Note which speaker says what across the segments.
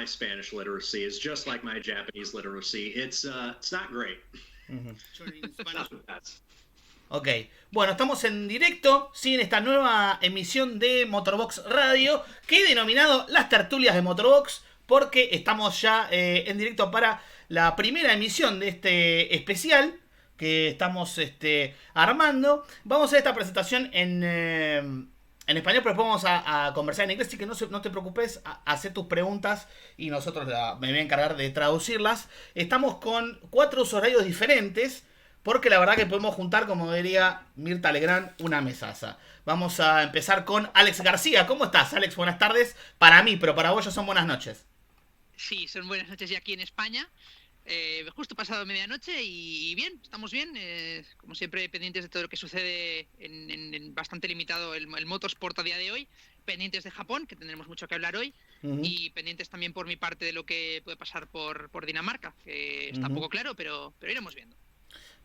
Speaker 1: Spanish literacy is just like my Japanese literacy. It's not great.
Speaker 2: Ok, bueno, estamos en directo, ¿sí? En esta nueva emisión de MotorBox Radio, que he denominado las tertulias de MotorBox, porque estamos ya en directo para la primera emisión de este especial que estamos armando. Vamos a hacer esta presentación en español, pero después vamos a conversar en inglés, así que no te preocupes, hacer tus preguntas y nosotros me voy a encargar de traducirlas. Estamos con 4 horarios diferentes, porque la verdad que podemos juntar, como diría Mirta Legrand, una mesaza. Vamos a empezar con Alex García. ¿Cómo estás, Alex? Buenas tardes. Para mí, pero para vos ya son buenas noches.
Speaker 3: Sí, son buenas noches ya aquí en España. Justo pasado medianoche y bien, estamos bien. Como siempre, pendientes de todo lo que sucede en bastante limitado el motorsport a día de hoy. Pendientes de Japón, que tendremos mucho que hablar hoy. Y pendientes también por mi parte de lo que puede pasar por Dinamarca, que está poco claro, pero iremos viendo.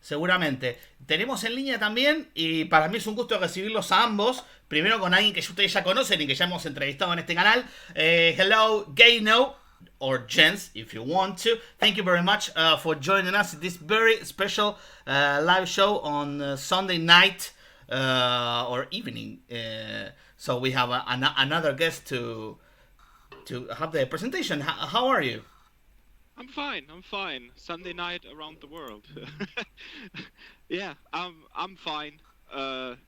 Speaker 2: Seguramente. Tenemos en línea también, y para mí es un gusto recibirlos a ambos. Primero con alguien que ustedes ya conocen y que ya hemos entrevistado en este canal. Hello, Geinou, or gents, if you want to. Thank you very much for joining us in this very special live show on Sunday night or evening. So we have another guest to have the presentation. How are you?
Speaker 4: I'm fine. Sunday night around the world. Yeah, I'm fine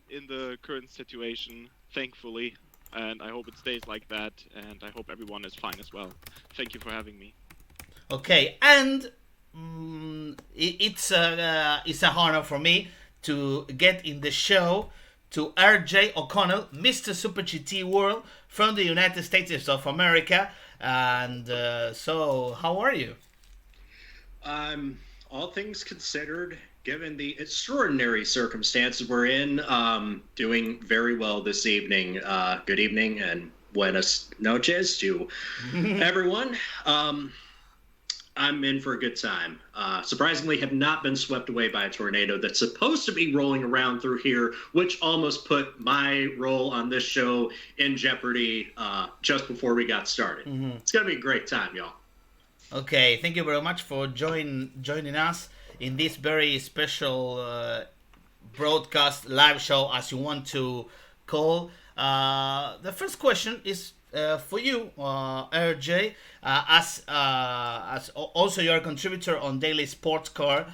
Speaker 4: in the current situation, thankfully, and I hope it stays like that, and I hope everyone is fine as well. Thank you for having me.
Speaker 2: Okay, and it's an honor for me to get in the show to R.J. O'Connell, Mr. Super GT World from the United States of America. And so, how are you?
Speaker 1: All things considered, given the extraordinary circumstances we're in, doing very well this evening. Good evening and buenas noches to everyone. I'm in for a good time. Surprisingly, have not been swept away by a tornado that's supposed to be rolling around through here, which almost put my role on this show in jeopardy just before we got started. It's going to be a great time, y'all.
Speaker 2: Okay, thank you very much for joining us in this very special broadcast, live show, as you want to call. The first question is for you, RJ, as also you're a contributor on Daily Sports Car.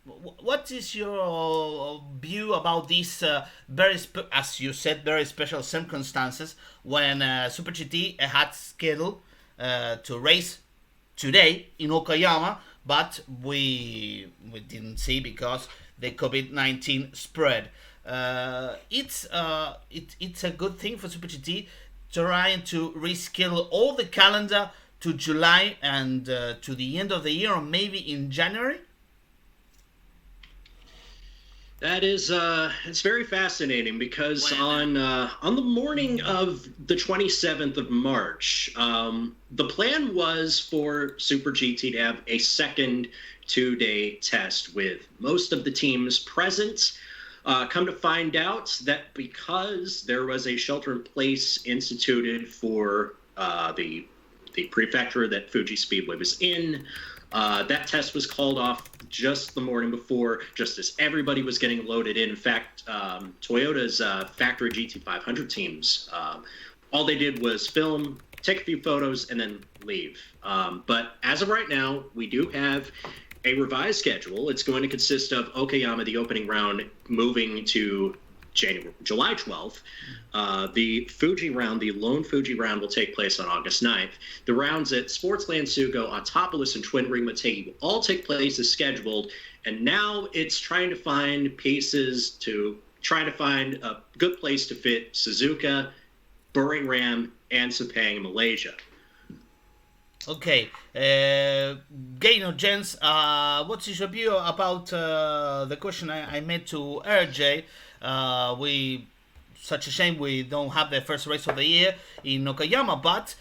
Speaker 2: What is your view about these as you said, very special circumstances when Super GT had scheduled to race today in Okayama, but we didn't see because the COVID-19 spread. It's a good thing for Super GT trying to reschedule all the calendar to July and to the end of the year, or maybe in January.
Speaker 1: That is, it's very fascinating because on the morning of the 27th of March, the plan was for Super GT to have a second 2-day test with most of the teams present. Come to find out that because there was a shelter-in-place instituted for the prefecture that Fuji Speedway was in, that test was called off just the morning before, just as everybody was getting loaded in. In fact, Toyota's factory GT500 teams, all they did was film, take a few photos, and then leave. But as of right now, we do have a revised schedule. It's going to consist of Okayama, the opening round, moving to July 12th. The Fuji round, the lone Fuji round, will take place on August 9th. The rounds at Sportsland Sugo, Autopolis, and Twin Ring Motegi will all take place as scheduled. And now it's trying to find pieces to try to find a good place to fit Suzuka, Buring Ram, and Sepang in Malaysia.
Speaker 2: Okay, Geinou, gents, what's your view about the question I made to RJ? Such a shame we don't have the first race of the year in Okayama, but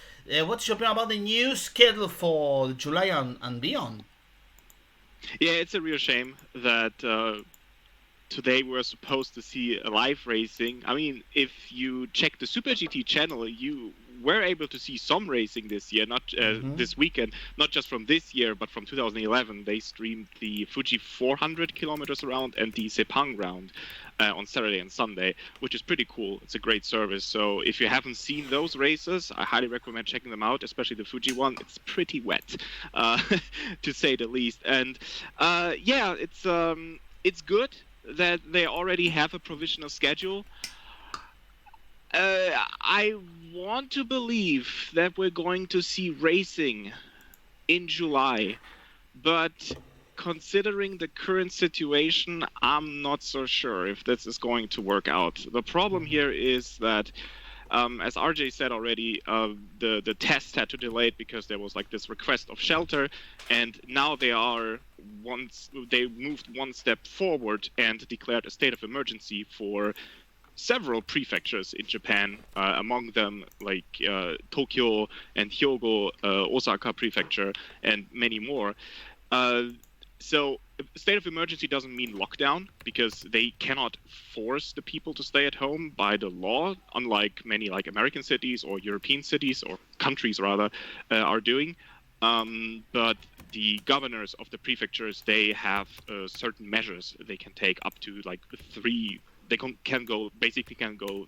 Speaker 2: what's your opinion about the new schedule for July and beyond?
Speaker 4: Yeah, it's a real shame that today we're supposed to see live racing. I mean, if you check the Super GT channel, you were able to see some racing this year, not this weekend, not just from this year, but from 2011. They streamed the Fuji 400 kilometers round and the Sepang round on Saturday and Sunday, which is pretty cool. It's a great service. So if you haven't seen those races, I highly recommend checking them out, especially the Fuji one. It's pretty wet, to say the least. And it's good that they already have a provisional schedule. I want to believe that we're going to see racing in July, but considering the current situation, I'm not so sure if this is going to work out. The problem here is that, as RJ said already, the test had to delay it because there was like this request of shelter, and now they moved one step forward and declared a state of emergency for several prefectures in Japan, among them like Tokyo and Hyogo, Osaka prefecture, and many more. So state of emergency doesn't mean lockdown, because they cannot force the people to stay at home by the law, unlike many like American cities or European cities, or countries rather, are doing. But the governors of the prefectures, they have certain measures they can take up to like 3. They can go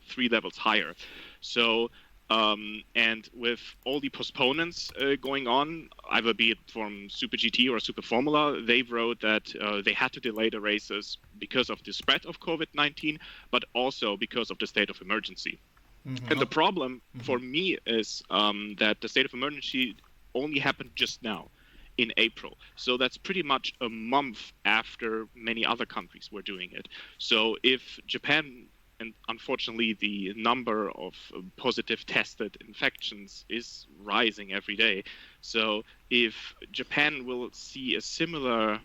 Speaker 4: 3 levels higher. So, and with all the postponements going on, either be it from Super GT or Super Formula, they wrote that they had to delay the races because of the spread of COVID-19, but also because of the state of emergency. And the problem for me is that the state of emergency only happened just now, in April. So that's pretty much a month after many other countries were doing it. So if Japan, and unfortunately the number of positive tested infections is rising every day. So if Japan will see a similar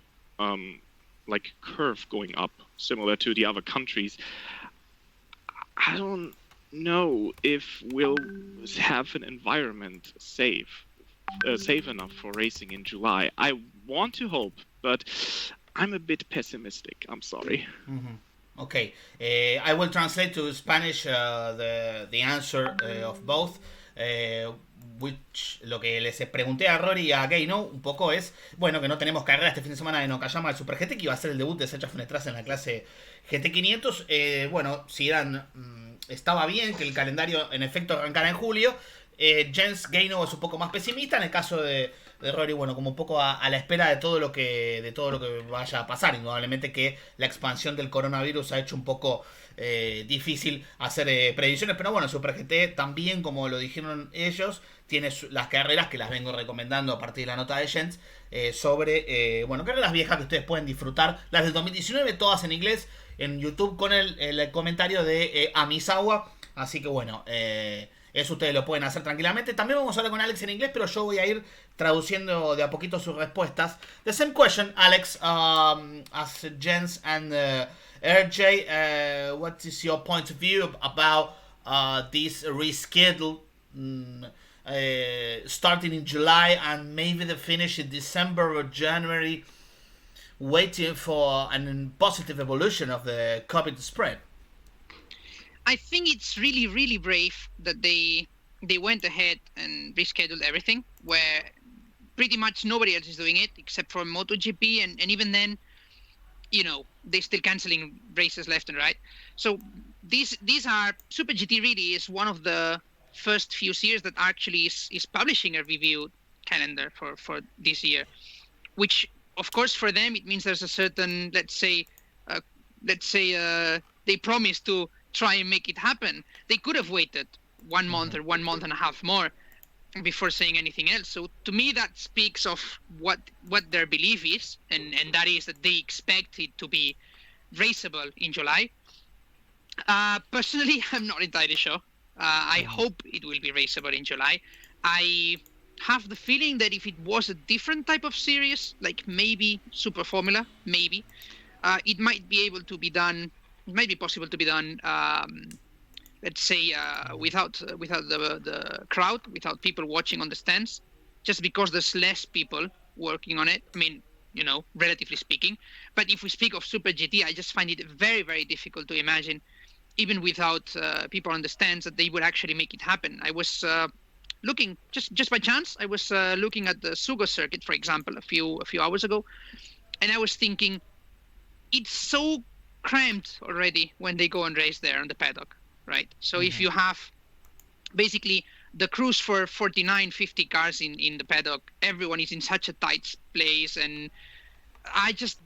Speaker 4: like curve going up, similar to the other countries, I don't know if we'll have an environment safe enough for racing in July. I want to hope, but I'm a bit pessimistic. I'm sorry.
Speaker 2: Okay, I will translate to Spanish the answer of both. Which lo que les pregunté a Rory y a Geinou un poco es, bueno, que no tenemos carrera este fin de semana en Okayama del Super GT, que iba a ser el debut de Sacha Fenestraz en la clase GT500. Bueno, si estaba bien que el calendario en efecto arrancara en julio. Jens Geinou es un poco más pesimista. En el caso de Rory, bueno, como un poco a la espera de todo lo que vaya a pasar. Indudablemente que la expansión del coronavirus ha hecho un poco difícil hacer predicciones, pero bueno, Super GT también, como lo dijeron ellos, tiene las carreras que las vengo recomendando a partir de la nota de Jens, sobre carreras viejas que ustedes pueden disfrutar, las del 2019, todas en inglés, en YouTube, con el comentario de Amisawa. Así que bueno, eso ustedes lo pueden hacer tranquilamente. También vamos a hablar con Alex en inglés, pero yo voy a ir traduciendo de a poquito sus respuestas. The same question, Alex, as Jens and RJ. What is your point of view about this reschedule starting in July and maybe the finish in December or January, waiting for a positive evolution of the COVID spread?
Speaker 3: I think it's really, really brave that they went ahead and rescheduled everything, where pretty much nobody else is doing it except for MotoGP, and even then, they're still canceling races left and right. So these are Super GT really is one of the first few series that actually is publishing a review calendar for this year, which of course for them it means there's a certain let's say they promised to try and make it happen. They could have waited 1 month or 1 month and a half more before saying anything else. So to me that speaks of what their belief is, and that is that they expect it to be raceable in July. Personally, I'm not entirely sure. I hope it will be raceable in July. I have the feeling that if it was a different type of series, like maybe Super Formula, it might be able to be done. It might be possible to be done, without the crowd, without people watching on the stands, just because there's less people working on it. I mean, relatively speaking. But if we speak of Super GT, I just find it very, very difficult to imagine, even without people on the stands, that they would actually make it happen. I was looking just by chance. I was looking at the Sugo circuit, for example, a few hours ago, and I was thinking, it's so cramped already when they go and race there on the paddock, right? So if you have basically the crews for 49, 50 cars in the paddock, everyone is in such a tight place, and I just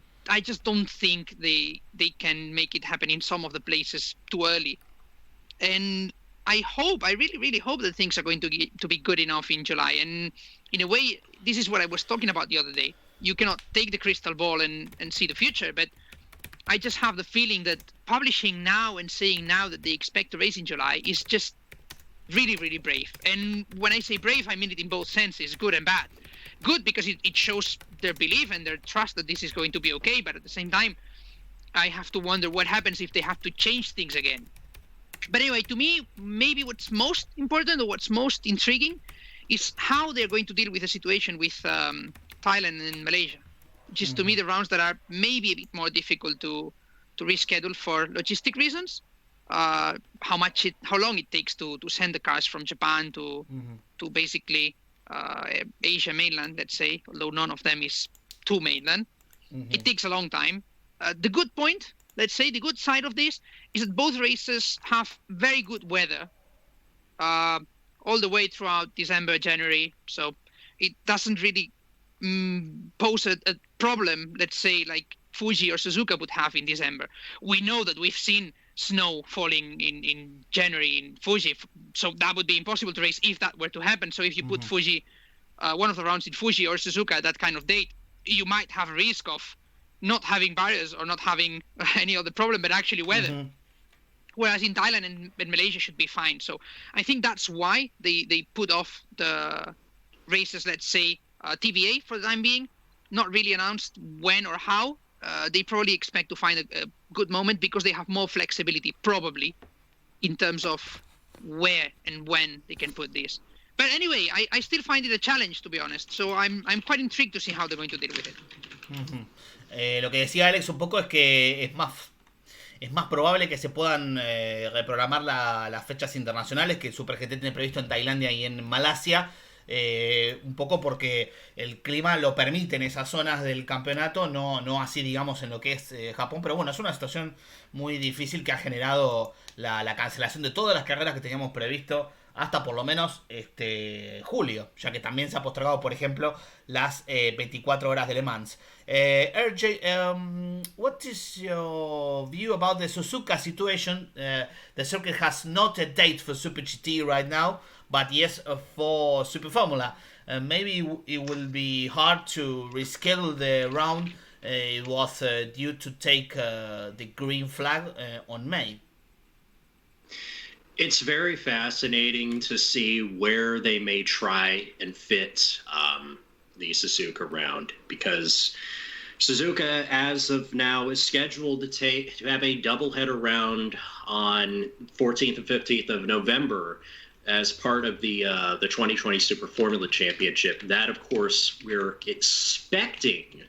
Speaker 3: don't think they can make it happen in some of the places too early. And I really, really hope that things are going to be good enough in July. And in a way, this is what I was talking about the other day. You cannot take the crystal ball and see the future, but I just have the feeling that publishing now and saying now that they expect to race in July is just really, really brave. And when I say brave, I mean it in both senses, good and bad. Good because it shows their belief and their trust that this is going to be okay, but at the same time, I have to wonder what happens if they have to change things again. But anyway, to me, maybe what's most important or what's most intriguing is how they're going to deal with the situation with Thailand and Malaysia, which is to me the rounds that are maybe a bit more difficult to reschedule for logistic reasons. How long it takes to send the cars from Japan to basically Asia mainland, let's say, although none of them is to mainland. It takes a long time. The good point, let's say, the good side of this is that both races have very good weather all the way throughout December, January. So it doesn't really pose a problem, let's say, like Fuji or Suzuka would have in December. We know that we've seen snow falling in January in Fuji, so that would be impossible to race if that were to happen. So if you put Fuji, one of the rounds in Fuji or Suzuka at that kind of date, you might have a risk of not having barriers or not having any other problem, but actually weather. Whereas in Thailand and Malaysia should be fine. So I think that's why they put off the races, let's say, TVA for the time being, not really announced when or how. They probably expect to find a good moment because they have more flexibility, probably, in terms of where and when they can put this. But anyway, I still find it a challenge, to be honest. So I'm quite intrigued to see how they're going to deal with it.
Speaker 2: Lo que decía Alex un poco es que es más probable que se puedan reprogramar las fechas internacionales que el Super GT tiene previsto en Tailandia y en Malasia. Un poco porque el clima lo permite en esas zonas del campeonato, no así digamos en lo que es Japón, pero bueno, es una situación muy difícil que ha generado la cancelación de todas las carreras que teníamos previsto hasta por lo menos julio, ya que también se ha postergado, por ejemplo, las 24 horas de Le Mans. RJ, what is your view about the Suzuka situation? The circuit has not a date for Super GT right now, but yes, for Super Formula. Maybe it will be hard to reschedule the round. It was due to take the green flag on May.
Speaker 1: It's very fascinating to see where they may try and fit the Suzuka round, because Suzuka, as of now, is scheduled to have a doubleheader round on 14th and 15th of November as part of the 2020 Super Formula Championship. That, of course, we're expecting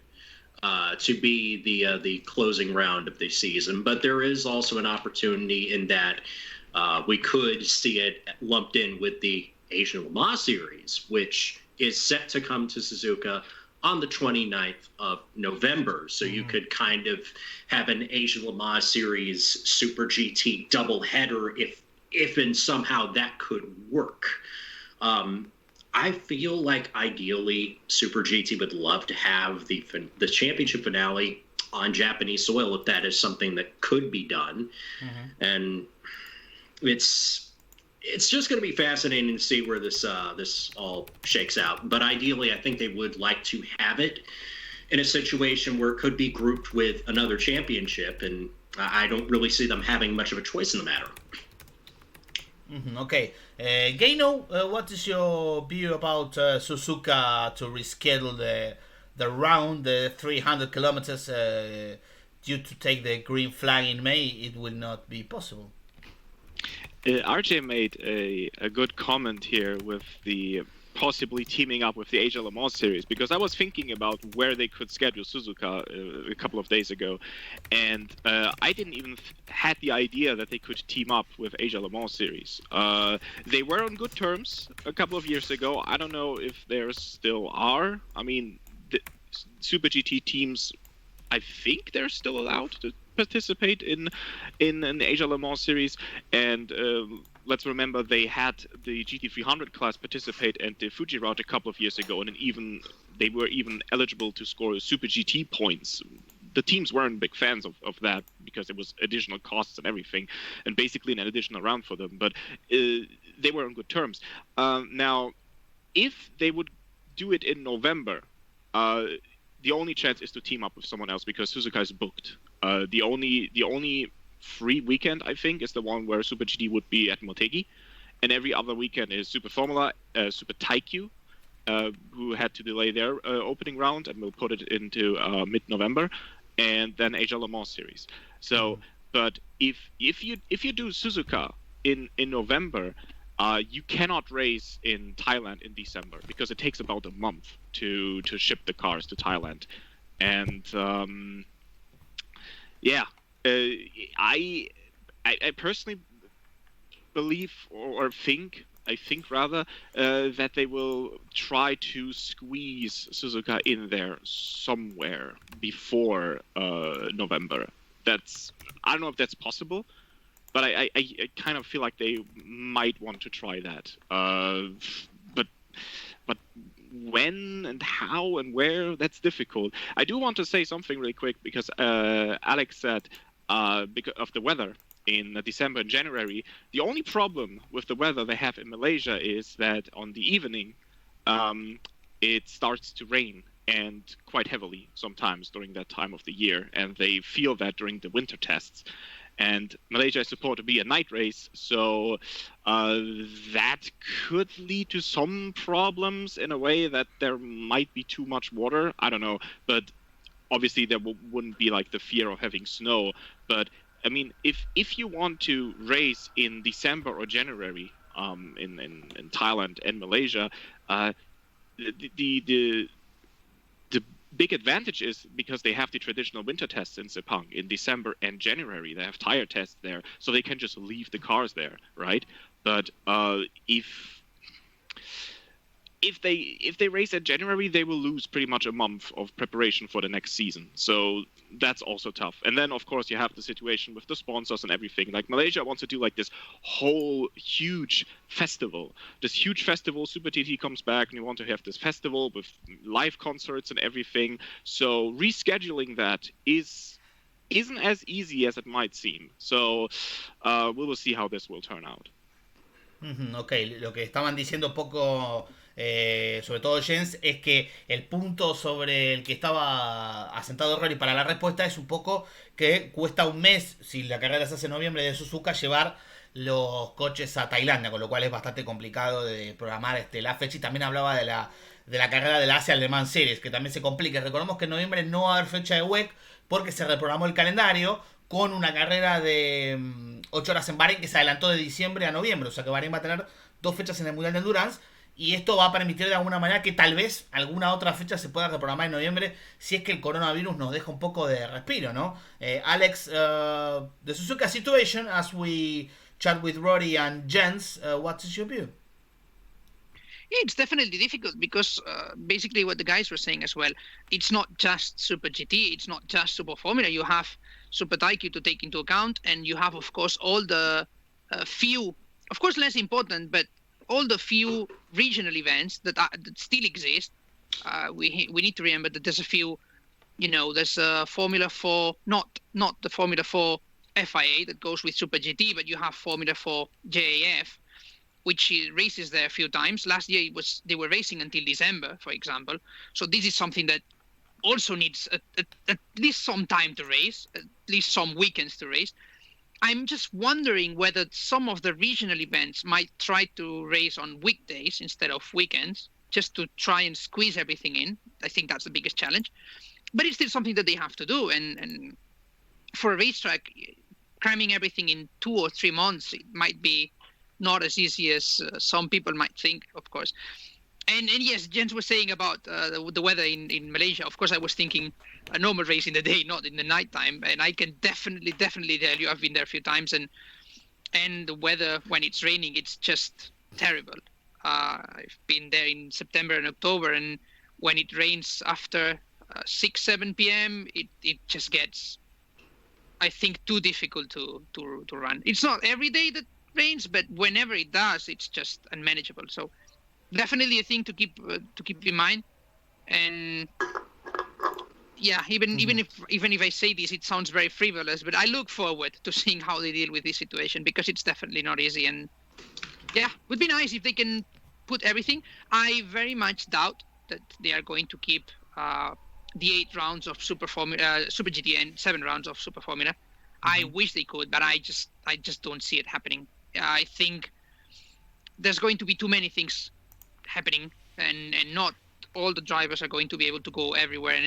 Speaker 1: to be the closing round of the season, but there is also an opportunity in that we could see it lumped in with the Asian Le Mans Series, which is set to come to Suzuka on the 29th of November. So you could kind of have an Asian Le Mans Series Super GT doubleheader if and somehow that could work. I feel like ideally Super GT would love to have the championship finale on Japanese soil if that is something that could be done. And it's just going to be fascinating to see where this all shakes out. But ideally, I think they would like to have it in a situation where it could be grouped with another championship, and I don't really see them having much of a choice in the matter.
Speaker 2: Okay. Geinou, what is your view about Suzuka to reschedule the round, the 300 kilometers, due to take the green flag in May? It will not be possible.
Speaker 4: RJ made a good comment here with the possibly teaming up with the Asia Le Mans series, because I was thinking about where they could schedule Suzuka a couple of days ago, and I didn't even had the idea that they could team up with Asia Le Mans series. They were on good terms a couple of years ago. I don't know if there still are. I mean, the Super GT teams, I think they're still allowed to participate in an Asia Le Mans series, and let's remember they had the GT300 class participate at the Fuji route a couple of years ago, and they were even eligible to score Super GT points. The teams weren't big fans of that because it was additional costs and everything, and basically an additional round for them, but they were on good terms. Now, if they would do it in November, the only chance is to team up with someone else because Suzuka is booked. The only free weekend, I think, is the one where Super GT would be at Motegi, and every other weekend is Super Formula, Super Taikyu, who had to delay their opening round and will put it into mid-November, and then Asia Le Mans series. So, but if you do Suzuka in November, you cannot race in Thailand in December because it takes about a month to ship the cars to Thailand, and I personally believe or think rather that they will try to squeeze Suzuka in there somewhere before November. I don't know if that's possible, but I kind of feel like they might want to try that. But when and how and where, that's difficult. I do want to say something really quick because Alex said because of the weather in December and January. The only problem with the weather they have in Malaysia is that on the evening it starts to rain, and quite heavily sometimes during that time of the year, and they feel that during the winter tests. And Malaysia is supposed to be a night race, so that could lead to some problems in a way that there might be too much water. I don't know, but obviously there wouldn't be like the fear of having snow. But I mean, if you want to race in December or January in Thailand and Malaysia, the big advantage is because they have the traditional winter tests in Sepang in December and January. They have tire tests there, so they can just leave the cars there, right? But if they race in January, they will lose pretty much a month of preparation for the next season. So that's also tough. And then, of course, you have the situation with the sponsors and everything. Like Malaysia wants to do like this whole huge festival. This huge festival, Super TT comes back, and you want to have this festival with live concerts and everything. So rescheduling that isn't as easy as it might seem. So we will see how this will turn out.
Speaker 2: Ok, lo que estaban diciendo un poco, sobre todo Jens, es que el punto sobre el que estaba asentado Rory para la respuesta es un poco que cuesta un mes, si la carrera se hace en noviembre de Suzuka, llevar los coches a Tailandia, con lo cual es bastante complicado de programar la fecha. Y también hablaba de la carrera de la Asia Le Mans Series, que también se complica. Recordemos que en noviembre no va a haber fecha de WEC porque se reprogramó el calendario con una carrera de 8 horas en Bahrein que se adelantó de diciembre a noviembre. O sea que Bahrein va a tener 2 fechas en el Mundial de Endurance. Y esto va a permitir de alguna manera que tal vez alguna otra fecha se pueda reprogramar en noviembre si es que el coronavirus nos deja un poco de respiro, ¿no? Alex, the Suzuka situation, as we chat with Rory and Jens, what is your view?
Speaker 3: Yeah, it's definitely difficult because basically what the guys were saying as well, it's not just Super GT, it's not just Super Formula. You have Super Taikyu to take into account, and you have, of course, all the few, of course, less important, but all the few regional events that still exist. We need to remember that there's a few, there's a Formula 4, not the Formula 4 FIA that goes with Super GT, but you have Formula 4 JAF, which races there a few times. Last year they were racing until December, for example. So this is something that also needs at least some time to race, at least some weekends to race. I'm just wondering whether some of the regional events might try to race on weekdays instead of weekends, just to try and squeeze everything in. I think that's the biggest challenge. But it's still something that they have to do. And for a racetrack, cramming everything in 2 or 3 months, it might be not as easy as some people might think, of course. And yes, Jens was saying about the weather in Malaysia. Of course, I was thinking a normal race in the day, not in the nighttime. And I can definitely tell you, I've been there a few times, and the weather when it's raining, it's just terrible. I've been there in September and October, and when it rains after 6-7 p.m., it just gets, I think, too difficult to run. It's not every day that rains, but whenever it does, it's just unmanageable. So definitely a thing to keep in mind. And yeah, even if I say this, it sounds very frivolous, but I look forward to seeing how they deal with this situation, because it's definitely not easy. And yeah, it would be nice if they can put everything. I very much doubt that they are going to keep the 8 rounds of Super GT and 7 rounds of Super Formula. I wish they could, but I just don't see it happening. I think there's going to be too many things happening, and not all the drivers are going to be able to go everywhere.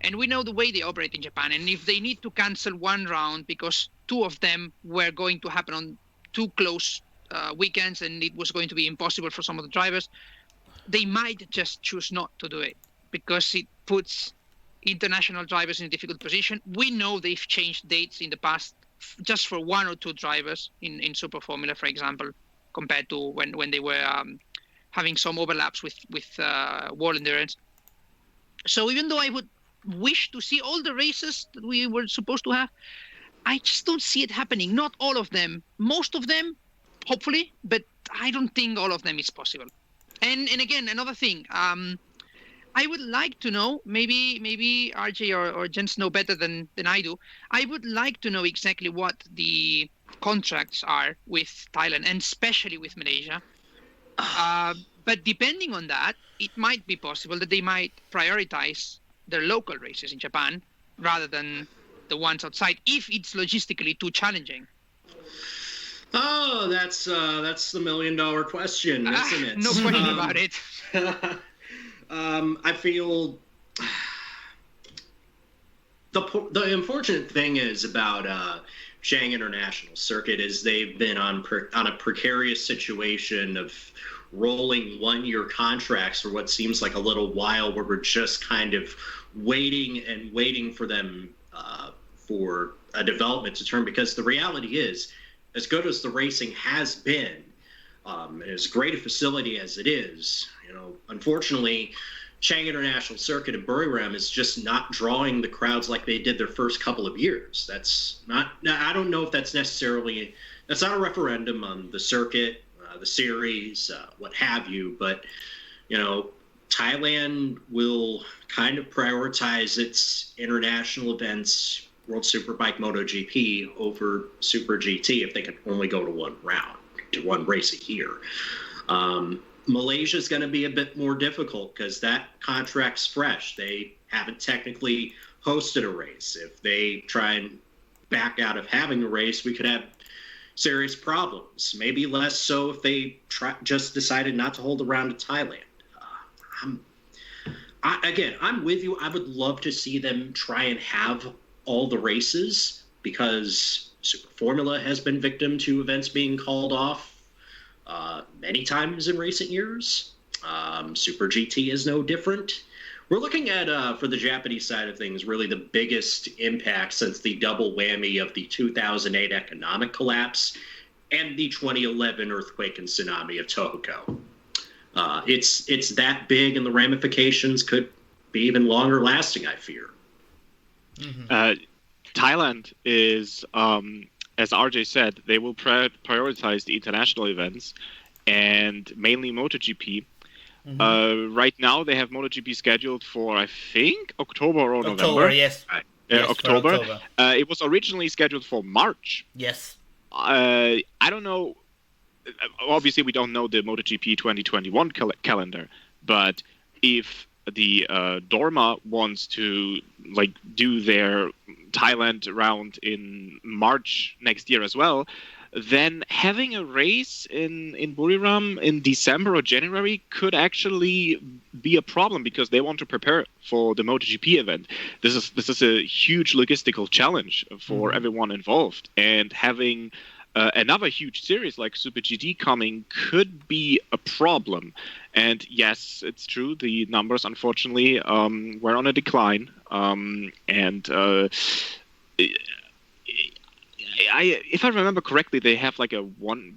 Speaker 3: And we know the way they operate in Japan. And if they need to cancel one round because 2 of them were going to happen on 2 close weekends, and it was going to be impossible for some of the drivers, they might just choose not to do it, because it puts international drivers in a difficult position. We know they've changed dates in the past just for 1 or 2 drivers in Super Formula, for example, compared to when they were having some overlaps with World Endurance. So even though I would wish to see all the races that we were supposed to have, I just don't see it happening. Not all of them. Most of them, hopefully, but I don't think all of them is possible. And again, another thing, I would like to know, maybe RJ or Jens know better than I do. I would like to know exactly what the contracts are with Thailand, and especially with Malaysia. But depending on that, it might be possible that they might prioritize their local races in Japan rather than the ones outside, if it's logistically too challenging.
Speaker 1: Oh, that's the $1 million question, isn't it?
Speaker 3: No question about it.
Speaker 1: I feel the unfortunate thing is about Shanghai International Circuit is they've been on a precarious situation of rolling 1-year contracts for what seems like a little while, where we're just kind of waiting for them for a development to turn. Because the reality is, as good as the racing has been, as great a facility as it is, unfortunately, Shanghai International Circuit and Buriram is just not drawing the crowds like they did their first couple of years. That's not. I don't know if that's necessarily. That's not a referendum on the circuit, the series, what have you. But Thailand will kind of prioritize its international events, World Superbike, MotoGP, over Super GT if they can only go to one race a year. Malaysia is going to be a bit more difficult because that contract's fresh. They haven't technically hosted a race. If they try and back out of having a race, we could have serious problems. Maybe less so if they just decided not to hold a round in Thailand. I'm with you. I would love to see them try and have all the races, because Super Formula has been victim to events being called off many times in recent years. Super GT is no different. We're looking at, for the Japanese side of things, really the biggest impact since the double whammy of the 2008 economic collapse and the 2011 earthquake and tsunami of Tohoku. It's that big, and the ramifications could be even longer lasting, I fear.
Speaker 4: Mm-hmm. Thailand is, as RJ said, they will prioritize the international events and mainly MotoGP. Mm-hmm. Right now, they have MotoGP scheduled for, I think, October or November.
Speaker 2: Yes.
Speaker 4: October. It was originally scheduled for March.
Speaker 2: Yes.
Speaker 4: I don't know. Obviously, we don't know the MotoGP 2021 calendar, but if the Dorma wants to do their Thailand round in March next year as well, then having a race in Buriram in December or January could actually be a problem, because they want to prepare for the MotoGP event. This is a huge logistical challenge for everyone involved, and having another huge series like Super GT coming could be a problem. And yes, it's true, the numbers unfortunately were on a decline. If I remember correctly, they have like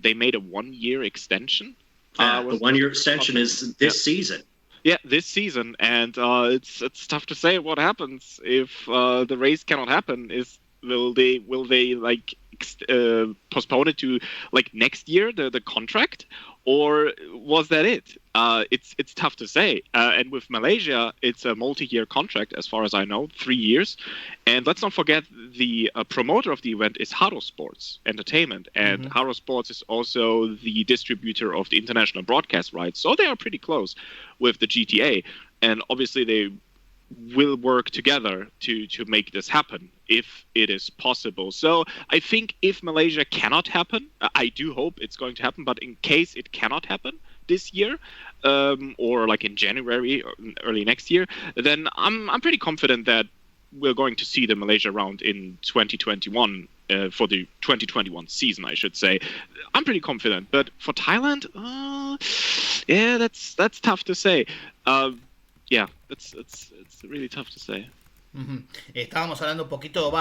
Speaker 4: they made a 1-year extension.
Speaker 1: The 1-year extension is this season.
Speaker 4: Yeah, this season, and it's tough to say what happens if the race cannot happen. Will they like postpone it to like next year, the contract, or was that it? It's tough to say. And with Malaysia, it's a multi-year contract, as far as I know, 3 years. And let's not forget the promoter of the event is Haro Sports Entertainment, and Haro Sports is also the distributor of the international broadcast rights. So they are pretty close with the GTA, and obviously they will work together to make this happen if it is possible. So I think if Malaysia cannot happen, I do hope it's going to happen, but in case it cannot happen this year, or like in January or early next year, then I'm pretty confident that we're going to see the Malaysia round in 2021 for the 2021 season, I should say. I'm pretty confident, but for Thailand, yeah, that's tough to say. Yeah, it's really tough to say.
Speaker 2: Estábamos hablando un poquito,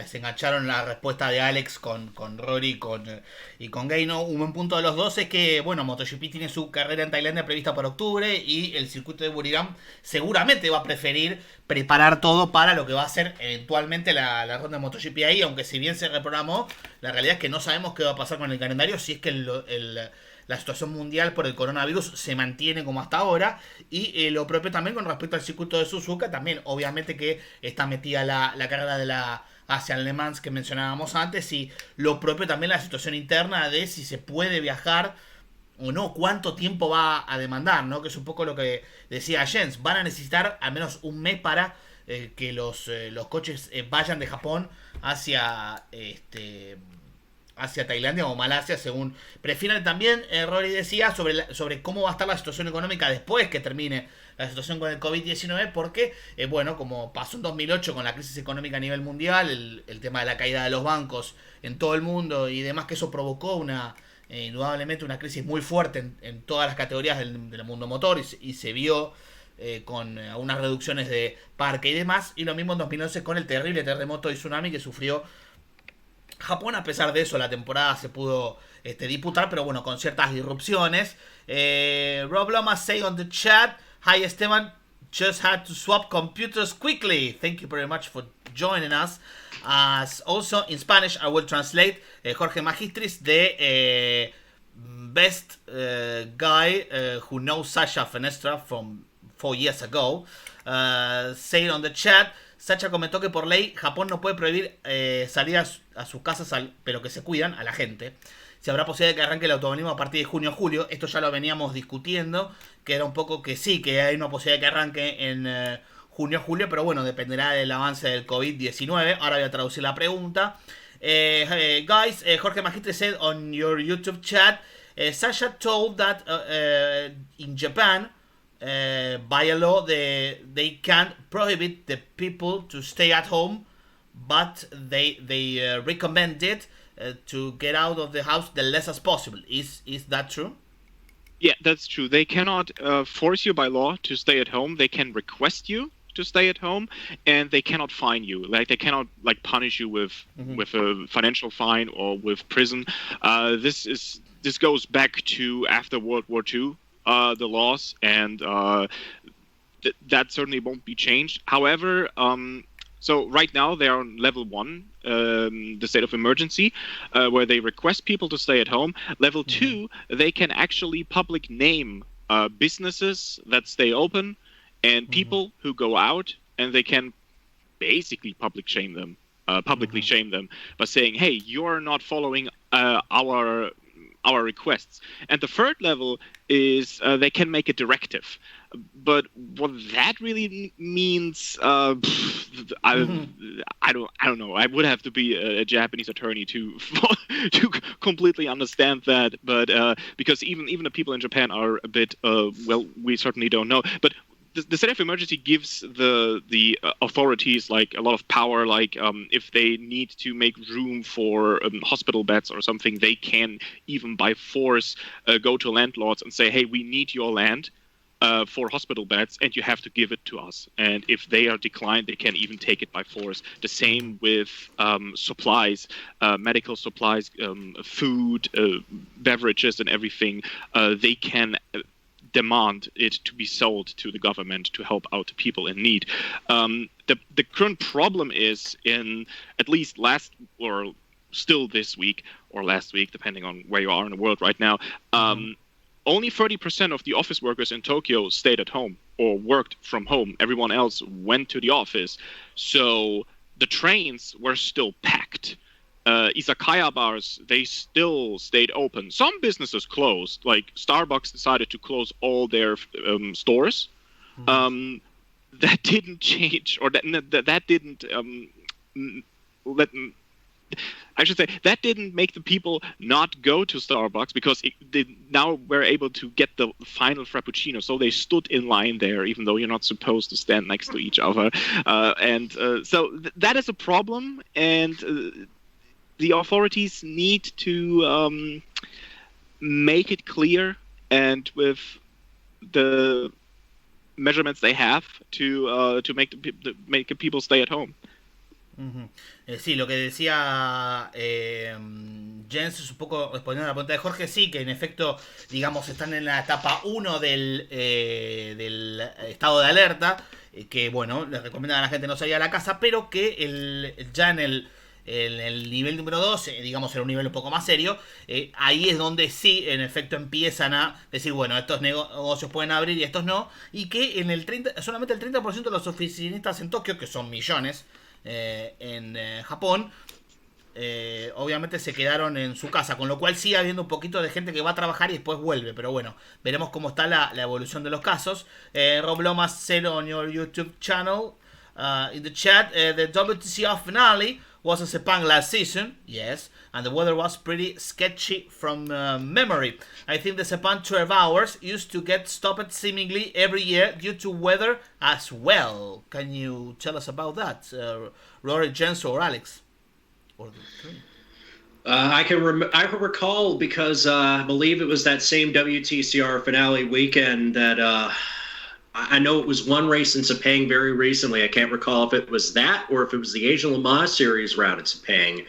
Speaker 2: se engancharon la respuesta de Alex con Rory y con Geinou. Un buen punto de los dos es que, bueno, MotoGP tiene su carrera en Tailandia prevista para octubre y el circuito de Buriram seguramente va a preferir preparar todo para lo que va a ser eventualmente la ronda de MotoGP ahí, aunque si bien se reprogramó, la realidad es que no sabemos qué va a pasar con el calendario si es que la situación mundial por el coronavirus se mantiene como hasta ahora, y lo propio también con respecto al circuito de Suzuka. También obviamente que está metida la carrera de la Asian Le Mans que mencionábamos antes, y lo propio también la situación interna de si se puede viajar o no, cuánto tiempo va a demandar, ¿no? Que es un poco lo que decía Jens, van a necesitar al menos un mes para que los coches vayan de Japón hacia Tailandia o Malasia, según prefieran. También Rory decía sobre cómo va a estar la situación económica después que termine la situación con el COVID-19, porque, bueno, como pasó en 2008 con la crisis económica a nivel mundial, el tema de la caída de los bancos en todo el mundo y demás, que eso provocó indudablemente una crisis muy fuerte en todas las categorías del mundo motor, y se vio con algunas reducciones de parque y demás, y lo mismo en 2011 con el terrible terremoto y tsunami que sufrió Japón. A pesar de eso, la temporada se pudo disputar, pero bueno, con ciertas disrupciones. Rob Lomas say on the chat, hi Esteban, just had to swap computers quickly. Thank you very much for joining us. As also in Spanish, I will translate. Jorge Magistris, the best guy who knows Sacha Fenestraz from 4 years ago, say on the chat, Sacha comentó que por ley Japón no puede prohibir salir a sus casas, pero que se cuidan a la gente. Si habrá posibilidad de que arranque el automovilismo a partir de junio o julio. Esto ya lo veníamos discutiendo, que era un poco que sí, que hay una posibilidad de que arranque en junio o julio, pero bueno, dependerá del avance del COVID-19. Ahora voy a traducir la pregunta. Guys, Jorge Magistri said on your YouTube chat, Sacha told that in Japan, by a law, they can't prohibit the people to stay at home, but they recommend it to get out of the house the less as possible. Is that true?
Speaker 4: Yeah, that's true. They cannot force you by law to stay at home. They can request you to stay at home, and they cannot fine you. Like, they cannot punish you with a financial fine or with prison. This goes back to after World War II. The laws, and that certainly won't be changed. However, so right now they are on level 1, the state of emergency, where they request people to stay at home. Level 2, they can actually public name businesses that stay open and people who go out, and they can basically publicly shame them by saying, hey, you're not following our requests. And the third level is they can make a directive. But what that really means, I don't know. I would have to be a Japanese attorney to completely understand that. But because even the people in Japan are a bit, we certainly don't know. But the state of emergency gives the authorities like a lot of power. Like if they need to make room for hospital beds or something, they can even by force go to landlords and say, hey, we need your land for hospital beds, and you have to give it to us. And if they are declined, they can even take it by force. The same with supplies, medical supplies, food, beverages, and everything. They can demand it to be sold to the government to help out people in need. The current problem is, in at least still this week or last week, depending on where you are in the world right now, only 30% of the office workers in Tokyo stayed at home or worked from home. Everyone else went to the office. So the trains were still packed. Izakaya bars, they still stayed open. Some businesses closed, like Starbucks decided to close all their stores. That didn't change, or that didn't I should say that didn't make the people not go to Starbucks, because they now were able to get the final frappuccino. So they stood in line there, even though you're not supposed to stand next to each other. So that is a problem, and the authorities need to make it clear, and with the measurements they have, to make the people stay at home.
Speaker 2: Sí, lo que decía Jens es un poco respondiendo a la pregunta de Jorge. Sí, que en efecto, digamos, están en la etapa 1 del estado de alerta, que bueno, les recomiendan a la gente no salir a la casa, pero que ya en el nivel número 2, digamos, en un nivel un poco más serio, ahí es donde sí, en efecto, empiezan a decir, bueno, estos negocios pueden abrir y estos no, y que solamente el 30% de los oficinistas en Tokio, que son millones, en Japón, obviamente se quedaron en su casa, con lo cual sigue habiendo un poquito de gente que va a trabajar y después vuelve, pero bueno, veremos cómo está la evolución de los casos. Rob Lomas said on your YouTube channel, in the chat, the WTCR finale was in Sepang last season, yes, and the weather was pretty sketchy from memory. I think the Sepang 12 hours used to get stopped seemingly every year due to weather as well. Can you tell us about that, Rory, Jens, or Alex?
Speaker 1: I can recall, because I believe it was that same WTCR finale weekend that I know it was one race in Sepang very recently. I can't recall if it was that or if it was the Asian Le Mans Series route at Sepang,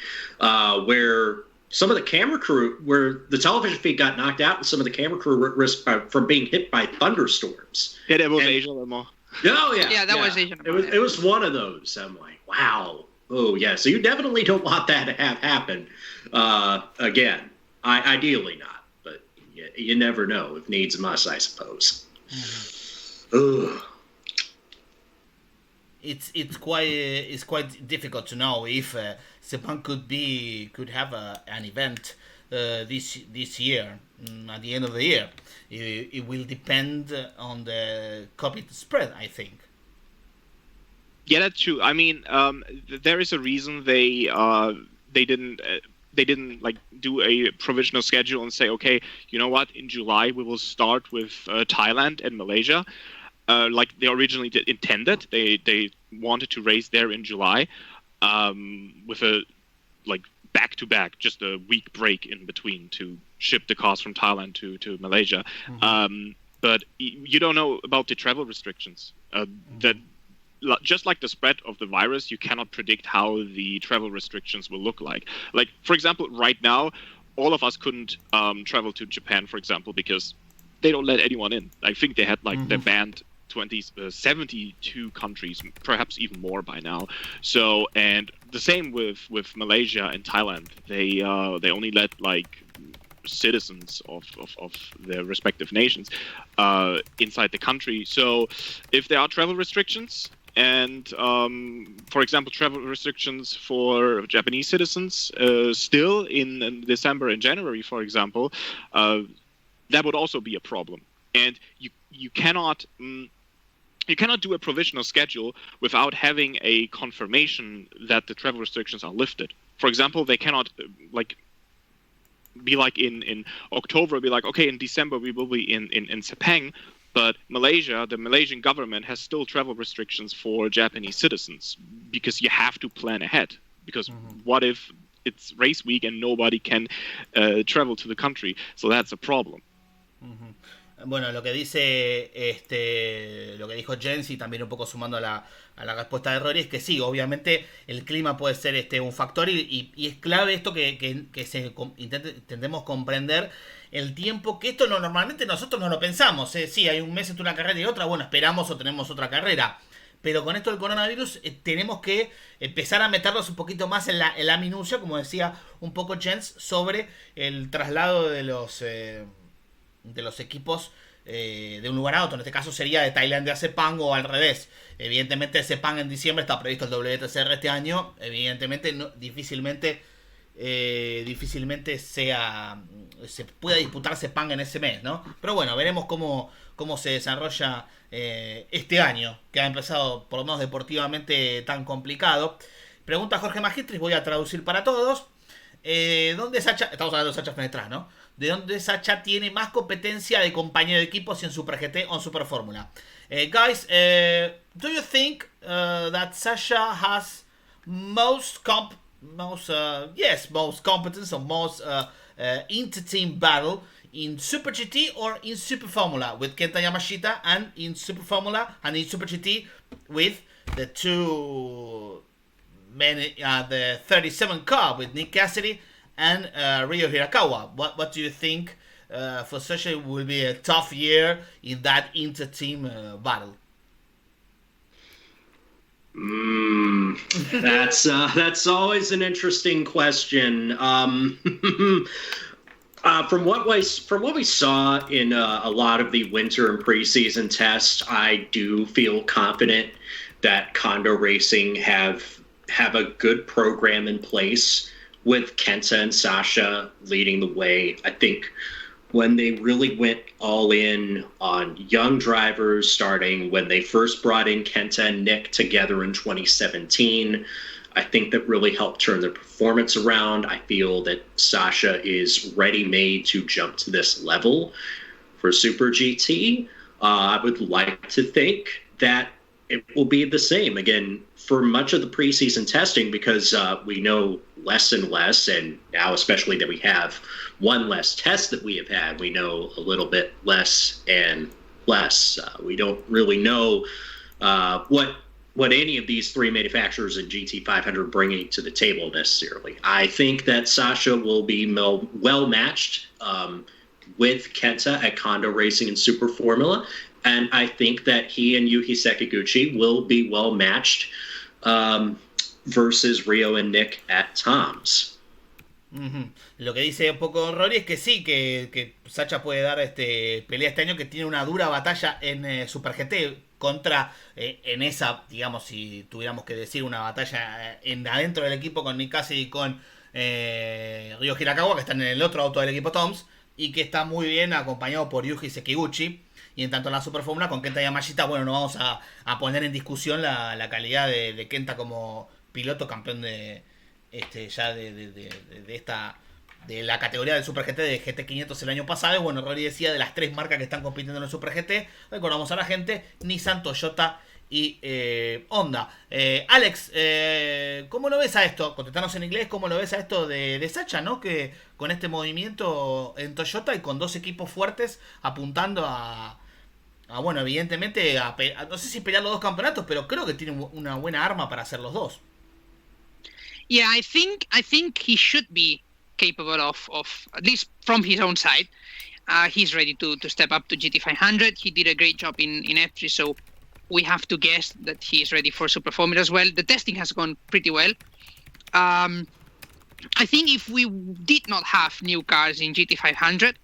Speaker 1: where some of the camera crew, where the television feed got knocked out and some of the camera crew were at risk from being hit by thunderstorms.
Speaker 4: Yeah, that was Asian Le Mans.
Speaker 1: Oh, yeah.
Speaker 3: Yeah, that was Asian Le Mans.
Speaker 1: It was one of those. I'm like, wow. Oh, yeah. So you definitely don't want that to have happen again. Ideally not. But you never know. If needs must, I suppose. Ugh.
Speaker 2: It's quite difficult to know if Sepang could have an event this year, at the end of the year. It will depend on the COVID spread, I think.
Speaker 4: Yeah, that's true. I mean, there is a reason they didn't like do a provisional schedule and say, okay, you know what, in July we will start with Thailand and Malaysia. Like they originally intended. They wanted to race there in July, with a like back-to-back, just a week break in between to ship the cars from Thailand to Malaysia. But you don't know about the travel restrictions. That just like the spread of the virus, you cannot predict how the travel restrictions will look like. Like, for example, right now, all of us couldn't travel to Japan, for example, because they don't let anyone in. I think they had they banned 72 countries, perhaps even more by now. So, and the same with Malaysia and Thailand. They only let like citizens of their respective nations inside the country. So if there are travel restrictions, and for example travel restrictions for Japanese citizens still in December and January, for example, that would also be a problem. And you cannot do a provisional schedule without having a confirmation that the travel restrictions are lifted. For example, they cannot be like in October, be like, okay, in December we will be in Sepang, But Malaysia, the Malaysian government has still travel restrictions for Japanese citizens because you have to plan ahead. Because what if it's race week and nobody can travel to the country? So that's a problem.
Speaker 2: Bueno, lo que dice lo que dijo Jens, y también un poco sumando a la respuesta de Rory, es que sí, obviamente el clima puede ser un factor y es clave esto que intentemos comprender el tiempo, que esto normalmente nosotros no lo pensamos. Sí, hay un mes entre una carrera y otra, bueno, esperamos o tenemos otra carrera. Pero con esto del coronavirus tenemos que empezar a meternos un poquito más en la minucia, como decía un poco Jens, sobre el traslado de los equipos de un lugar a otro. En este caso sería de Tailandia a Sepang o al revés. Evidentemente Sepang en diciembre, está previsto el WTCR este año. Evidentemente difícilmente se pueda disputar Sepang en ese mes, ¿no? Pero bueno, veremos cómo se desarrolla este año, que ha empezado por lo menos deportivamente tan complicado. Pregunta Jorge Magistris, voy a traducir para todos. ¿Dónde Sacha, estamos hablando de Sacha Fenestraz, ¿no? ¿De dónde Sacha tiene más competencia de compañero de equipo, si en Super GT o en Super Fórmula? Guys, do you think that Sacha has most competence or most inter-team battle in Super GT or in Super Formula with Kenta Yamashita, and in Super Formula and in Super GT with the two men, the 37 car with Nick Cassidy and Ryo Hirakawa? What do you think for Sacha will be a tough year in that inter-team battle?
Speaker 1: That's always an interesting question. From what we saw in a lot of the winter and preseason tests, I do feel confident that Kondo Racing have a good program in place with Kenta and Sacha leading the way. I think when they really went all in on young drivers, starting when they first brought in Kenta and Nick together in 2017, I think that really helped turn their performance around. I feel that Sacha is ready-made to jump to this level for Super GT. I would like to think that it will be the same again for much of the preseason testing, because we know less and less, and now especially that we have one less test that we have had, we know a little bit less and less. We don't really know what any of these three manufacturers in GT500 bringing to the table necessarily. I think that Sacha will be well matched with Kenta at Kondo Racing and Super Formula, and I think that he and Yuki Sekiguchi will be well matched versus Ryo and Nick at Toms.
Speaker 2: Lo que dice un poco Rory es que sí, que Sacha puede dar pelea este año, que tiene una dura batalla en Super GT contra, en esa, digamos, si tuviéramos que decir una batalla adentro del equipo con Nick Cassidy y con Ryo Hirakawa, que están en el otro auto del equipo Toms, y que está muy bien acompañado por Yuji Sekiguchi. Y en tanto en la Super Fórmula con Kenta Yamashita, bueno, no vamos a poner en discusión la calidad de Kenta como piloto campeón de ya de la categoría del Super GT de GT500 el año pasado. Y bueno, Rory decía de las tres marcas que están compitiendo en el Super GT, recordamos a la gente: Nissan, Toyota y Honda. Alex, ¿cómo lo ves a esto? Contestanos en inglés, ¿cómo lo ves a esto de Sacha, ¿no? Que con este movimiento en Toyota y con dos equipos fuertes apuntando a bueno, evidentemente no sé si pelear los dos campeonatos, pero creo que tiene una buena arma para hacer los dos.
Speaker 3: Yeah, I think he should be capable of at least from his own side. He's ready to step up to GT500. He did a great job in F3, so we have to guess that he's ready for Super Formula as well. The testing has gone pretty well. I think if we did not have new cars in GT500,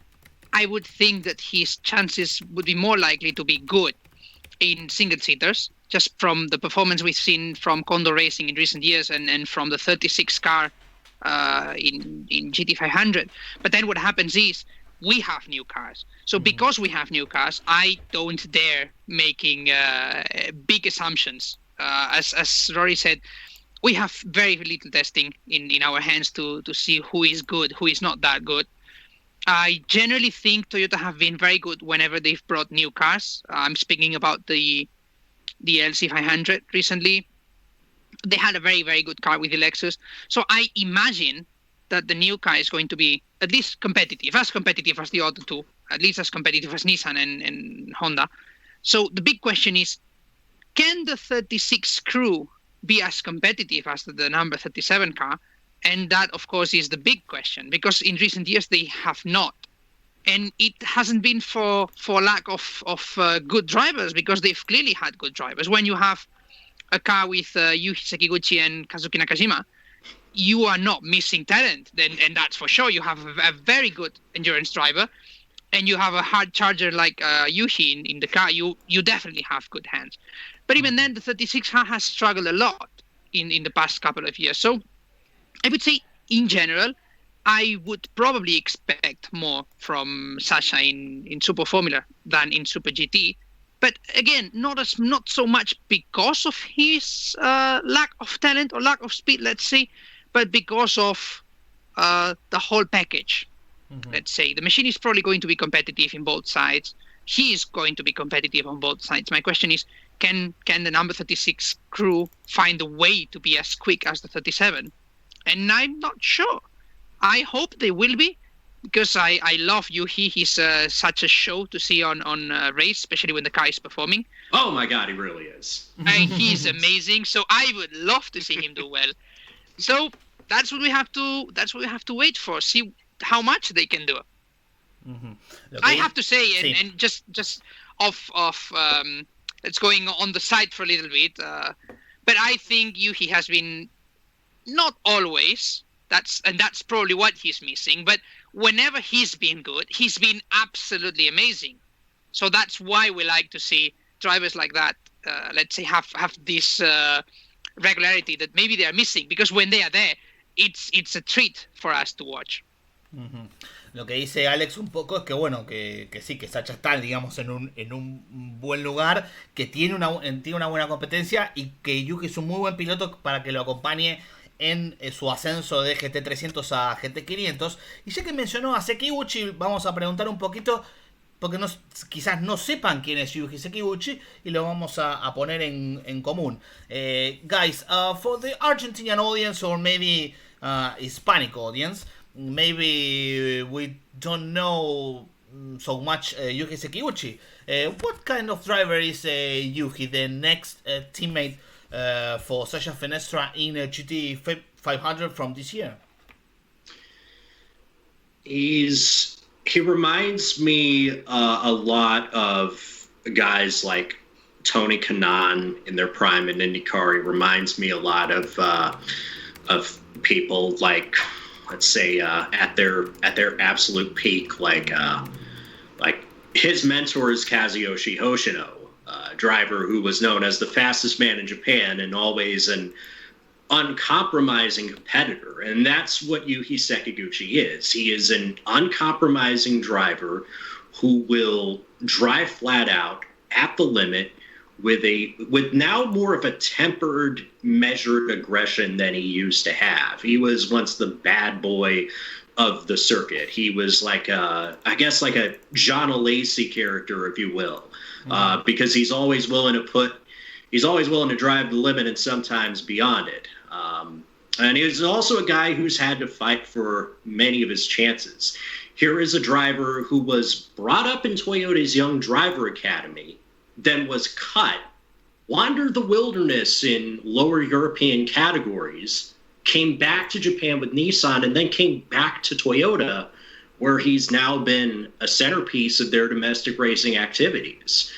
Speaker 3: I would think that his chances would be more likely to be good in single-seaters, just from the performance we've seen from Kondo Racing in recent years and from the 36 car in GT500. But then what happens is we have new cars. So because we have new cars, I don't dare making big assumptions. As Rory said, we have very little testing in our hands to see who is good, who is not that good. I generally think Toyota have been very good whenever they've brought new cars. I'm speaking about the LC500 recently. They had a very, very good car with the Lexus. So I imagine that the new car is going to be at least competitive as the Auto 2, at least as competitive as Nissan and Honda. So the big question is, can the 36 crew be as competitive as the number 37 car? And that, of course, is the big question, because in recent years they have not. And it hasn't been for lack of good drivers, because they've clearly had good drivers. When you have a car with Yuji Sekiguchi and Kazuki Nakajima, you are not missing talent. And that's for sure. You have a very good endurance driver, and you have a hard charger like Yuji in the car. You definitely have good hands. But even then, the 36 has struggled a lot in the past couple of years. So I would say, in general, I would probably expect more from Sacha in Super Formula than in Super GT. But again, not so much because of his lack of talent or lack of speed, let's say, but because of the whole package. Mm-hmm. Let's say the machine is probably going to be competitive in both sides. He is going to be competitive on both sides. My question is, can the number 36 crew find a way to be as quick as the 37? And I'm not sure. I hope they will be, because I love Yuji. He's such a show to see on race, especially when the car is performing.
Speaker 1: Oh my God, he really is.
Speaker 3: He's amazing. So I would love to see him do well. So that's what we have to wait for. See how much they can do.
Speaker 2: Mm-hmm.
Speaker 3: I have to say, and just off it's going on the side for a little bit, but I think Yuji has been, not always, that's probably what he's missing, but whenever he's been good, he's been absolutely amazing. So that's why we like to see drivers like that, let's say, have this regularity that maybe they are missing, because when they are there, it's a treat for us to watch.
Speaker 2: Uh-huh. Lo que dice Alex un poco es que bueno, que sí, que Sacha está, digamos, en un buen lugar, que tiene una buena competencia, y que Yuji es un muy buen piloto para que lo acompañe en su ascenso de GT300 a GT500. Y ya que mencionó a Sekiguchi, vamos a preguntar un poquito, porque quizás no sepan quién es Yuji Sekiguchi, y lo vamos a poner en común. Guys, for the Argentinian audience, or maybe Hispanic audience, maybe we don't know so much Yuji Sekiguchi. What kind of driver is Yuji, the next teammate for Sacha Fenestraz in GT 500 from this year?
Speaker 1: He reminds me a lot of guys like Tony Kanaan in their prime in IndyCar. He reminds me a lot of people like, let's say, at their absolute peak, like his mentor is Kazuyoshi Hoshino, a driver who was known as the fastest man in Japan and always an uncompromising competitor. And that's what Yuji Sekiguchi is. He is an uncompromising driver who will drive flat out at the limit with now more of a tempered, measured aggression than he used to have. He was once the bad boy of the circuit. He was like a John Lacey character, if you will, because he's always willing to drive the limit and sometimes beyond it. And he's also a guy who's had to fight for many of his chances. Here is a driver who was brought up in Toyota's Young Driver Academy, then was cut, wandered the wilderness in lower European categories, came back to Japan with Nissan, and then came back to Toyota, where he's now been a centerpiece of their domestic racing activities.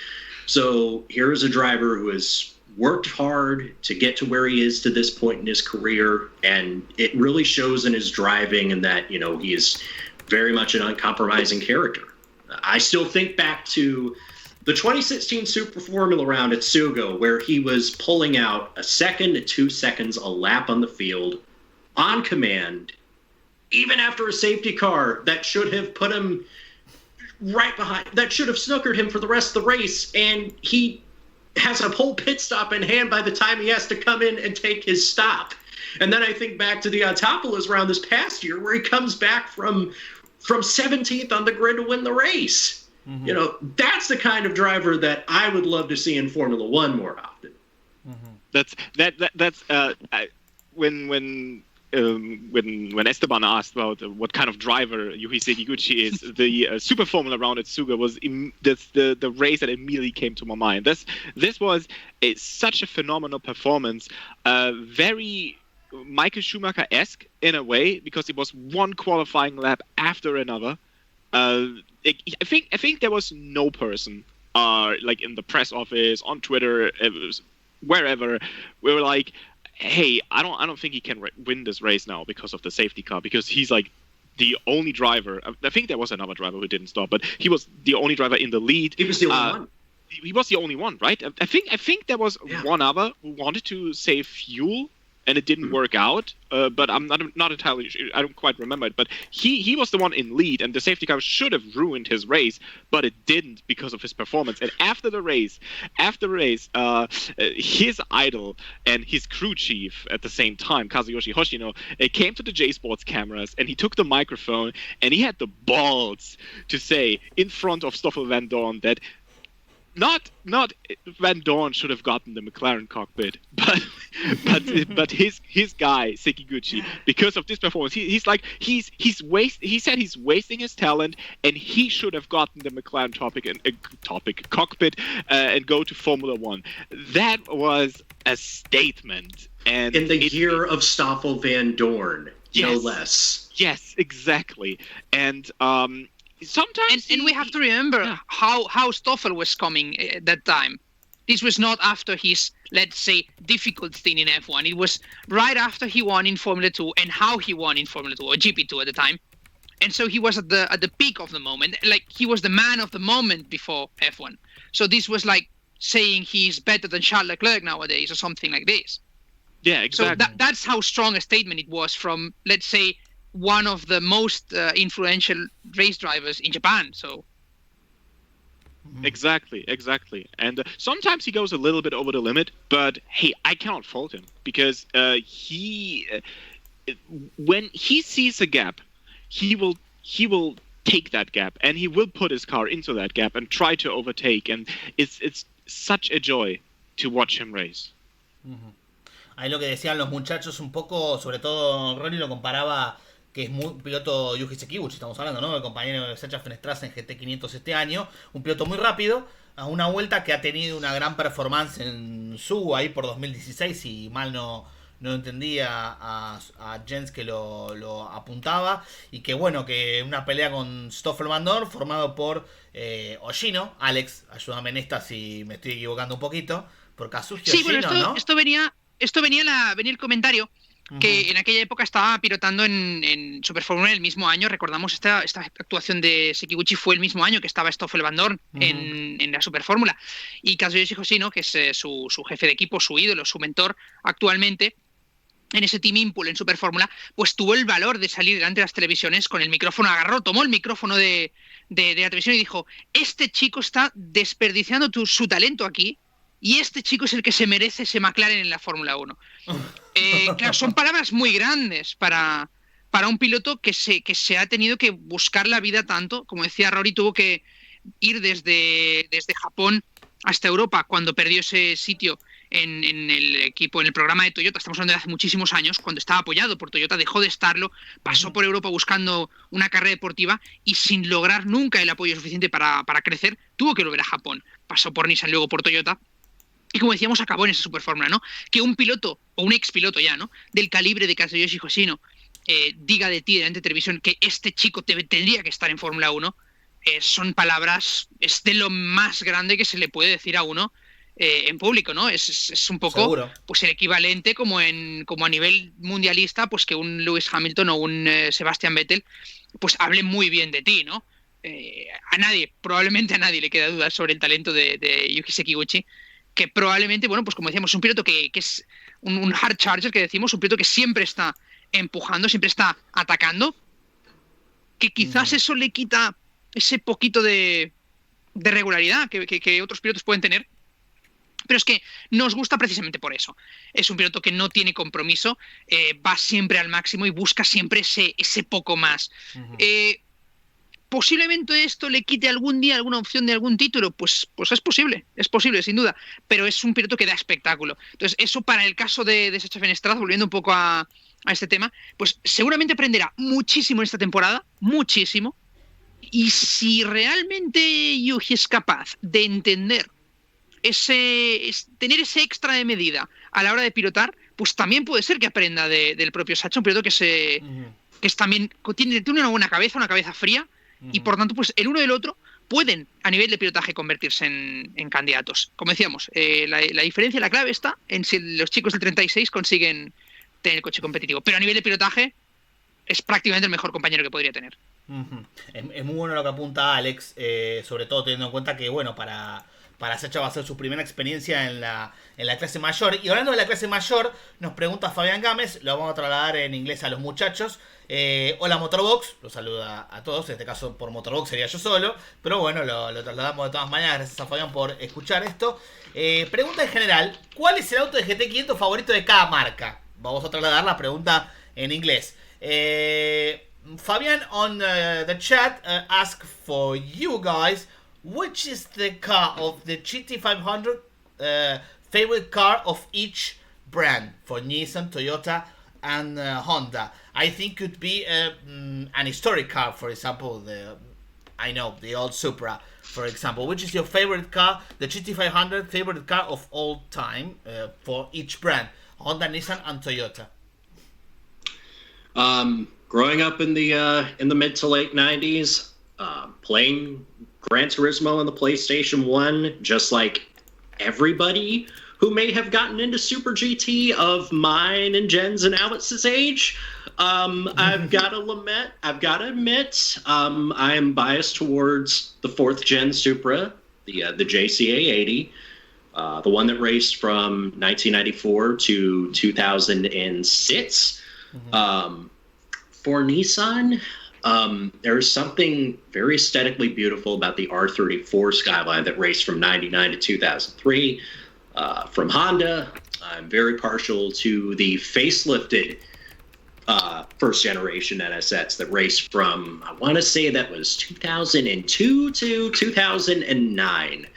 Speaker 1: So here's a driver who has worked hard to get to where he is to this point in his career, and it really shows in his driving, and that, you know, he is very much an uncompromising character. I still think back to the 2016 Super Formula round at Sugo, where he was pulling out 1 second to 2 seconds a lap on the field on command, even after a safety car that should have put him right behind, that should have snookered him for the rest of the race, and he has a whole pit stop in hand by the time he has to come in and take his stop. And then I think back to the Automovilismo round this past year, where he comes back from from 17th on the grid to win the race. Mm-hmm. You know, that's the kind of driver that I would love to see in Formula One more often.
Speaker 4: Mm-hmm. When Esteban asked about what kind of driver Yuki Sekiguchi is, the Super Formula round at Suga was the race that immediately came to my mind. This was such a phenomenal performance, very Michael Schumacher-esque in a way, because it was one qualifying lap after another. I think there was no person like in the press office, on Twitter, wherever, we were like, hey, I don't think he can win this race now because of the safety car, because he's like the only driver. I think there was another driver who didn't stop, but he was the only driver in the lead.
Speaker 1: He was the only one.
Speaker 4: He was the only one, right? I think there was one other who wanted to save fuel, and it didn't work out. But I'm not entirely sure. I don't quite remember it. But he was the one in lead, and the safety car should have ruined his race, but it didn't because of his performance. And after the race, his idol and his crew chief at the same time, Kazuyoshi Hoshino, came to the J Sports cameras, and he took the microphone, and he had the balls to say in front of Stoffel Vandoorne that not Vandoorne should have gotten the McLaren cockpit, but his guy Sekiguchi, because of this performance, he said he's wasting his talent, and he should have gotten the McLaren cockpit and go to Formula One. That was a statement, and
Speaker 1: in the year of Stoffel Vandoorne, no less.
Speaker 4: Yes, exactly, and sometimes
Speaker 3: and we have to remember how Stoffel was coming at that time. This was not after his, let's say, difficult thing in F1. It was right after he won in Formula 2 and how he won in Formula 2 or GP2 at the time. And so he was at the peak of the moment. Like, he was the man of the moment before F1. So this was like saying he's better than Charles Leclerc nowadays or something like this.
Speaker 4: Yeah, exactly.
Speaker 3: So that's how strong a statement it was from, let's say, one of the most influential race drivers in Japan. So
Speaker 4: exactly, and sometimes he goes a little bit over the limit, but hey, I cannot fault him, because when he sees a gap, he will take that gap, and he will put his car into that gap and try to overtake, and it's such a joy to watch him race.
Speaker 2: Ahí lo que decían los muchachos un poco, sobre todo Ronnie lo comparaba, que es muy piloto Yuki Sekiguchi, estamos hablando, ¿no? El compañero de Sacha Fenestraz en GT500 este año, un piloto muy rápido, a una vuelta que ha tenido una gran performance en Suga ahí por 2016, si mal no entendía a Jens que lo apuntaba, y que bueno, que una pelea con Stoffel Vandoorne formado por Hoshino, Alex, ayúdame en esta si me estoy equivocando un poquito, por Kazuki Hoshino,
Speaker 3: bueno,
Speaker 2: ¿no?
Speaker 3: Esto venía el comentario que en aquella época estaba pilotando en Super Fórmula el mismo año. Recordamos, esta actuación de Sekiguchi fue el mismo año que estaba Stoffel Vandoorne en la Super Fórmula. Y Kazuyoshi Hoshino, que es su jefe de equipo, su ídolo, su mentor actualmente en ese Team Impul en Super Fórmula, pues tuvo el valor de salir delante de las televisiones con el micrófono, tomó el micrófono de la televisión y dijo: este chico está desperdiciando su talento aquí, y este chico es el que se merece ese McLaren en la Fórmula 1. Claro, son palabras muy grandes para un piloto que se ha tenido que buscar la vida tanto. Como decía Rory, tuvo que ir desde Japón hasta Europa cuando perdió ese sitio en el equipo, en el programa de Toyota. Estamos hablando de hace muchísimos años, cuando estaba apoyado por Toyota, dejó de estarlo, pasó por Europa buscando una carrera deportiva y sin lograr nunca el apoyo suficiente para crecer, tuvo que volver a Japón. Pasó por Nissan, luego por Toyota. Y como decíamos, acabó en esa Super Fórmula, ¿no? Que un piloto, o un expiloto ya, ¿no?, del calibre de Kazuyoshi Hoshino diga de ti delante de televisión que este chico tendría que estar en Fórmula 1, son palabras, es de lo más grande que se le puede decir a uno en público, ¿no? Es un poco, ¿seguro?, pues el equivalente como a nivel mundialista, pues que un Lewis Hamilton o un Sebastian Vettel pues hable muy bien de ti, ¿no? Probablemente a nadie le queda duda sobre el talento de Yuki Sekiguchi, que probablemente, bueno, pues como decíamos, un piloto que es un hard charger, que decimos, un piloto que siempre está empujando, siempre está atacando, que quizás eso le quita ese poquito de regularidad que otros pilotos pueden tener, pero es que nos gusta precisamente por eso. Es un piloto que no tiene compromiso, va siempre al máximo y busca siempre ese poco más. posiblemente esto le quite algún día alguna opción de algún título, pues es posible, sin duda, pero es un piloto que da espectáculo. Entonces, eso para el caso de Sacha Fenestraz, volviendo un poco a este tema, pues seguramente aprenderá muchísimo en esta temporada, muchísimo, y si realmente Yuji es capaz de entender tener ese extra de medida a la hora de pilotar, pues también puede ser que aprenda del propio Sacha, un piloto que es también tiene una buena cabeza, una cabeza fría, y por tanto, pues el uno y el otro pueden, a nivel de pilotaje, convertirse en candidatos. Como decíamos, la diferencia, la clave está en si los chicos del 36 consiguen tener el coche competitivo. Pero a nivel de pilotaje, es prácticamente el mejor compañero que podría tener.
Speaker 2: Es muy bueno lo que apunta Alex, sobre todo teniendo en cuenta que, bueno, para Sacha va a ser su primera experiencia en la clase mayor. Y hablando de la clase mayor, nos pregunta Fabián Gámez, lo vamos a trasladar en inglés a los muchachos. Hola MotorBox, los saluda a todos, en este caso por MotorBox sería yo solo, pero bueno, lo trasladamos de todas maneras, gracias a Fabián por escuchar esto. Pregunta en general, ¿cuál es el auto de GT500 favorito de cada marca? Vamos a trasladar la pregunta en inglés. Fabián on the chat ask for you guys, which is the car of the GT500 favorite car of each brand for Nissan, Toyota and Honda? I think could be an historic car, for example, the old Supra, for example. Which is your favorite car, the GT500 favorite car of all time for each brand, Honda, Nissan and Toyota?
Speaker 1: Growing up in the mid to late 90s, playing Gran Turismo on the PlayStation 1, just like everybody who may have gotten into Super GT of mine and Jen's and Alex's age, I've got to admit, I am biased towards the 4th gen Supra, the JCA 80, the one that raced from 1994 to 2006. For Nissan, there's something very aesthetically beautiful about the R34 Skyline that raced from 99 to 2003. From Honda, I'm very partial to the facelifted first generation NSX that raced from, I want to say that was 2002 to 2009.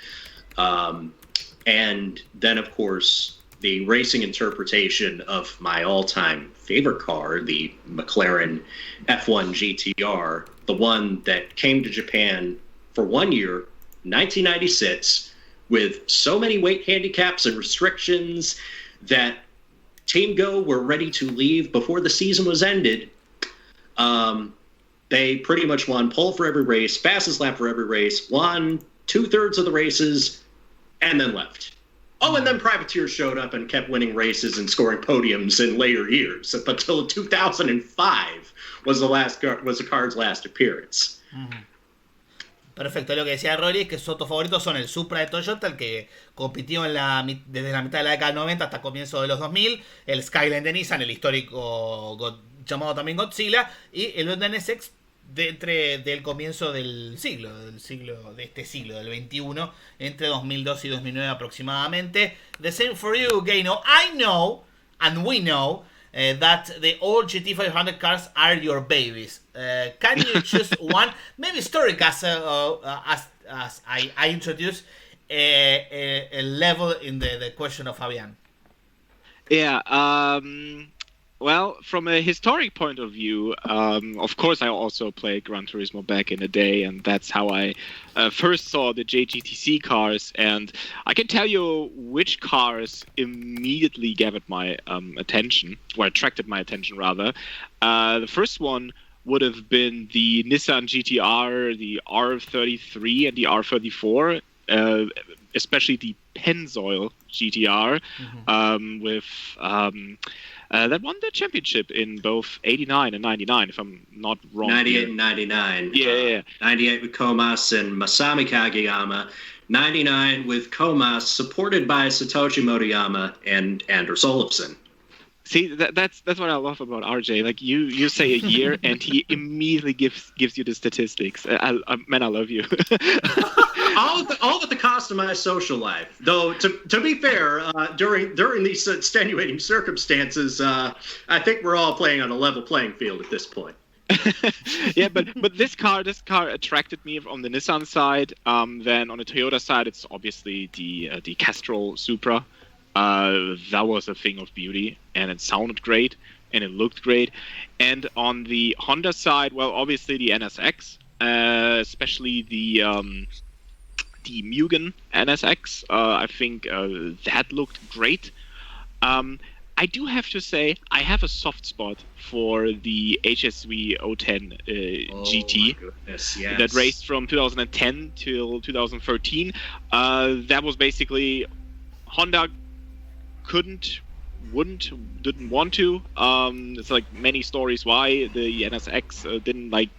Speaker 1: And then, of course, the racing interpretation of my all-time favorite car, the Mclaren F1 Gtr, the one that came to Japan for 1 year, 1996, with so many weight handicaps and restrictions that Team Go were ready to leave before the season was ended. They pretty much won pole for every race, fastest lap for every race, won 2/3 of the races, and then left. Oh, and then Privateer showed up and kept winning races and scoring podiums in later years, up until 2005 was the car's last appearance.
Speaker 2: Perfecto, lo que decía Rory es que sus autos favoritos son el Supra de Toyota, el que compitió desde la mitad de la década del 90 hasta comienzo de los 2000, el Skyline de Nissan, el histórico llamado también Godzilla, y el Honda NSX del comienzo del siglo, de este siglo, del 21, entre 2002 y 2009 aproximadamente. The same for you, Geinou. I know, and we know, that the old GT500 cars are your babies. Can you choose one? Maybe historic, as I introduced a level in the question of Fabian.
Speaker 4: Yeah. Well, from a historic point of view, of course, I also played Gran Turismo back in the day, and that's how I first saw the JGTC cars. And I can tell you which cars immediately gathered my attention, or attracted my attention, rather. The first one would have been the Nissan GTR, the R33 and the R34, especially the Pennzoil GTR, with... that won the championship in both 89 and 99, if I'm not wrong.
Speaker 1: 98 and 99.
Speaker 4: Yeah.
Speaker 1: 98 with Komas and Masami Kageyama. 99 with Komas, supported by Satoshi Motoyama and Anders Olofsson.
Speaker 4: See, that's what I love about RJ. Like you say a year, and he immediately gives you the statistics. Man, I love you.
Speaker 1: all at the cost of my social life. Though to be fair, during these extenuating circumstances, I think we're all playing on a level playing field at this point.
Speaker 4: Yeah, but this car attracted me on the Nissan side. Then on the Toyota side, it's obviously the Castrol Supra. That was a thing of beauty, and it sounded great, and it looked great. And on the Honda side, well, obviously the NSX, especially the Mugen NSX. I think that looked great. I do have to say, I have a soft spot for the HSV 010 GT that raced from 2010 till 2013. That was basically Honda didn't want to. It's like many stories why the NSX didn't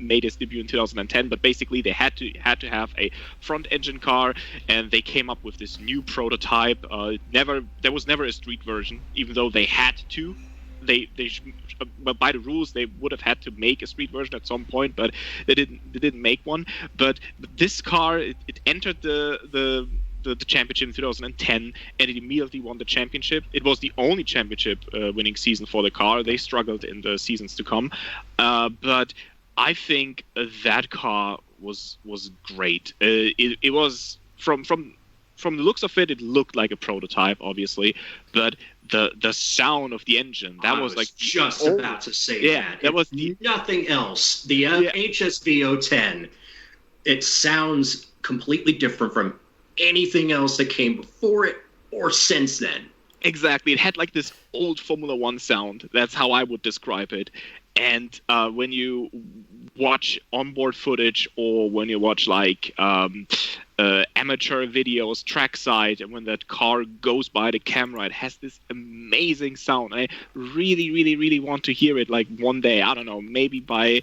Speaker 4: made its debut in 2010, but basically they had to have a front engine car, and they came up with this new prototype. There was never a street version, even though they had to. But by the rules they would have had to make a street version at some point, but they didn't make one. But this car, it entered the championship in 2010, and it immediately won the championship. It was the only championship winning season for the car. They struggled in the seasons to come, but I think that car was great. It was from the looks of it looked like a prototype, obviously, but the sound of the engine, that was like
Speaker 1: just about to say that was nothing else. The HSV 010, it sounds completely different from anything else that came before it or since then.
Speaker 4: Exactly, it had like this old Formula One sound. That's how I would describe it. And when you watch onboard footage, or when you watch amateur videos trackside, and when that car goes by the camera, it has this amazing sound. I really, really, really want to hear it one day. I don't know, maybe by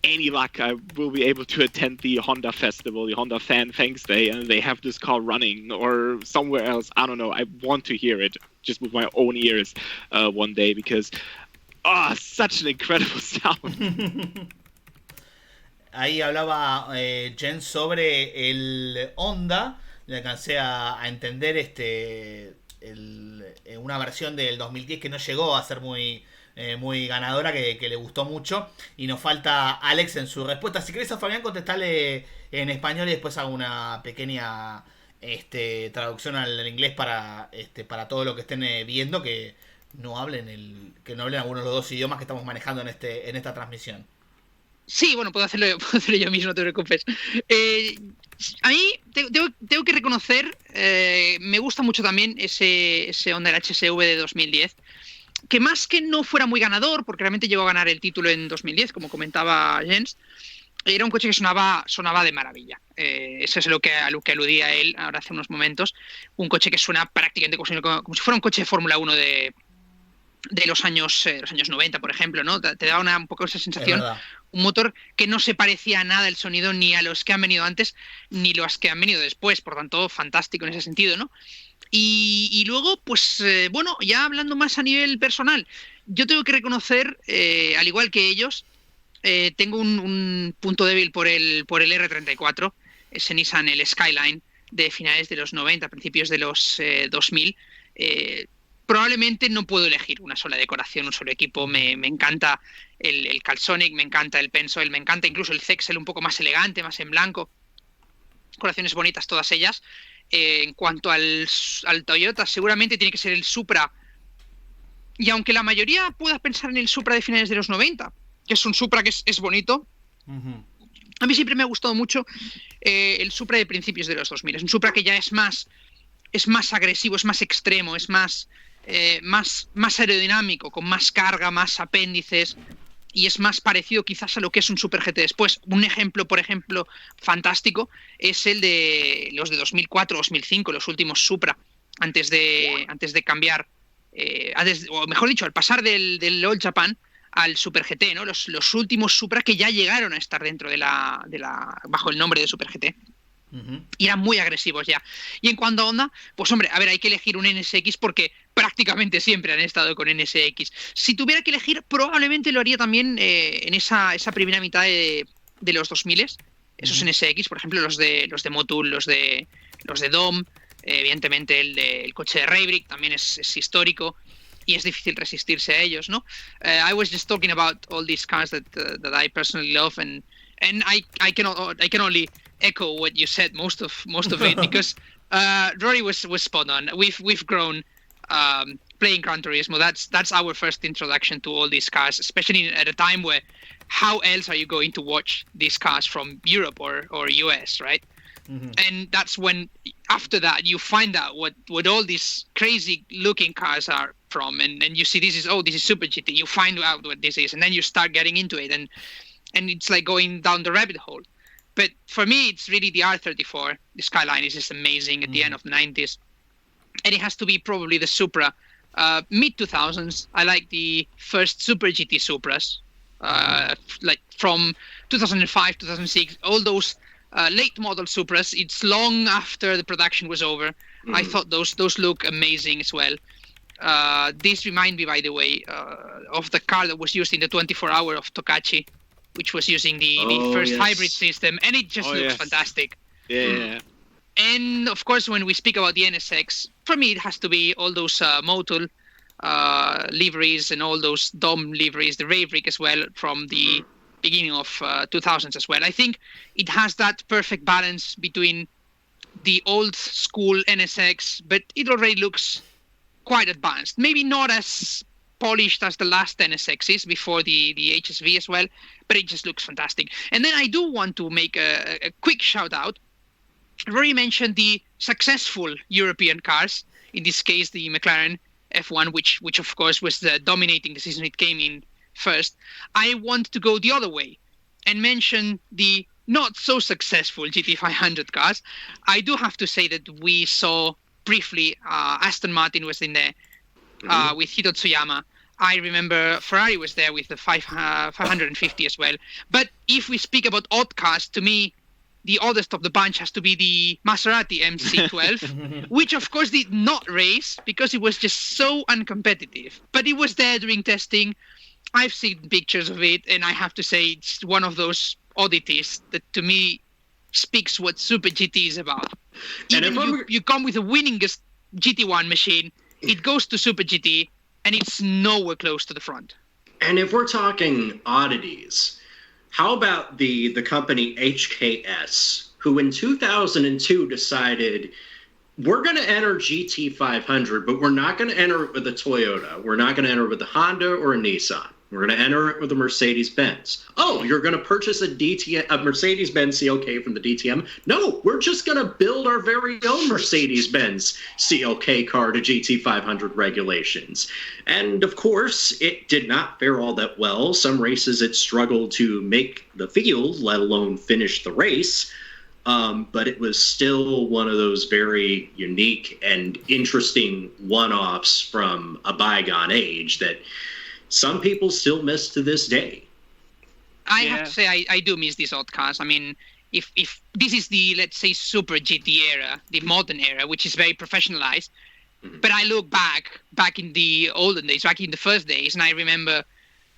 Speaker 4: any luck I will be able to attend the Honda Festival, the Honda Fan Thanks Day, and they have this car running, or somewhere else. I don't know. I want to hear it just with my own ears one day, because such an incredible sound.
Speaker 2: Ahí hablaba Jen sobre el Honda. Le alcancé a entender una versión del 2010 que no llegó a ser muy ganadora, que le gustó mucho. Y nos falta Alex en su respuesta. Si querés, a Fabián, contestarle en español y después hago una pequeña traducción al inglés para todo lo que estén viendo, que no hablen alguno de los dos idiomas que estamos manejando en esta transmisión.
Speaker 3: Sí, bueno, puedo hacerlo yo mismo, no te preocupes. A mí tengo que reconocer, me gusta mucho también ese Honda HSV de 2010, que más que no fuera muy ganador, porque realmente llegó a ganar el título en 2010, como comentaba Jens, era un coche que sonaba de maravilla. Eso es a lo que aludía él ahora hace unos momentos. Un coche que suena prácticamente como si fuera un coche de Fórmula 1 de los años 90, por ejemplo, ¿no? Te daba un poco esa sensación. Un motor que no se parecía a nada el sonido ni a los que han venido antes ni los que han venido después, por tanto, fantástico en ese sentido, ¿no? Y luego, pues, bueno, ya hablando más a nivel personal, yo tengo que reconocer, al igual que ellos, tengo un punto débil por el R34, ese Nissan, el Skyline, de finales de los 90, principios de los 2000. Probablemente no puedo elegir una sola decoración, un solo equipo. Me encanta el Calsonic, me encanta el Pensol, me encanta incluso el Zexel un poco más elegante, más en blanco. Decoraciones bonitas todas ellas. En cuanto al Toyota, seguramente tiene que ser el Supra. Y aunque la mayoría pueda pensar en el Supra de finales de los 90, que es un Supra que es bonito, a mí siempre me ha gustado mucho el Supra de principios de los 2000. Es un Supra que ya es más agresivo, es más extremo, es más aerodinámico, con más carga, más apéndices, y es más parecido quizás a lo que es un Super GT después. Un ejemplo, por ejemplo, fantástico es el de los de 2004-2005, los últimos Supra, antes de cambiar, o mejor dicho, al pasar del All Japan al Super GT, ¿no? Los últimos Supra que ya llegaron a estar dentro bajo el nombre de Super GT. Y eran muy agresivos ya. Y en cuanto a Honda, pues hombre, a ver, hay que elegir un NSX porque prácticamente siempre han estado con NSX. Si tuviera que elegir, probablemente lo haría también en esa primera mitad de los 2000, esos NSX, por ejemplo, los de Motul, los de Dom, evidentemente el coche de Raybrick también es histórico. y es difícil resistirse a ellos, ¿no? I was just talking about all these cars that I personally love, and I can only echo what you said, most of it, because Rory was spot on. We've grown playing Gran Turismo. That's our first introduction to all these cars, especially at a time where how else are you going to watch these cars from Europe or US, right? Mm-hmm. And that's when, after that, you find out what all these crazy looking cars are from, and you see this is Super GT. You find out what this is, and then you start getting into it, and it's like going down the rabbit hole. But for me, it's really the R34. The Skyline is just amazing at the end of the 90s. And it has to be probably the Supra. Mid-2000s, I like the first Super GT Supras. Like from 2005, 2006, all those late model Supras. It's long after the production was over. I thought those look amazing as well. This remind me, by the way, of the car that was used in the 24-hour of Tokachi, which was using the first hybrid system, and it just looks fantastic.
Speaker 4: Yeah.
Speaker 3: And of course, when we speak about the NSX, for me it has to be all those Motul liveries and all those Dom liveries, the Rave Rig as well, from the beginning of 2000s as well. I think it has that perfect balance between the old school NSX, but it already looks quite advanced. Maybe not as polished as the last NSX is before the HSV as well, but it just looks fantastic. And then I do want to make a quick shout out. Rory mentioned the successful European cars, in this case the Mclaren F1, which of course was dominating the season it came in first. I want to go the other way and mention the not so successful GT500 cars. I do have to say that we saw briefly Aston Martin was in there with Hito Tsuyama. I remember Ferrari was there with the 550 as well. But if we speak about odd cars, to me, the oddest of the bunch has to be the Maserati MC12, which of course did not race because it was just so uncompetitive. But it was there during testing. I've seen pictures of it, and I have to say it's one of those oddities that to me speaks what Super GT is about. Even you come with the winningest GT1 machine, it goes to Super GT, and it's nowhere close to the front.
Speaker 1: And if we're talking oddities, how about the company HKS, who in 2002 decided we're going to enter GT500, but we're not going to enter it with a Toyota. We're not going to enter it with a Honda or a Nissan. We're going to enter it with a Mercedes-Benz. Oh, you're going to purchase a Mercedes-Benz CLK from the DTM? No, we're just going to build our very own Mercedes-Benz CLK car to GT500 regulations. And of course, it did not fare all that well. Some races it struggled to make the field, let alone finish the race. But it was still one of those very unique and interesting one-offs from a bygone age that some people still miss to this day.
Speaker 3: I have to say I do miss these odd cars. I mean, if this is the, let's say, Super GT era, the modern era, which is very professionalized, but I look back in the olden days, back in the first days, and I remember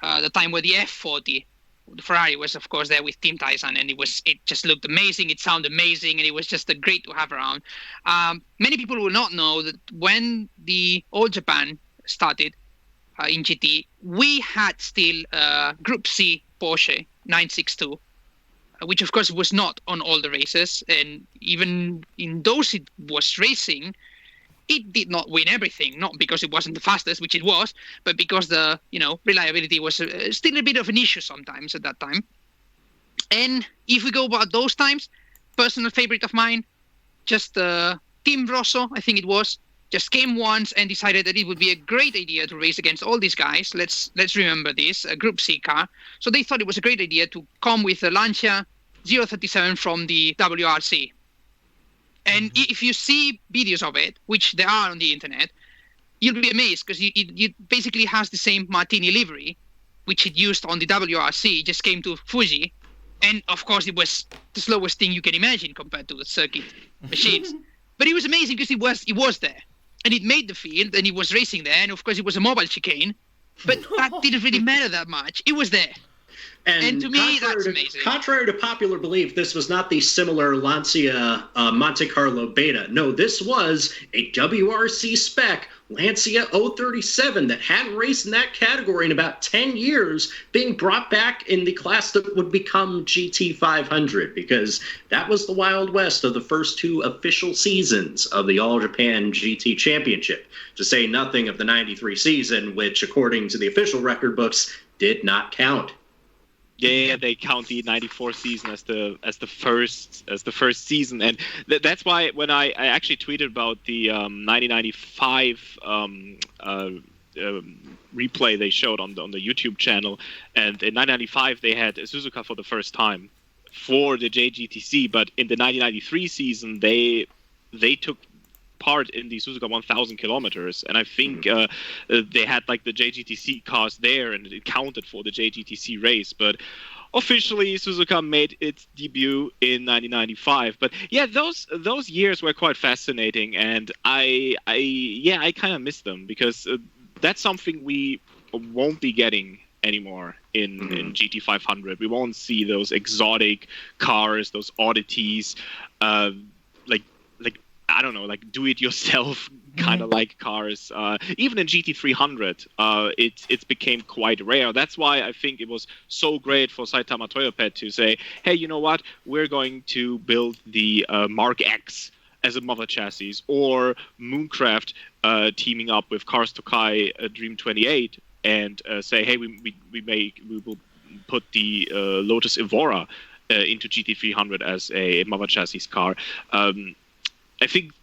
Speaker 3: the time where the F40, the Ferrari, was of course there with Team Tyson, and it just looked amazing, it sounded amazing, and it was just great to have around. Many people will not know that when the All Japan started in GT, we had still Group C Porsche 962, which of course was not on all the races, and even in those it was racing, it did not win everything, not because it wasn't the fastest, which it was, but because the reliability was still a bit of an issue sometimes at that time. And if we go about those times, personal favorite of mine, just Team Rosso, I think it was, just came once and decided that it would be a great idea to race against all these guys. Let's remember this, a Group C car. So they thought it was a great idea to come with a Lancia 037 from the WRC. And if you see videos of it, which there are on the internet, you'll be amazed because it basically has the same Martini livery, which it used on the WRC. It just came to Fuji. And of course, it was the slowest thing you can imagine compared to the circuit machines. But it was amazing because it was there. And it made the field, and it was racing there. And of course, it was a mobile chicane. But that didn't really matter that much. It was there. And to me, that's amazing.
Speaker 1: Contrary to popular belief, this was not the similar Lancia Monte Carlo Beta. No, this was a WRC spec Lancia 037 that hadn't raced in that category in about 10 years, being brought back in the class that would become GT500, because that was the Wild West of the first two official seasons of the All Japan GT Championship, to say nothing of the 93 season, which, according to the official record books, did not count.
Speaker 4: Yeah, they count the '94 season as the first season, and that's why when I actually tweeted about the 1995 replay they showed on the YouTube channel, and in 1995 they had Suzuka for the first time for the JGTC, but in the 1993 season they took part in the Suzuka 1000 kilometers, and I think they had like the JGTC cars there, and it counted for the JGTC race. But officially, Suzuka made its debut in 1995. But yeah, those years were quite fascinating, and I kind of miss them, because that's something we won't be getting anymore in GT500. We won't see those exotic cars, those oddities, I don't know, like do-it-yourself kind of like cars. Even in GT300, it's became quite rare. That's why I think it was so great for Saitama Toyopet to say, hey, you know what? We're going to build the Mark X as a mother chassis, or Mooncraft teaming up with Cars Tokai Dream 28 and say, hey, we will put the Lotus Evora into GT300 as a mother chassis car. I think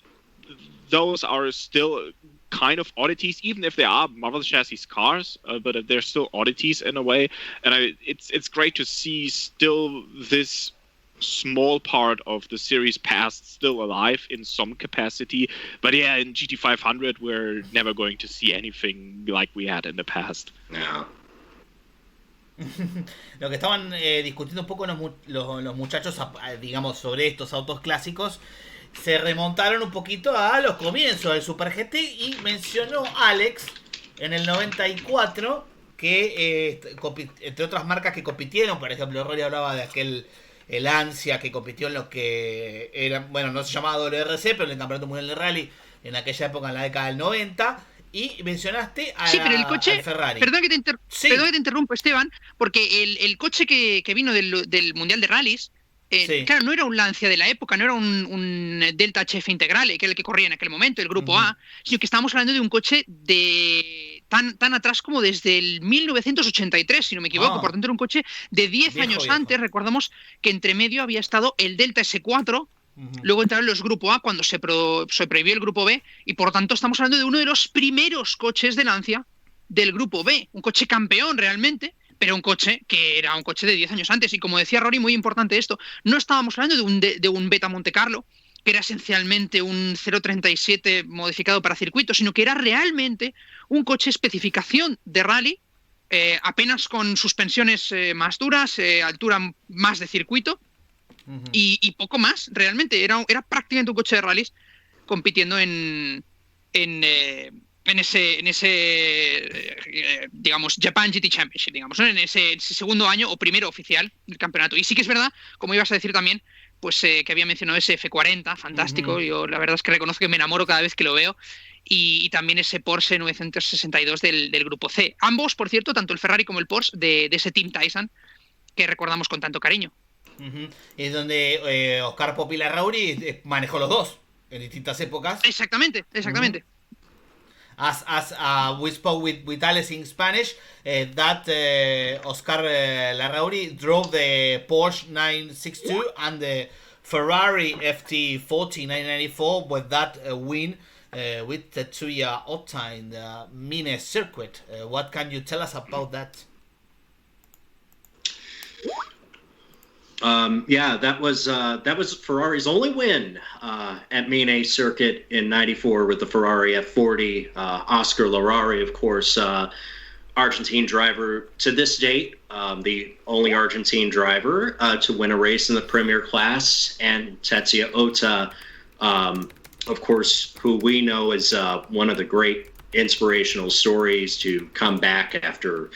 Speaker 4: those are still kind of oddities, even if they are mother chassis cars, but they're still oddities in a way. And it's great to see still this small part of the series past still alive in some capacity. But yeah, in GT500, we're never going to see anything like we had in the past.
Speaker 1: No.
Speaker 2: Lo que estaban discutiendo un poco los muchachos, digamos, sobre estos autos clásicos, se remontaron un poquito a los comienzos del Super GT, y mencionó Alex en el 94 que entre otras marcas que compitieron, por ejemplo, Rory hablaba de el Ansia que compitió en lo que era, bueno, no se llamaba WRC, pero en el Campeonato Mundial de Rally en aquella época, en la década del 90, y mencionaste a
Speaker 3: pero el coche,
Speaker 2: al Ferrari.
Speaker 3: Perdón que te interrumpo, Esteban, porque el coche que vino del Mundial de Rallys, claro, no era un Lancia de la época, no era un Delta HF Integrale, que era el que corría en aquel momento, el Grupo A, sino que estábamos hablando de un coche de tan atrás como desde el 1983, si no me equivoco. Por tanto, era un coche de 10 años antes. Recordamos que entre medio había estado el Delta S4, luego entraron los Grupo A cuando se prohibió el Grupo B, y por tanto estamos hablando de uno de los primeros coches de Lancia del Grupo B, un coche campeón realmente, pero un coche que era un coche de 10 años antes. Y como decía Rory, muy importante esto, no estábamos hablando de un Beta Monte Carlo, que era esencialmente un 037 modificado para circuito, sino que era realmente un coche especificación de rally, apenas con suspensiones más duras, altura más de circuito, y poco más. Realmente era prácticamente un coche de rallies compitiendo en ese digamos, Japan GT Championship, digamos, ¿no? En ese segundo año o primero oficial del campeonato. Y sí que es verdad, como ibas a decir también, pues que había mencionado ese F40, fantástico. Yo la verdad es que reconozco que me enamoro cada vez que lo veo. Y también ese Porsche 962 del Grupo C. Ambos, por cierto, tanto el Ferrari como el Porsche, de ese Team Tyson, que recordamos con tanto cariño.
Speaker 2: Es donde Oscar Popila Rauri manejó los dos en distintas épocas.
Speaker 3: Exactamente.
Speaker 2: As we spoke with Alex in Spanish, that Oscar Larrauri drove the Porsche 962 and the Ferrari FT40 1994 with that win with Tetsuya Ota in the Mine circuit. What can you tell us about that?
Speaker 1: That was Ferrari's only win at Mine circuit in '94 with the Ferrari F40. Oscar Larrari, of course, Argentine driver to this date, the only Argentine driver to win a race in the Premier class, and Tetsuya Ota, of course, who we know is one of the great inspirational stories to come back after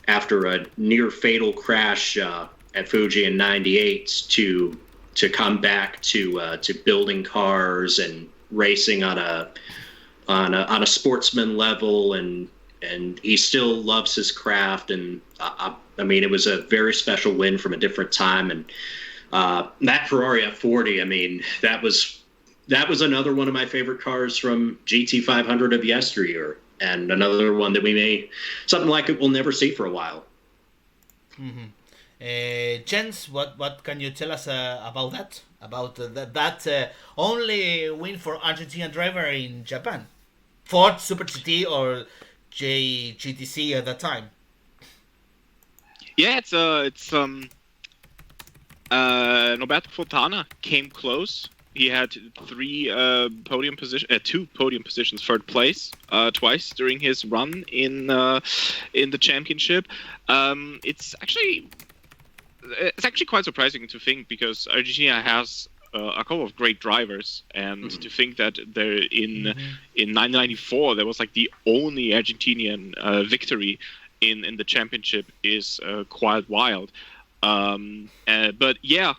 Speaker 1: after a near fatal crash at Fuji in '98 to come back to building cars and racing on a sportsman level, and he still loves his craft. And I mean, it was a very special win from a different time. And that Ferrari F40, I mean, that was another one of my favorite cars from GT500 of yesteryear, and another one that something like it we'll never see for a while.
Speaker 2: Mm-hmm. Jens, what can you tell us about that? About that only win for Argentinian driver in Japan, Ford Super GT or GTC at that time.
Speaker 4: Yeah, it's Norberto Fontana came close. He had two podium positions, third place, twice during his run in the championship. It's actually quite surprising to think, because Argentina has a couple of great drivers, and to think that they're in 1994 there was like the only Argentinian victory in the championship is quite wild. But yeah.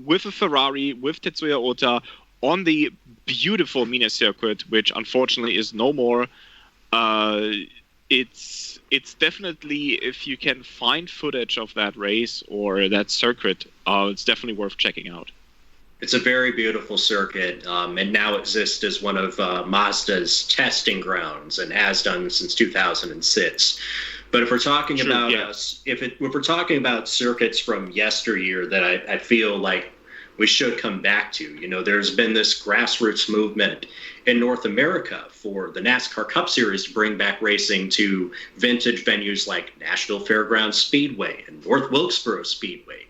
Speaker 4: With a Ferrari, with Tetsuya Ota, on the beautiful Mine circuit, which unfortunately is no more, it's definitely, if you can find footage of that race or that circuit, it's definitely worth checking out.
Speaker 1: It's a very beautiful circuit, and now exists as one of Mazda's testing grounds, and has done since 2006. But if we're talking if we're talking about circuits from yesteryear that I feel like we should come back to, you know, there's been this grassroots movement in North America for the NASCAR Cup Series to bring back racing to vintage venues like Nashville Fairgrounds Speedway and North Wilkesboro Speedway,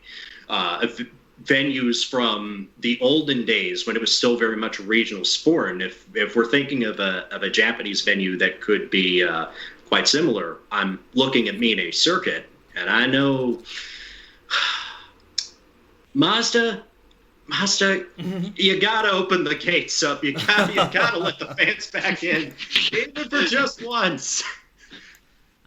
Speaker 1: venues from the olden days when it was still very much a regional sport. And if we're thinking of a Japanese venue that could be quite similar, I'm looking at Mine circuit, and I know Mazda, you gotta open the gates up. You gotta let the fans back in, even for just once.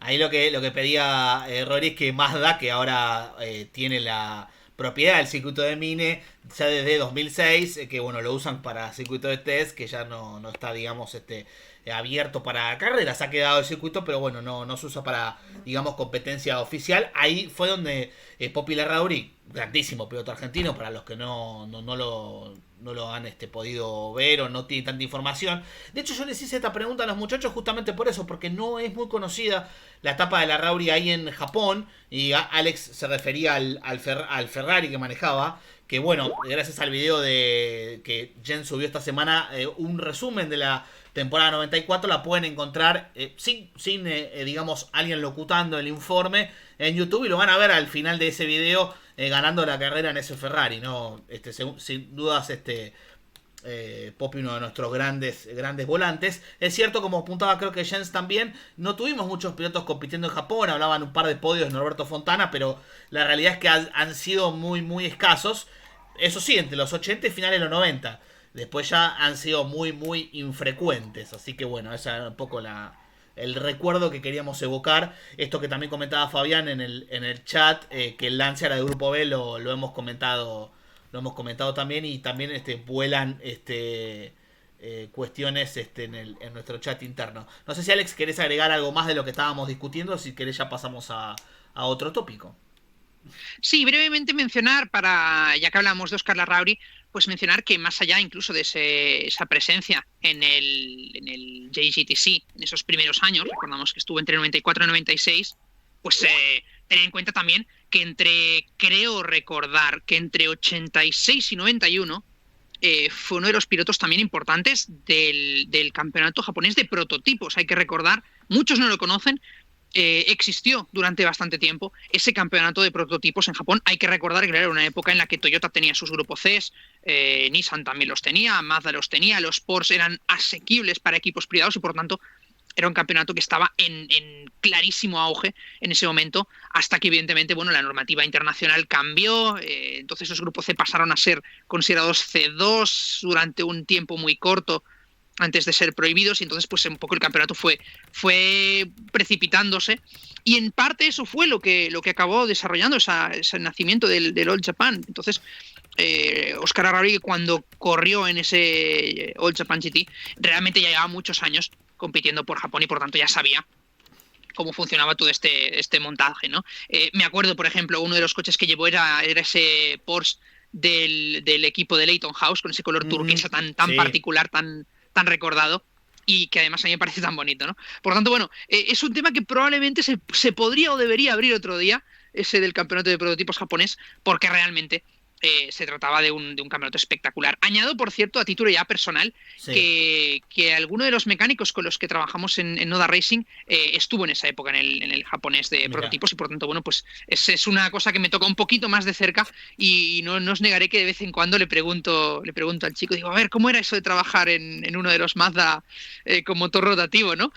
Speaker 2: Ahí lo que pedía Rory es que Mazda, que ahora tiene la propiedad del circuito de Mine ya desde 2006, que bueno, lo usan para circuito de test, que ya no está, digamos, abierto para carreras, ha quedado el circuito, pero bueno, no se usa para, digamos, competencia oficial. Ahí fue donde Popi Larrauri, grandísimo piloto argentino, para los que no lo han podido ver o no tienen tanta información. De hecho, yo les hice esta pregunta a los muchachos justamente por eso, porque no es muy conocida la etapa de Larrauri ahí en Japón, y Alex se refería al Ferrari que manejaba, que bueno, gracias al video que Jen subió esta semana, un resumen de la temporada 94, la pueden encontrar sin digamos, alguien locutando el informe en YouTube, y lo van a ver al final de ese video ganando la carrera en ese Ferrari, ¿no? Sin dudas, Poppy, uno de nuestros grandes volantes. Es cierto, como apuntaba creo que Jens también, no tuvimos muchos pilotos compitiendo en Japón, hablaban un par de podios de Norberto Fontana, pero la realidad es que han sido muy, muy escasos. Eso sí, entre los 80 y finales de los 90. Después ya han sido muy, muy infrecuentes. Así que bueno, ese era un poco el recuerdo que queríamos evocar. Esto que también comentaba Fabián en el chat, que el Lancia era del Grupo B, lo hemos comentado también. Y también vuelan cuestiones en nuestro chat interno. No sé si, Alex, querés agregar algo más de lo que estábamos discutiendo. Si querés ya pasamos a otro tópico.
Speaker 3: Sí, brevemente mencionar, ya que hablamos de Oscar Larrauri, pues mencionar que más allá incluso de esa presencia en el JGTC en esos primeros años, recordamos que estuvo entre 94 y 96, pues tener en cuenta también que creo recordar que entre 86 y 91 fue uno de los pilotos también importantes del campeonato japonés de prototipos. Hay que recordar, muchos no lo conocen, existió durante bastante tiempo ese campeonato de prototipos en Japón. Hay que recordar que era una época en la que Toyota tenía sus grupos Cs, Nissan también los tenía, Mazda los tenía, los Porsche eran asequibles para equipos privados y por tanto era un campeonato que estaba en clarísimo auge en ese momento, hasta que evidentemente la normativa internacional cambió, entonces los grupos C pasaron a ser considerados C2 durante un tiempo muy corto, antes de ser prohibidos, y entonces pues un poco el campeonato fue precipitándose, y en parte eso fue lo que acabó desarrollando ese nacimiento del All Japan. Entonces Óscar Arrauri, cuando corrió en ese All Japan GT, realmente ya llevaba muchos años compitiendo por Japón y por tanto ya sabía cómo funcionaba todo este montaje, ¿no? Me acuerdo, por ejemplo, uno de los coches que llevó era ese Porsche del equipo de Leyton House, con ese color turquesa tan sí, particular, tan recordado, y que además a mí me parece tan bonito, ¿no? Por tanto, bueno, es un tema que probablemente se podría o debería abrir otro día, ese del campeonato de prototipos japonés, porque realmente se trataba de un campeonato espectacular. Añado, por cierto, a título ya personal, sí, que alguno de los mecánicos con los que trabajamos en Noda Racing estuvo en esa época en el japonés de prototipos, y por tanto, bueno, pues es una cosa que me toca un poquito más de cerca, y no os negaré que de vez en cuando le pregunto al chico, digo, a ver, ¿cómo era eso de trabajar en uno de los Mazda con motor rotativo, ¿no?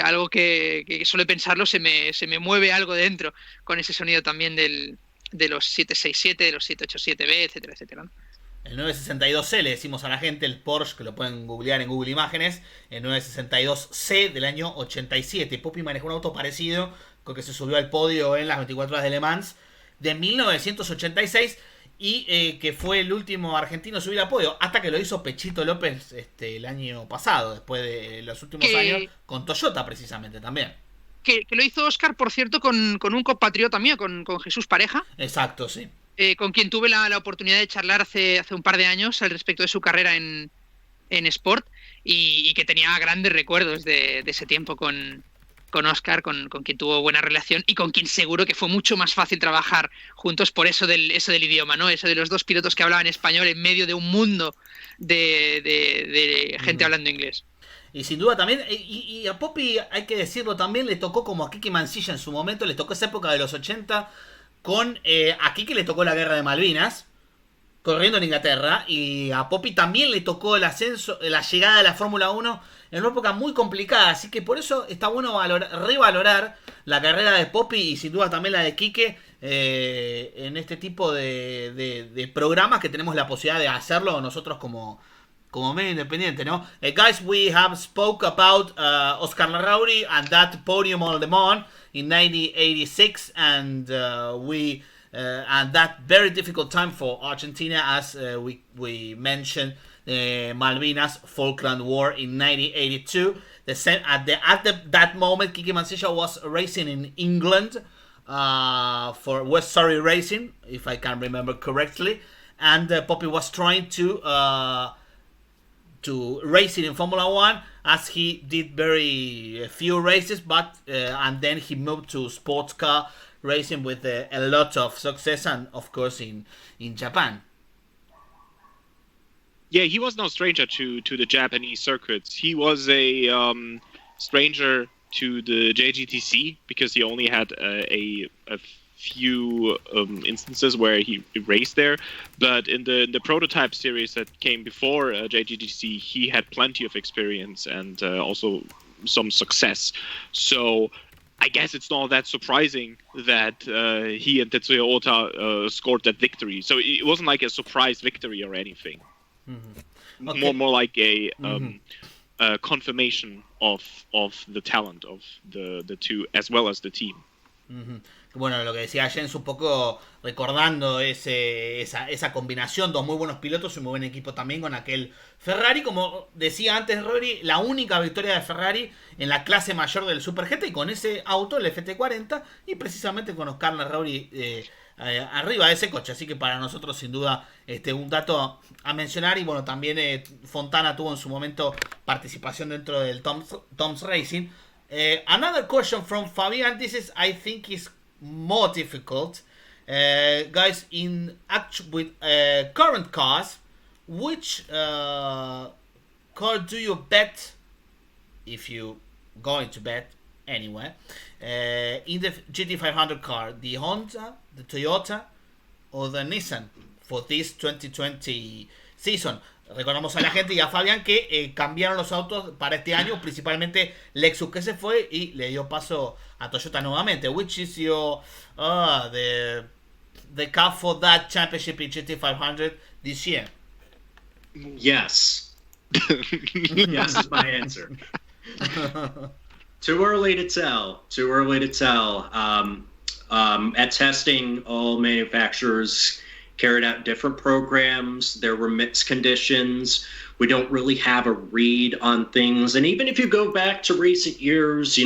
Speaker 3: Algo que suele pensarlo, se me mueve algo dentro con ese sonido también de los 767, de los 787B, etcétera, etcétera, ¿no?
Speaker 2: El 962C le decimos a la gente, el Porsche, que lo pueden googlear en Google Imágenes, el 962C del año 87. Poppy manejó un auto parecido, con que se subió al podio en las 24 horas de Le Mans de 1986, y que fue el último argentino a subir al podio, hasta que lo hizo Pechito López el año pasado, después de los últimos años, con Toyota precisamente también.
Speaker 3: Que lo hizo Óscar, por cierto, con un compatriota mío, con Jesús Pareja.
Speaker 2: Exacto, sí.
Speaker 3: Con quien tuve la oportunidad de charlar hace un par de años al respecto de su carrera en Sport, y que tenía grandes recuerdos de ese tiempo con Óscar, con quien tuvo buena relación, y con quien seguro que fue mucho más fácil trabajar juntos por eso del idioma, ¿no? Eso de los dos pilotos que hablaban español en medio de un mundo de gente hablando inglés.
Speaker 2: Y sin duda también, y a Poppy, hay que decirlo también, le tocó, como a Kiki Mancilla en su momento, le tocó esa época de los 80, a Kiki le tocó la guerra de Malvinas, corriendo en Inglaterra, y a Poppy también le tocó el ascenso, la llegada de la Fórmula 1 en una época muy complicada, así que por eso está bueno revalorar la carrera de Poppy, y sin duda también la de Kike, en este tipo de programas que tenemos la posibilidad de hacerlo nosotros como medio independiente, ¿no? Guys, we have spoke about Óscar Larrauri and that podium on Le Mans in 1986, and and that very difficult time for Argentina, as we mentioned Malvinas Falkland War in 1982. That moment, Kiki Mancilla was racing in England for West Surrey Racing, if I can remember correctly, and Poppy was trying to racing in Formula 1, as he did very few races, but and then he moved to sports car racing with a lot of success, and of course in Japan.
Speaker 4: Yeah, he was no stranger to the Japanese circuits. He was a stranger to the JGTC because he only had a few instances where he raced there, but in the prototype series that came before JGTC, he had plenty of experience and also some success. So I guess it's not that surprising that he and Tetsuya Ota scored that victory. So it wasn't like a surprise victory or anything. Mm-hmm. Okay. More like a confirmation of the talent of the two as well as the team.
Speaker 2: Mm-hmm. Bueno, lo que decía Jens, un poco recordando esa combinación, dos muy buenos pilotos y un muy buen equipo también con aquel Ferrari. Como decía antes Rory, la única victoria de Ferrari en la clase mayor del Super GT, y con ese auto, el FT40, y precisamente con Óscar Larrauri arriba de ese coche. Así que para nosotros, sin duda, un dato a mencionar. Y bueno, también Fontana tuvo en su momento participación dentro del Tom's Racing. Another question from Fabian. This is, I think, is more difficult. Guys, with current cars, which car do you bet, if you going to bet anyway, in the GT500 car? The Honda, the Toyota, or the Nissan for this 2020 season? Recordamos a la gente y a Fabián que cambiaron los autos para este año, principalmente Lexus, que se fue y le dio paso a Toyota nuevamente. Which is your the car for that championship in GT500 this year?
Speaker 1: Yes. Yes is my answer. Too early to tell. At testing, all manufacturers carried out different programs. There were mixed conditions. We don't really have a read on things. And even if you go back to recent years,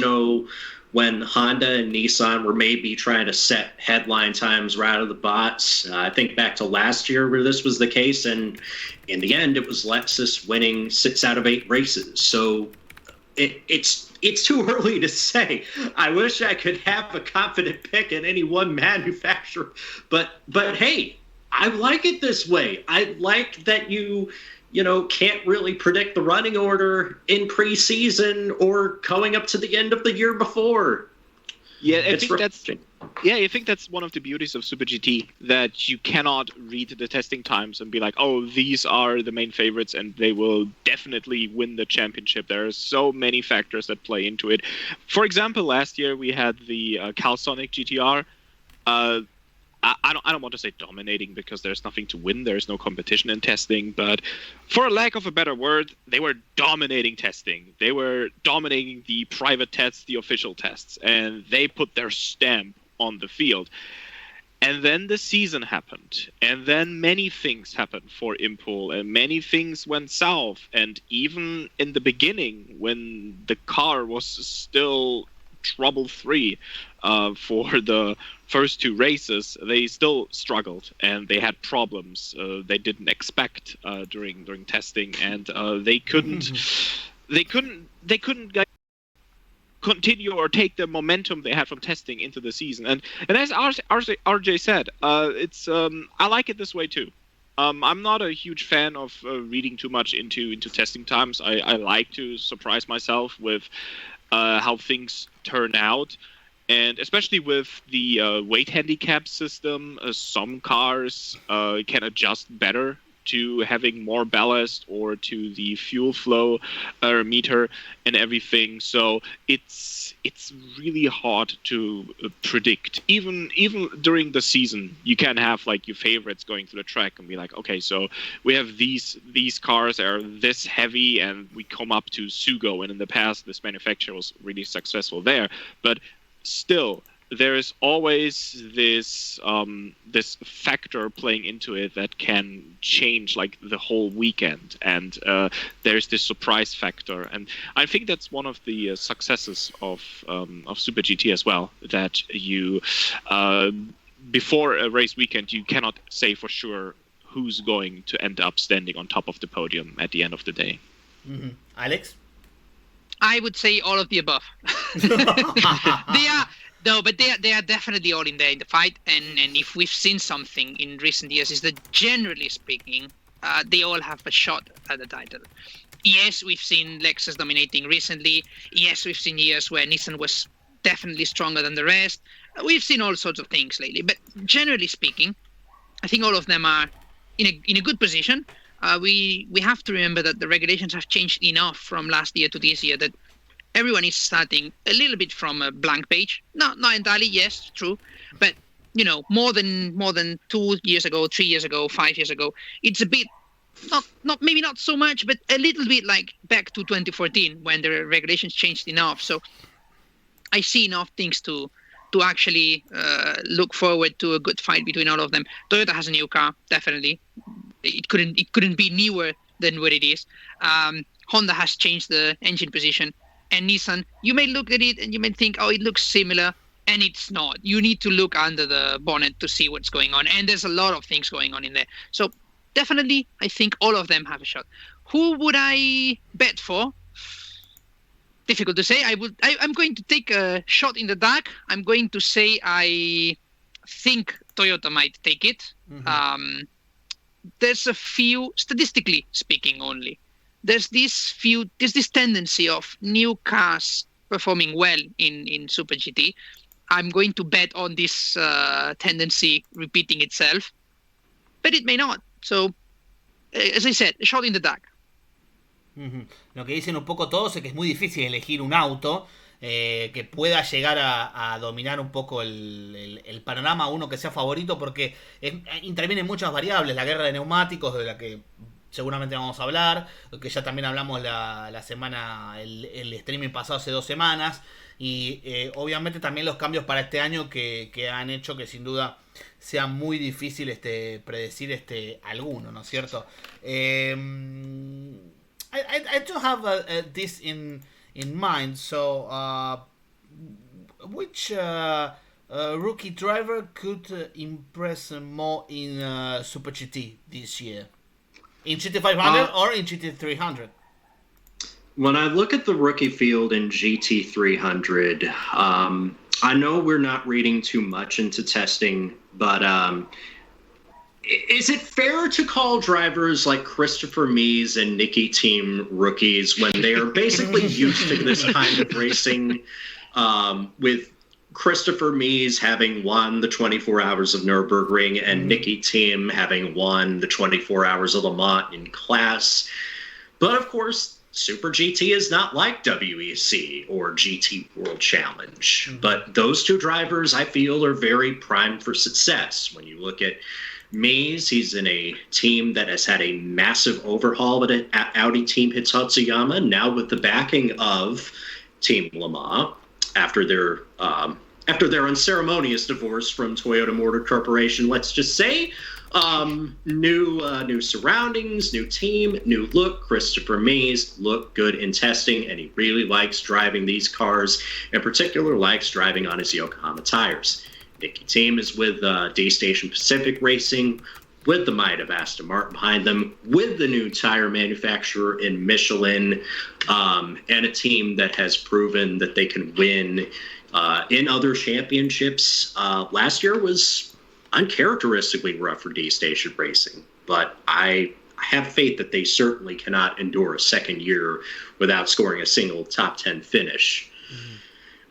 Speaker 1: when Honda and Nissan were maybe trying to set headline times right out of the box, I think back to last year where this was the case. And in the end, it was Lexus winning 6 out of 8 races. So it's too early to say. I wish I could have a confident pick in any one manufacturer, but hey, I like it this way. I like that you can't really predict the running order in preseason or going up to the end of the year before.
Speaker 4: Yeah, I think that's one of the beauties of Super GT, that you cannot read the testing times and be like, oh, these are the main favorites and they will definitely win the championship. There are so many factors that play into it. For example, last year we had the Calsonic GTR. I don't want to say dominating because there's nothing to win. There's no competition in testing. But for a lack of a better word, they were dominating testing. They were dominating the private tests, the official tests. And they put their stamp on the field. And then the season happened. And then many things happened for Impul. And many things went south. And even in the beginning, when the car was still trouble-free for the first 2 races, they still struggled and they had problems they didn't expect during testing, and they couldn't continue or take the momentum they had from testing into the season. And as RJ said, it's I like it this way too. I'm not a huge fan of reading too much into testing times. I like to surprise myself with how things turn out. And especially with the weight handicap system, some cars can adjust better to having more ballast or to the fuel flow meter and everything. So it's really hard to predict. Even during the season, you can have like your favorites going through the track and be like, okay, so we have these cars that are this heavy, and we come up to Sugo, and in the past this manufacturer was really successful there, but still, there is always this factor playing into it that can change like the whole weekend, and there's this surprise factor, and I think that's one of the successes of Super GT as well. That you before a race weekend, you cannot say for sure who's going to end up standing on top of the podium at the end of the day.
Speaker 2: Mm-hmm. Alex?
Speaker 3: I would say all of the above. They are definitely all in there in the fight. And if we've seen something in recent years, is that generally speaking, they all have a shot at the title. Yes, we've seen Lexus dominating recently. Yes, we've seen years where Nissan was definitely stronger than the rest. We've seen all sorts of things lately. But generally speaking, I think all of them are in a good position. We have to remember that the regulations have changed enough from last year to this year that everyone is starting a little bit from a blank page. Not entirely, yes, true, but more than 2 years ago, 3 years ago, 5 years ago, it's a bit not maybe not so much, but a little bit like back to 2014 when the regulations changed enough. So I see enough things to actually look forward to a good fight between all of them. Toyota has a new car, definitely. It couldn't be newer than what it is. Honda has changed the engine position, and Nissan, you may look at it and you may think, oh, it looks similar, and it's not. You need to look under the bonnet to see what's going on, and there's a lot of things going on in there. So definitely, I think all of them have a shot. Who would I bet for? Difficult to say. I'm going to take a shot in the dark. I'm going to say I think Toyota might take it. Mm-hmm. There's a few, statistically speaking only, there's this tendency of new cars performing well in Super GT. I'm going to bet on this tendency repeating itself, but it may not. So, as I said, a shot in the dark.
Speaker 2: Uh-huh. Lo que dicen un poco todos es que es muy difícil elegir un auto que pueda llegar a dominar un poco el panorama, uno que sea favorito, porque intervienen muchas variables, la guerra de neumáticos, de la que seguramente vamos a hablar, que ya también hablamos la semana, el streaming pasado hace 2 semanas, y obviamente también los cambios para este año que han hecho que sin duda sea muy difícil predecir alguno, ¿no es cierto? I do have this in mind, so which rookie driver could impress more in Super GT this year? In GT500 or in GT300?
Speaker 1: When I look at the rookie field in GT300, I know we're not reading too much into testing, but is it fair to call drivers like Christopher Mies and Nicky Team rookies when they are basically used to this kind of racing, with Christopher Mies having won the 24 Hours of Nürburgring and Nicky Team having won the 24 Hours of Le Mans in class? But of course, Super GT is not like WEC or GT World Challenge. But those two drivers, I feel, are very primed for success. When you look at Mies, he's in a team that has had a massive overhaul at an Audi team Hitsutsuyama, now with the backing of Team Le Mans after their unceremonious divorce from Toyota Motor Corporation, let's just say. New surroundings, new team, new look. Christopher Mies looked good in testing, and he really likes driving these cars. In particular, likes driving on his Yokohama tires. Nicky Team is with D-Station Pacific Racing, with the might of Aston Martin behind them, with the new tire manufacturer in Michelin, and a team that has proven that they can win in other championships. Last year was uncharacteristically rough for D-Station Racing, but I have faith that they certainly cannot endure a second year without scoring a single top 10 finish.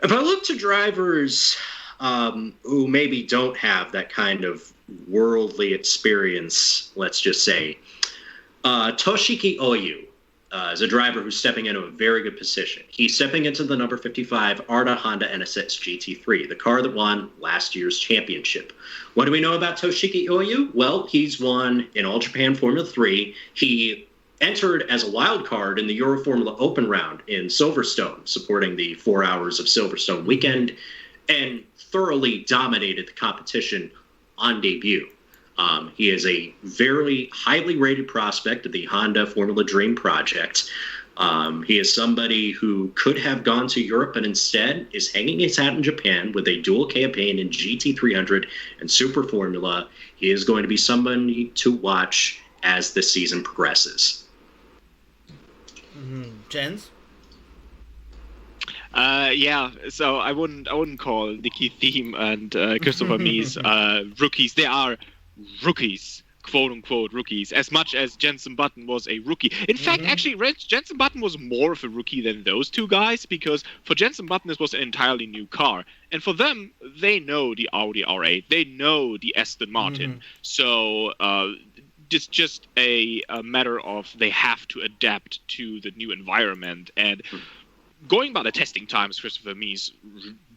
Speaker 1: If I look to drivers who maybe don't have that kind of worldly experience, let's just say, Toshiki Oyu is a driver who's stepping into a very good position. He's stepping into the number 55 Arda Honda NSX GT3, the car that won last year's championship. What do we know about Toshiki Oyu? Well, he's won in All Japan Formula 3. He entered as a wild card in the Euro Formula Open round in Silverstone, supporting the 4 hours of Silverstone weekend, and thoroughly dominated the competition on debut. He is a very highly rated prospect of the Honda Formula Dream project. He is somebody who could have gone to Europe and instead is hanging his hat in Japan with a dual campaign in GT300 and Super Formula. He is going to be somebody to watch as the season progresses.
Speaker 2: Jens?
Speaker 4: Yeah, so I wouldn't call Nicky Thiem and Christopher Mies rookies. They are rookies, quote unquote rookies, as much as Jenson Button was a rookie. In fact, actually, Jenson Button was more of a rookie than those two guys, because for Jenson Button this was an entirely new car, and for them, they know the Audi R8, they know the Aston Martin, so it's just a matter of they have to adapt to the new environment. And going by the testing times, Christopher Mies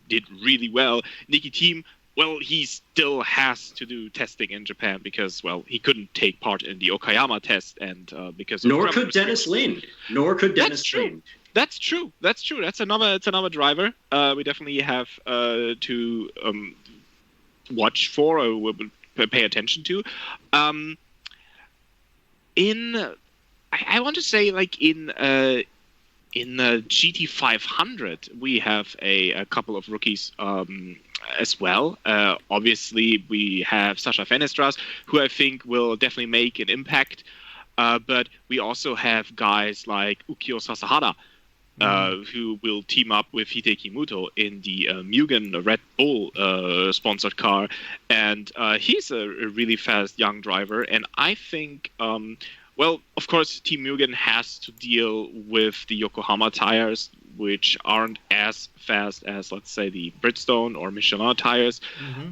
Speaker 4: did really well. Nicky Thiem, well, he still has to do testing in Japan because, well, he couldn't take part in the Okayama test, and because
Speaker 1: nor could Dennis Lind.
Speaker 4: That's true. That's another driver. We definitely have to watch for or pay attention to. I want to say, like in GT500, we have a couple of rookies as well. Obviously, we have Sacha Fenestraz, who I think will definitely make an impact. But we also have guys like Ukyo Sasahara, who will team up with Hideki Muto in the Mugen Red Bull sponsored car. And he's a really fast young driver. And I think... well, of course, Team Mugen has to deal with the Yokohama tires, which aren't as fast as, let's say, the Bridgestone or Michelin tires.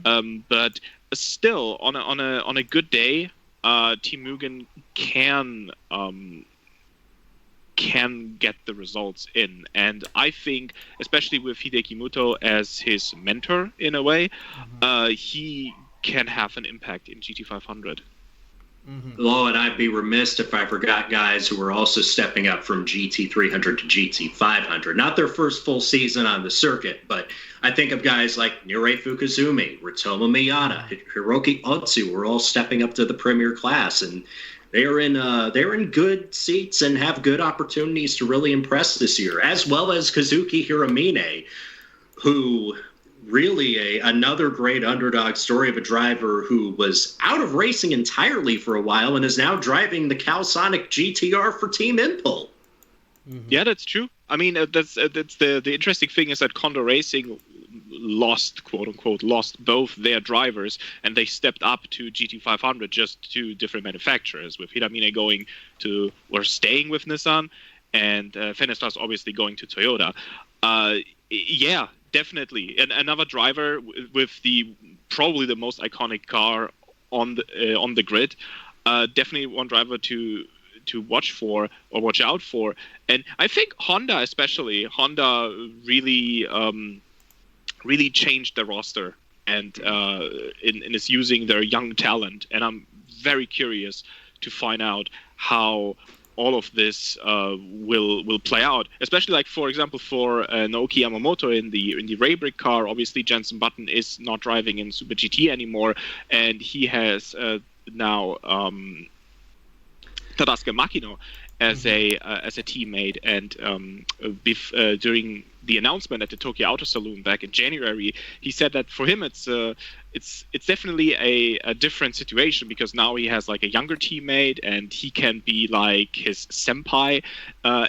Speaker 4: But still, on a good day, Team Mugen can get the results in. And I think, especially with Hideki Muto as his mentor in a way, he can have an impact in GT500.
Speaker 1: Oh, and I'd be remiss if I forgot guys who were also stepping up from GT300 to GT500. Not their first full season on the circuit, but I think of guys like Nirei Fukuzumi, Ritomo Miyata, Hiroki Otsu were all stepping up to the premier class, and they're in good seats and have good opportunities to really impress this year, as well as Kazuki Hiramine, who really another great underdog story of a driver who was out of racing entirely for a while and is now driving the Kawasaki GTR for Team Impel.
Speaker 4: Yeah, that's true. I mean, that's the interesting thing is that Condor Racing quote unquote lost both their drivers, and they stepped up to GT500, just two different manufacturers, with Hiramine staying with Nissan, and Fenestraz obviously going to Toyota. Yeah, definitely, and another driver with probably the most iconic car on the grid. Definitely one driver to watch for or watch out for. And I think Honda really changed the roster and is using their young talent. And I'm very curious to find out how all of this will play out, especially like, for example, for Naoki Yamamoto in the Raybrick car. Obviously, Jenson Button is not driving in Super GT anymore, and he has now Tadasuke Makino as a teammate. And during the announcement at the Tokyo Auto Saloon back in January, he said that for him it's definitely a different situation, because now he has like a younger teammate and he can be like his senpai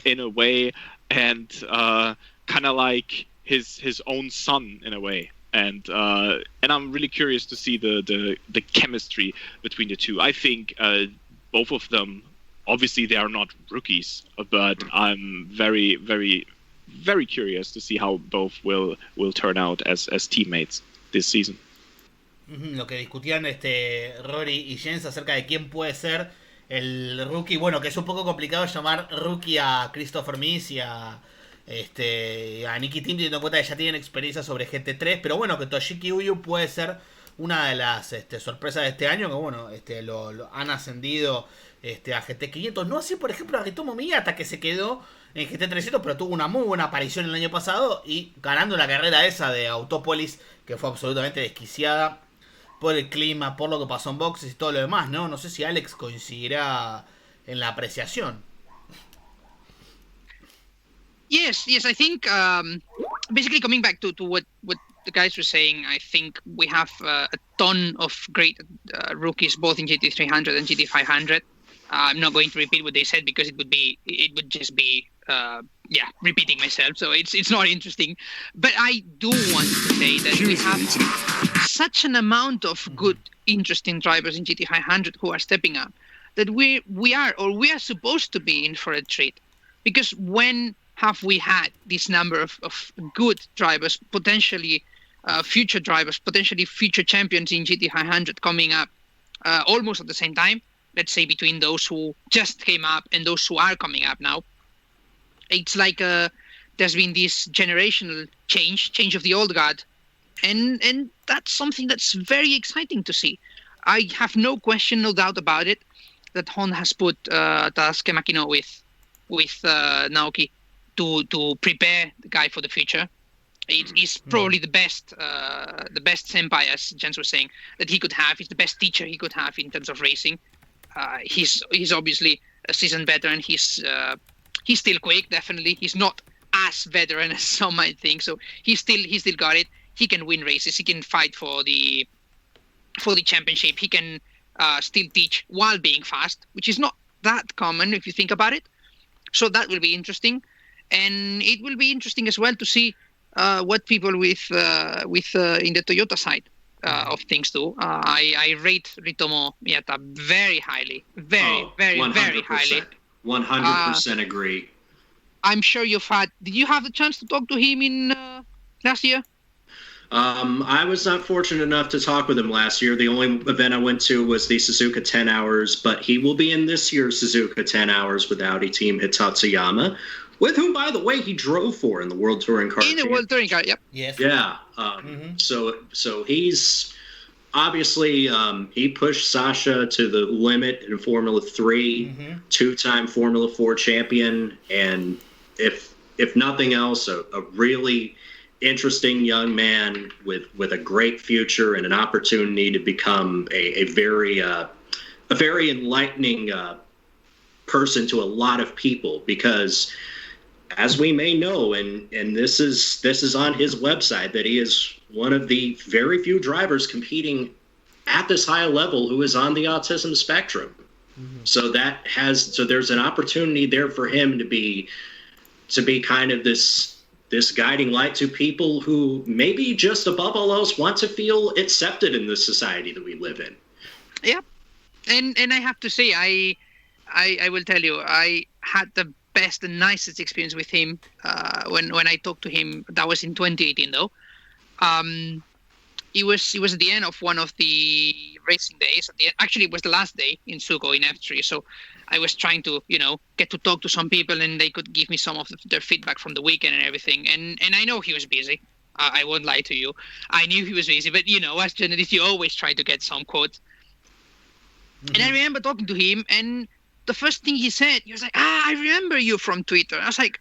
Speaker 4: in a way, and kind of like his own son in a way. And I'm really curious to see the chemistry between the two. I think both of them, obviously they are not rookies, but I'm very, very, very curious to see how both will turn out as teammates this season.
Speaker 2: Lo que discutían Rory y Jens acerca de quién puede ser el rookie. Bueno, que es un poco complicado llamar rookie a Christopher Mies y a Nicky Tim, teniendo en cuenta que ya tienen experiencia sobre GT3. Pero bueno, que Toshiki Uyu puede ser una de las sorpresas de este año, que bueno, lo han ascendido a GT500. No así, por ejemplo, a Ritomo Miyata, que se quedó en GT300, pero tuvo una muy buena aparición el año pasado y ganando la carrera esa de Autopolis, que fue absolutamente desquiciada por el clima, por lo que pasó en boxes y todo lo demás, ¿no? No sé si Alex coincidirá en la apreciación.
Speaker 3: Yes, I think basically coming back to what the guys were saying, I think we have a ton of great rookies both in GT300 and GT500. I'm not going to repeat what they said because it would just be repeating myself, so it's not interesting. But I do want to say that we have such an amount of good, interesting drivers in GT500 who are stepping up that we are supposed to be in for a treat. Because when have we had this number of good drivers, potentially future drivers, potentially future champions in GT500 coming up almost at the same time? Let's say between those who just came up and those who are coming up now. It's like there's been this generational change of the old guard. And that's something that's very exciting to see. I have no question, no doubt about it, that Honda has put Tadasuke Makino with Naoki to prepare the guy for the future. He's probably the best senpai, as Jens was saying, that he could have. He's the best teacher he could have in terms of racing. He's obviously a seasoned veteran. He's still quick, definitely. He's not as veteran as some might think. So he still got it. He can win races. He can fight for the championship. He can still teach while being fast, which is not that common if you think about it. So that will be interesting, and it will be interesting as well to see what people with in the Toyota side of things do. I rate Ritomo Miyata very highly, very 100%. Highly.
Speaker 1: 100% agree.
Speaker 3: I'm sure did you have the chance to talk to him in last year?
Speaker 1: I was not fortunate enough to talk with him last year. The only event I went to was the Suzuka 10 Hours, but he will be in this year's Suzuka 10 Hours with Audi team Hitatsuyama, with whom, by the way, he drove for in the World Touring Car.
Speaker 3: In the World Touring Car, yep.
Speaker 2: Yes.
Speaker 1: Yeah. So he's... obviously, he pushed Sacha to the limit in Formula 3, two-time Formula 4 champion, and if nothing else, a really interesting young man with a great future and an opportunity to become a very enlightening person to a lot of people, because as we may know, and this is on his website, that he is one of the very few drivers competing at this high level who is on the autism spectrum. So there's an opportunity there for him to be kind of this guiding light to people who maybe just above all else want to feel accepted in the society that we live in.
Speaker 3: Yeah, and I have to say, I will tell you, I had the best and nicest experience with him when I talked to him. That was in 2018, though. It was at the end of one of the racing days. Actually, it was the last day in Sugo in F3. So I was trying to, get to talk to some people, and they could give me some of their feedback from the weekend and everything. And I know he was busy. I won't lie to you. I knew he was busy, but as journalists, you always try to get some quotes. And I remember talking to him, and the first thing he said, he was like, I remember you from Twitter. I was like,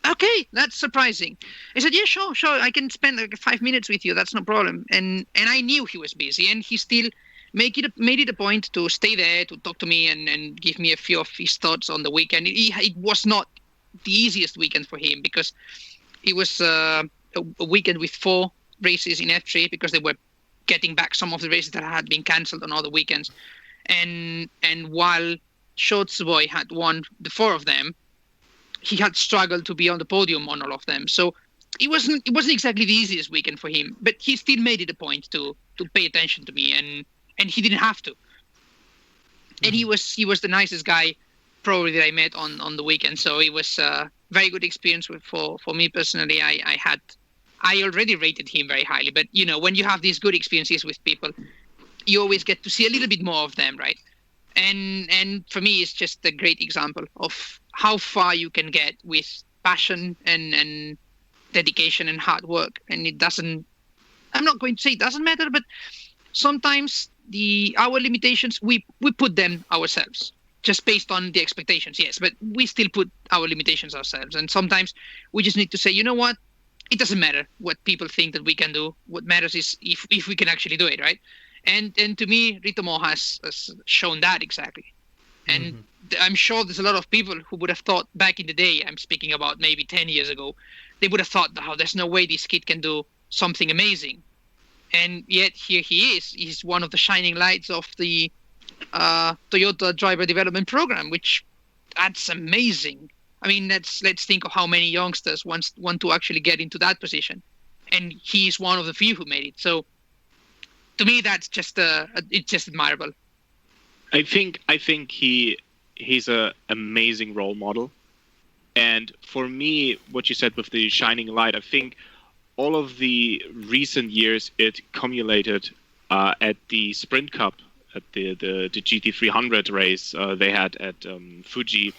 Speaker 3: okay, that's surprising. He said, yeah, sure, I can spend like 5 minutes with you. That's no problem. And I knew he was busy, and he still made it a point to stay there, to talk to me and give me a few of his thoughts on the weekend. It was not the easiest weekend for him, because it was a weekend with 4 races in F3, because they were getting back some of the races that had been cancelled on other weekends. And while Shortsboy had won the 4 of them, he had struggled to be on the podium on all of them. So it wasn't exactly the easiest weekend for him, but he still made it a point to pay attention to me, and he didn't have to. And he was the nicest guy probably that I met on the weekend. So it was a very good experience for me personally. I already rated him very highly, but when you have these good experiences with people, you always get to see a little bit more of them, right? And for me, it's just a great example of how far you can get with passion and dedication and hard work. And I'm not going to say it doesn't matter, but sometimes our limitations, we put them ourselves, just based on the expectations, yes, but we still put our limitations ourselves. And sometimes we just need to say, you know what? It doesn't matter what people think that we can do. What matters is if we can actually do it, right? And to me, Ritomo has shown that exactly. And I'm sure there's a lot of people who would have thought back in the day, I'm speaking about maybe 10 years ago, they would have thought, there's no way this kid can do something amazing. And yet here he is. He's one of the shining lights of the Toyota driver development program, which that's amazing. I mean, let's think of how many youngsters want to actually get into that position. And he's one of the few who made it. So to me, that's just it's just admirable.
Speaker 4: I think he's a amazing role model, and for me, what you said with the shining light, I think all of the recent years it cumulated at the Sprint Cup, at the GT300 race they had at Fuji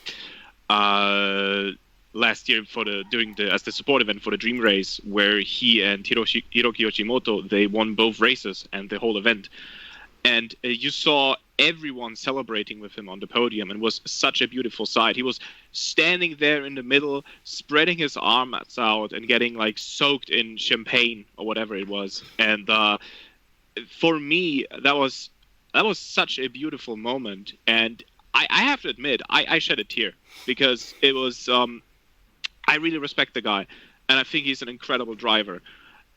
Speaker 4: last year as the support event for the Dream Race, where he and Hiroki Yoshimoto, they won both races and the whole event. And you saw everyone celebrating with him on the podium, and it was such a beautiful sight. He was standing there in the middle, spreading his arms out and getting like soaked in champagne or whatever it was. And for me, that was such a beautiful moment. And I have to admit, I shed a tear, because it was I really respect the guy, and I think he's an incredible driver.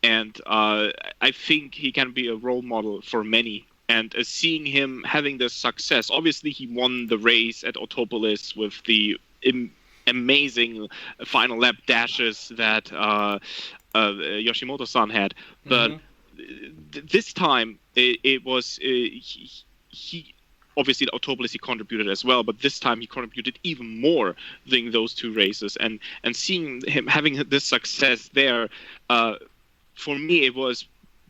Speaker 4: And I think he can be a role model for many. And seeing him having this success, obviously he won the race at Automovilismo with the amazing final lap dashes that Yoshimoto-san had. But this time it was he obviously at Automovilismo he contributed as well, but this time he contributed even more during those 2 races. And seeing him having this success there, for me it was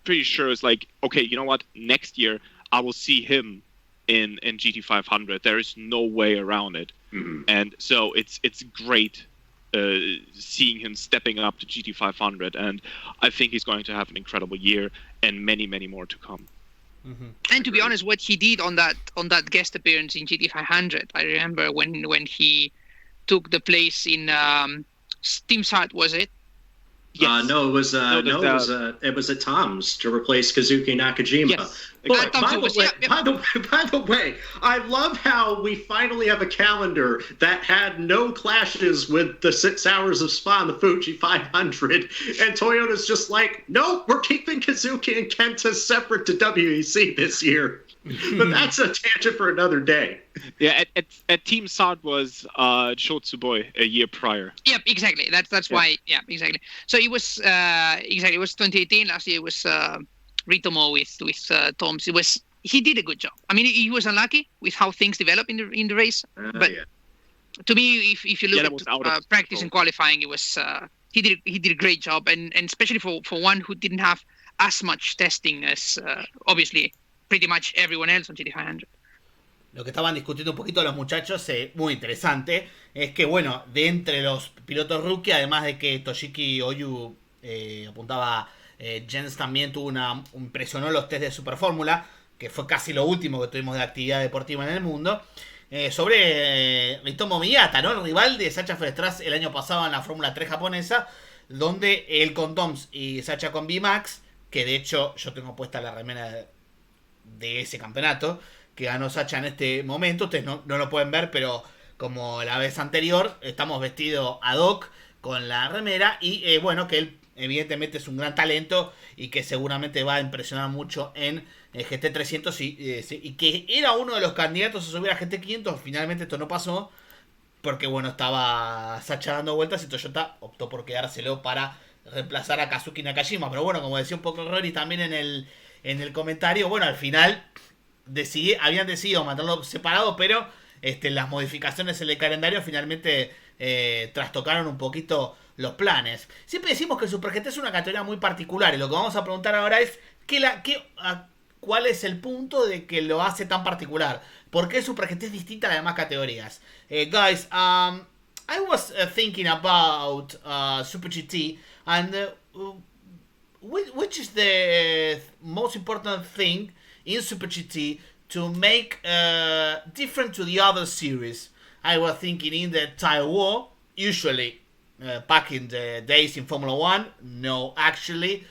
Speaker 4: pretty sure it's like, okay, you know what? Next year I will see him in GT500. There is no way around it. And so it's great seeing him stepping up to GT500, and I think he's going to have an incredible year and many, many more to come.
Speaker 3: And to be honest, what he did on that guest appearance in GT500, I remember when he took the place in Team Sart, was it?
Speaker 1: Yes. No, it was at Tom's to replace Kazuki Nakajima.
Speaker 3: Yes.
Speaker 1: But by the way, I love how we finally have a calendar that had no clashes with the 6 hours of Spa and the Fuji 500, and Toyota's just like, nope, we're keeping Kazuki and Kenta separate to WEC this year. But that's a tangent for another day.
Speaker 4: Yeah, at Team Sart was Shotsuboi a year prior.
Speaker 3: Yep, exactly. That's why. Yeah, exactly. So it was It was 2018. Last year was Ritomo with Toms. He did a good job. I mean, he was unlucky with how things developed in the race. But to me, if you look at practice and qualifying, it was he did a great job, and especially for one who didn't have as much testing as obviously pretty much everyone else on GT500.
Speaker 2: Lo que estaban discutiendo un poquito los muchachos, muy interesante, es que bueno, de entre los pilotos rookie, además de que Toshiki Oyu apuntaba, Jens también impresionó los test de Superfórmula, que fue casi lo último que tuvimos de actividad deportiva en el mundo, sobre Ritomo Miyata, ¿no? El rival de Sacha Fenestraz el año pasado en la Fórmula 3 japonesa, donde él con Toms y Sacha con VMAX, que de hecho yo tengo puesta la remera de ese campeonato que ganó Sacha en este momento. Ustedes no lo pueden ver, pero como la vez anterior estamos vestidos ad hoc con la remera y bueno, que él evidentemente es un gran talento y que seguramente va a impresionar mucho en GT300 y que era uno de los candidatos a subir a GT500. Finalmente esto no pasó porque bueno, estaba Sacha dando vueltas y Toyota optó por quedárselo para reemplazar a Kazuki Nakajima. Pero bueno, como decía un poco Rory también en el comentario, bueno, al final habían decidido mantenerlo separado, pero las modificaciones en el calendario finalmente trastocaron un poquito los planes. Siempre decimos que el Super GT es una categoría muy particular y lo que vamos a preguntar ahora es ¿cuál es el punto de que lo hace tan particular? ¿Por qué el Super GT es distinta a las demás categorías? Guys, I was thinking about Super GT and which is the most important thing in Super GT to make different to the other series? I was thinking in the tire war, usually back in the days in Formula 1, no, actually,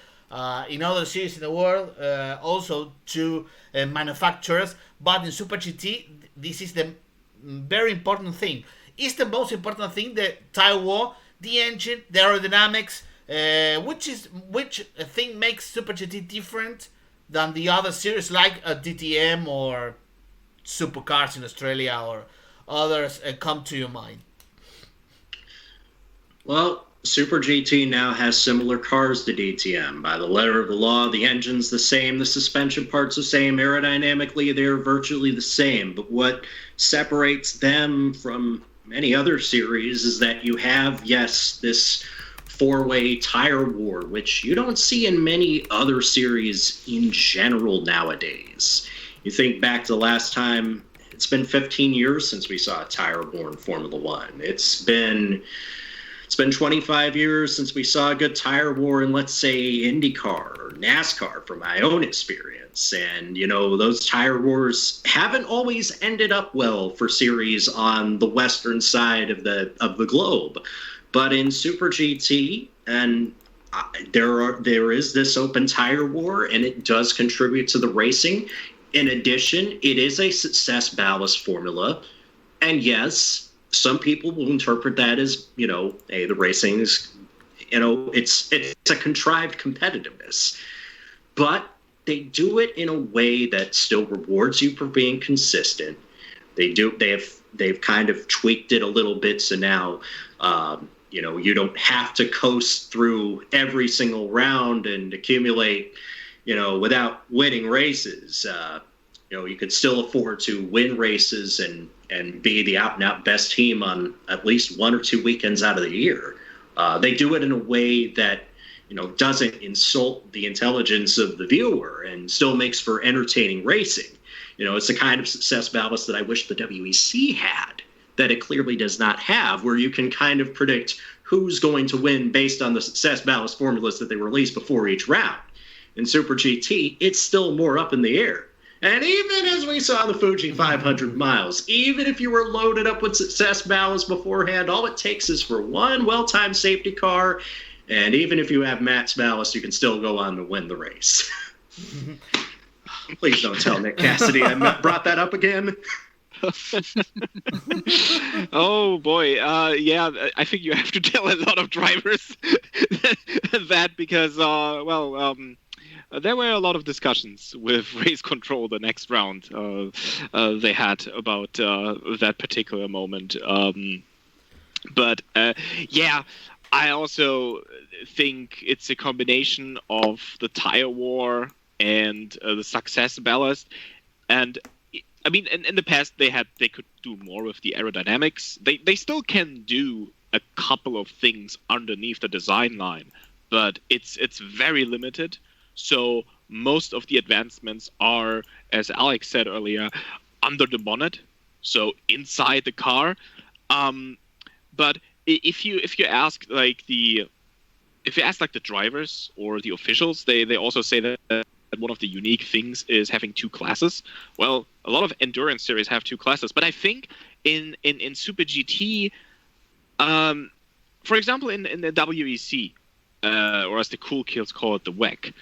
Speaker 2: in other series in the world, also two manufacturers, but in Super GT, this is the very important thing. Is the most important thing the tire war, the engine, the aerodynamics? Which thing makes Super GT different than the other series like DTM or Supercars in Australia or others come to your mind?
Speaker 1: Well, Super GT now has similar cars to DTM. By the letter of the law, the engine's the same, the suspension part's the same, aerodynamically they're virtually the same. But what separates them from many other series is that you have, yes, this four-way tire war, which you don't see in many other series in general nowadays. You think back to the last time, it's been 15 years since we saw a tire war in Formula One. It's been 25 years since we saw a good tire war in, let's say, IndyCar or NASCAR from my own experience. And, you know, those tire wars haven't always ended up well for series on the western side of the globe. But in Super GT, and there is this open tire war, and it does contribute to the racing. In addition, it is a success ballast formula. And yes, some people will interpret that as, you know, hey, the racing is, you know, it's a contrived competitiveness. But they do it in a way that still rewards you for being consistent. They've kind of tweaked it a little bit, so now you know, you don't have to coast through every single round and accumulate, you know, without winning races. You know, you could still afford to win races and be the out-and-out best team on at least 1 or 2 weekends out of the year. They do it in a way that, you know, doesn't insult the intelligence of the viewer and still makes for entertaining racing. You know, it's the kind of success ballast that I wish the WEC had, that it clearly does not have, where you can kind of predict who's going to win based on the success ballast formulas that they release before each round. in Super GT, it's still more up in the air. And even as we saw the Fuji 500 miles, even if you were loaded up with success ballast beforehand, all it takes is for one well-timed safety car. And even if you have max ballast, you can still go on to win the race. Please don't tell Nick Cassidy I brought that up again.
Speaker 4: Oh boy, yeah, I think you have to tell a lot of drivers that because, there were a lot of discussions with race control the next round they had about that particular moment. But yeah, I also think it's a combination of the tire war and the success ballast. And I mean, in the past they could do more with the aerodynamics. They still can do a couple of things underneath the design line, but it's very limited. So most of the advancements are, as Alex said earlier, under the bonnet, so inside the car. But if you ask the drivers or the officials, they also say that one of the unique things is having two classes. Well, a lot of endurance series have two classes, but I think in Super GT, for example, in the WEC, or as the cool kids call it, the WEC,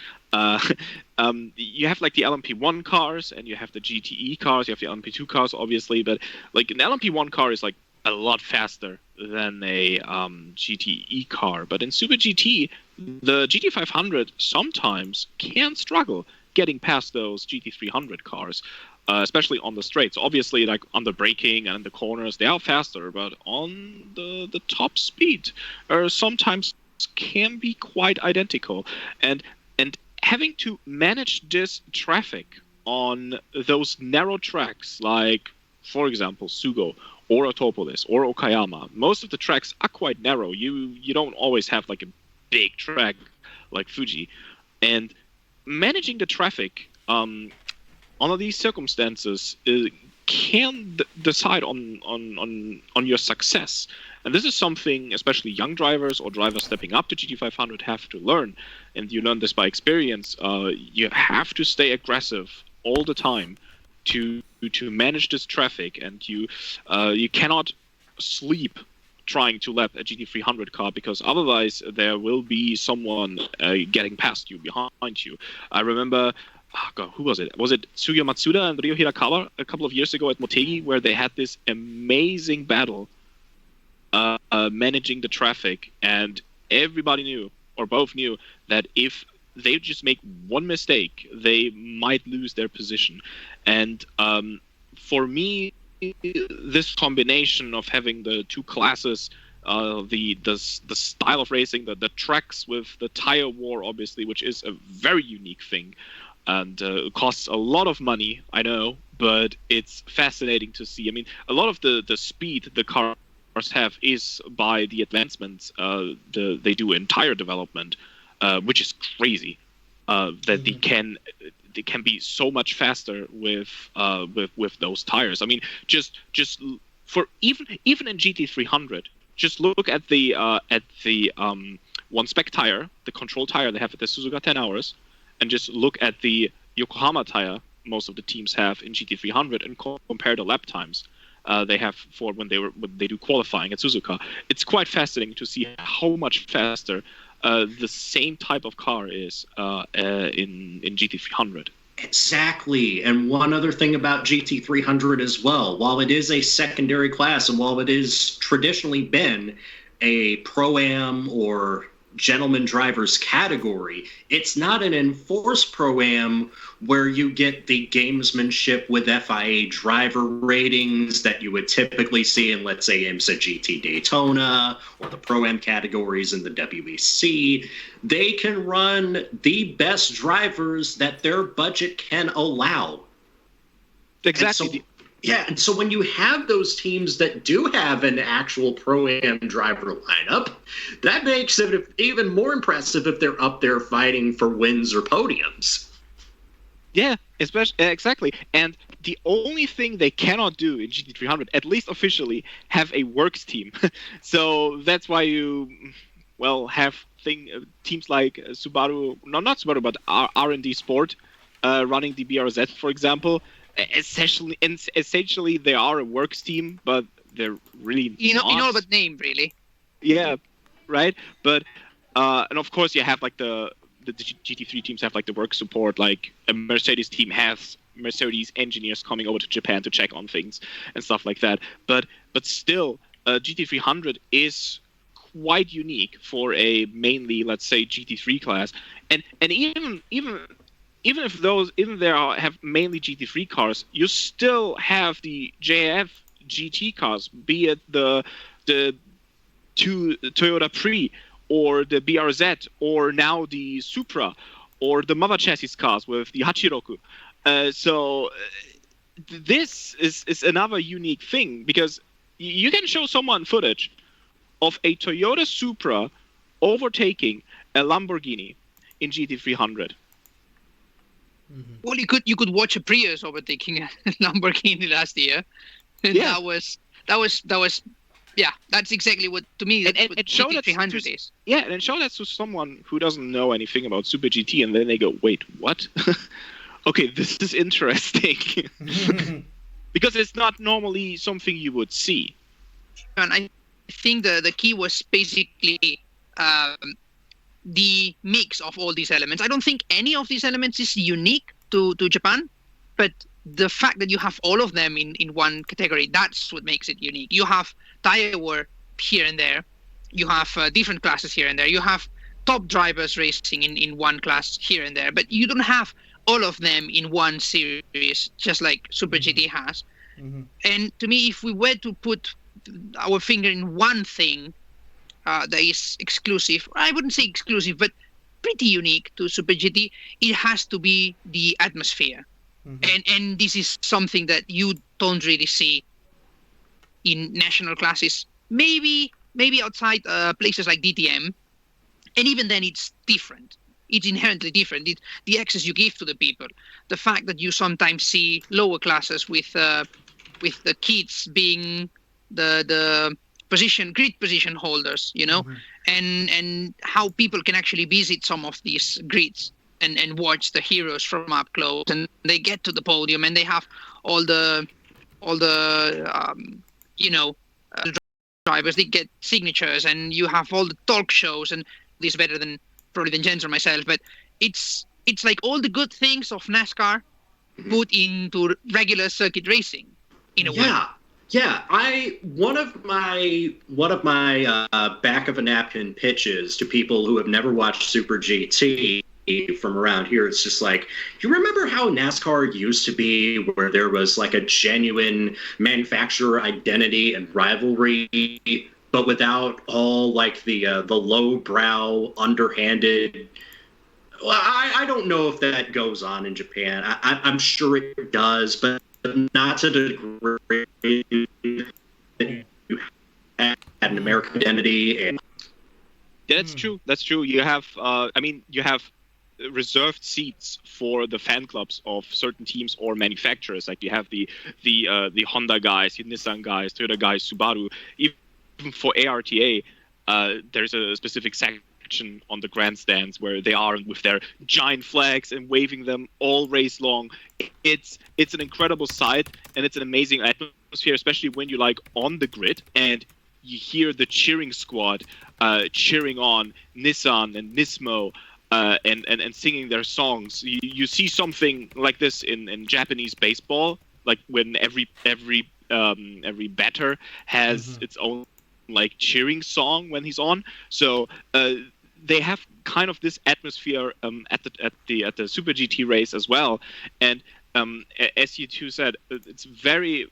Speaker 4: you have like the LMP1 cars and you have the GTE cars, you have the LMP2 cars, obviously, but like an LMP1 car is like a lot faster than a GTE car. But in Super GT, the GT500 sometimes can struggle getting past those GT300 cars, especially on the straights. Obviously, like on the braking and the corners, they are faster, but on the top speed, sometimes can be quite identical. And having to manage this traffic on those narrow tracks, like, for example, Sugo, or Automovilismo, or Okayama. Most of the tracks are quite narrow. You don't always have like a big track like Fuji. And managing the traffic under these circumstances can decide on your success. And this is something especially young drivers or drivers stepping up to GT500 have to learn. And you learn this by experience. You have to stay aggressive all the time to manage this traffic, and you cannot sleep trying to lap a GT300 car, because otherwise there will be someone getting past you, behind you. I remember, who was it? Was it Tsuyo Matsuda and Ryo Hirakawa a couple of years ago at Motegi, where they had this amazing battle managing the traffic, and everybody knew, or both knew, that if they just make one mistake, they might lose their position. And for me, this combination of having the two classes, the style of racing, the tracks with the tire war, obviously, which is a very unique thing, and it costs a lot of money, I know, but it's fascinating to see. I mean, a lot of the speed the cars have is by the advancements they do in tire development, which is crazy. That they can be so much faster with those tires. I mean, just for even in GT300, just look at the one spec tire, the control tire they have at the Suzuka 10 hours, and just look at the Yokohama tire most of the teams have in GT300 and compare the lap times they have for when they do qualifying at Suzuka. It's quite fascinating to see how much faster the same type of car is in GT300.
Speaker 1: Exactly. And one other thing about GT300 as well, while it is a secondary class and while it is traditionally been a Pro-Am or gentleman drivers category, it's not an enforced Pro-Am where you get the gamesmanship with FIA driver ratings that you would typically see in, let's say, IMSA GT Daytona or the Pro-Am categories in the WEC. They can run the best drivers that their budget can allow.
Speaker 4: Exactly.
Speaker 1: And so when you have those teams that do have an actual Pro-Am driver lineup, that makes it even more impressive if they're up there fighting for wins or podiums.
Speaker 4: Yeah, exactly. And the only thing they cannot do in GT300, at least officially, have a works team. So that's why you, have teams like Subaru, not Subaru, but R&D Sport, running the BRZ, for example. Essentially, they are a works team, but they're really not.
Speaker 3: In all but name, really.
Speaker 4: Yeah, right. But and of course, you have like the GT3 teams have like the work support. Like a Mercedes team has Mercedes engineers coming over to Japan to check on things and stuff like that. But still, GT300 is quite unique for a mainly, let's say, GT3 class. And even if there have mainly GT3 cars, you still have the JF GT cars, be it the two Toyota Pre or the BRZ or now the Supra or the mother chassis cars with the Hachiroku. So this is another unique thing, because you can show someone footage of a Toyota Supra overtaking a Lamborghini in GT300.
Speaker 3: Mm-hmm. Well, you could watch a Prius overtaking a Lamborghini last year. And
Speaker 4: yeah.
Speaker 3: That was yeah, that's exactly what, to me, that's what GT300 is.
Speaker 4: Yeah, and show that to someone who doesn't know anything about Super GT, and then they go, wait, what? Okay, this is interesting. Because it's not normally something you would see.
Speaker 3: And I think the key was basically the mix of all these elements. I don't think any of these elements is unique to Japan, but the fact that you have all of them in one category, that's what makes it unique. You have tire wear here and there. You have different classes here and there. You have top drivers racing in one class here and there, but you don't have all of them in one series, just like Super GT has. Mm-hmm. And to me, if we were to put our finger in one thing that is exclusive, I wouldn't say exclusive, but pretty unique to Super GT, it has to be the atmosphere. Mm-hmm. And this is something that you don't really see in national classes. Maybe outside places like DTM, and even then it's different. It's inherently different. The access you give to the people, the fact that you sometimes see lower classes with the kids being the grid position holders, you know, mm-hmm. and how people can actually visit some of these grids and watch the heroes from up close, and they get to the podium and they have all the drivers, they get signatures, and you have all the talk shows, and this better than probably than Jens or myself, but it's like all the good things of NASCAR put into regular circuit racing in a way.
Speaker 1: Yeah, one of my back of a napkin pitches to people who have never watched Super GT from around here, it's just like, you remember how NASCAR used to be, where there was like a genuine manufacturer identity and rivalry, but without all like the lowbrow, underhanded. Well, I don't know if that goes on in Japan. I'm sure it does, but not to the degree that you had an American identity. And
Speaker 4: that's true. That's true. You have, you have reserved seats for the fan clubs of certain teams or manufacturers. Like you have the Honda guys, the Nissan guys, Toyota guys, Subaru. Even for ARTA, there's a specific section on the grandstands where they are with their giant flags and waving them all race long. It's an incredible sight, and it's an amazing atmosphere, especially when you're like on the grid and you hear the cheering squad cheering on Nissan and Nismo and singing their songs. You see something like this in Japanese baseball, like when every batter has its own like cheering song when he's on. So they have kind of this atmosphere at the Super GT race as well. And as you two said, it's very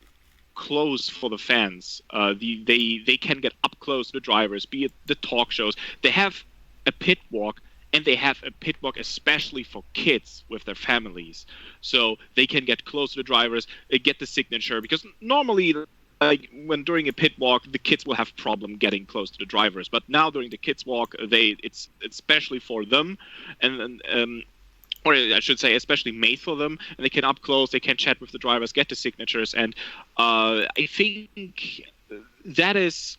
Speaker 4: close for the fans. They can get up close to the drivers, be it the talk shows. They have a pit walk, and they have a pit walk especially for kids with their families. So they can get close to the drivers, get the signature, because normally, like when during a pit walk, the kids will have problem getting close to the drivers. But now during the kids walk, it's especially for them, or I should say, especially made for them, and they can up close, they can chat with the drivers, get the signatures, and I think that is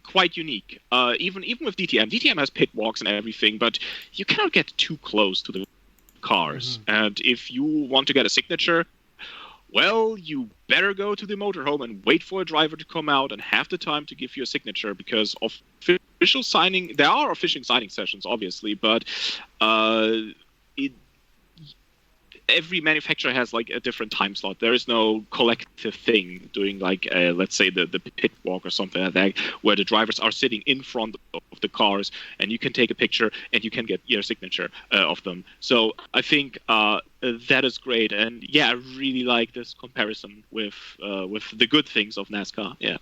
Speaker 4: quite unique. Even with DTM has pit walks and everything, but you cannot get too close to the cars. Mm-hmm. And if you want to get a signature, well, you better go to the motorhome and wait for a driver to come out and have the time to give you a signature, because official signing, there are official signing sessions, obviously, but every manufacturer has like a different time slot. There is no collective thing doing like, let's say the pit walk or something like that, where the drivers are sitting in front of the cars and you can take a picture and you can get your signature of them. So I think that is great. And yeah, I really like this comparison with the good things of NASCAR. Yeah.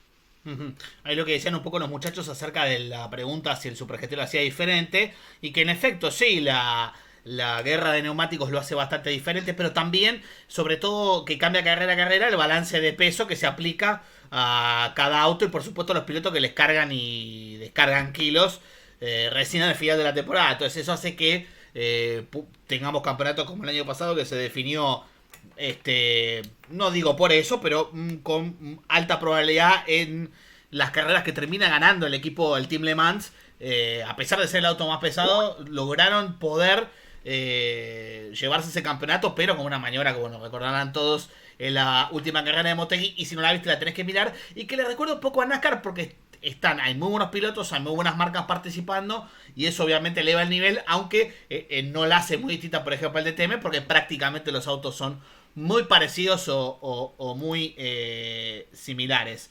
Speaker 2: Ahí lo que decían un poco los muchachos acerca de la pregunta si el Super GT lo hacía diferente, y que en efecto sí, la guerra de neumáticos lo hace bastante diferente, pero también, sobre todo, que cambia carrera a carrera el balance de peso que se aplica a cada auto, y por supuesto los pilotos que les cargan y descargan kilos recién al final de la temporada. Entonces eso hace que tengamos campeonatos como el año pasado, que se definió, no digo por eso, pero con alta probabilidad en las carreras que termina ganando el equipo, el Team Le Mans. A pesar de ser el auto más pesado, lograron poder llevarse ese campeonato, pero con una maniobra que, bueno, recordarán todos en la última carrera de Motegi, y si no la viste la tenés que mirar, y que le recuerdo un poco a NASCAR, porque hay muy buenos pilotos, hay muy buenas marcas participando, y eso obviamente eleva el nivel, aunque no la hace muy distinta, por ejemplo, al DTM, porque prácticamente los autos son muy parecidos o muy similares.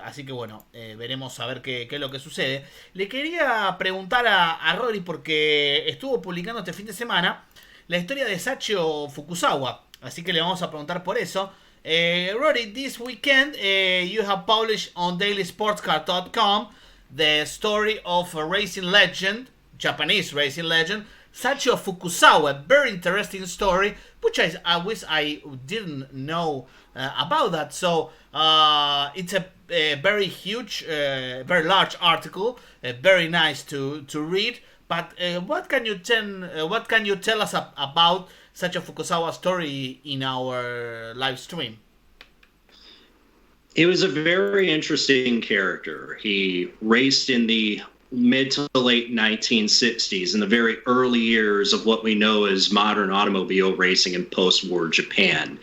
Speaker 2: Así que bueno, veremos a ver qué es lo que sucede. Le quería preguntar a Rory, porque estuvo publicando este fin de semana la historia de Sacha Fukusawa, así que le vamos a preguntar por eso. Rory, this weekend you have published on dailysportscar.com the story of a racing legend, Japanese racing legend, Sacha Fukusawa. Very interesting story, which I wish I didn't know about that. So it's a very huge, very large article, very nice to read. But what can you tell us about Sacha Fukusawa's story in our live stream?
Speaker 1: He was a very interesting character. He raced in the mid to late 1960s, in the very early years of what we know as modern automobile racing in post-war Japan.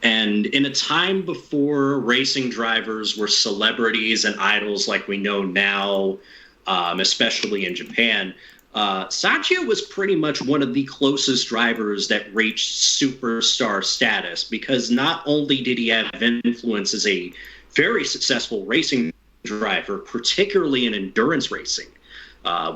Speaker 1: And in a time before racing drivers were celebrities and idols like we know now, especially in Japan, Sacha was pretty much one of the closest drivers that reached superstar status, because not only did he have influence as a very successful racing driver, particularly in endurance racing,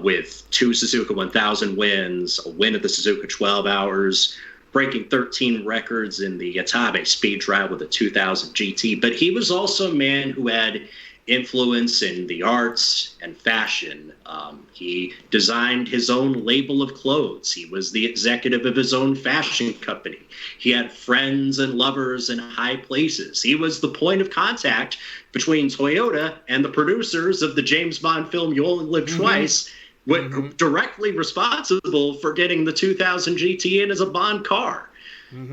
Speaker 1: with 2 Suzuka 1000 wins, a win at the Suzuka 12 Hours, breaking 13 records in the Yatabe Speed Trial with a 2000 GT. But he was also a man who had influence in the arts and fashion. He designed his own label of clothes. He was the executive of his own fashion company. He had friends and lovers in high places. He was the point of contact between Toyota and the producers of the James Bond film You Only Live Twice, directly responsible for getting the 2000 GT in as a Bond car.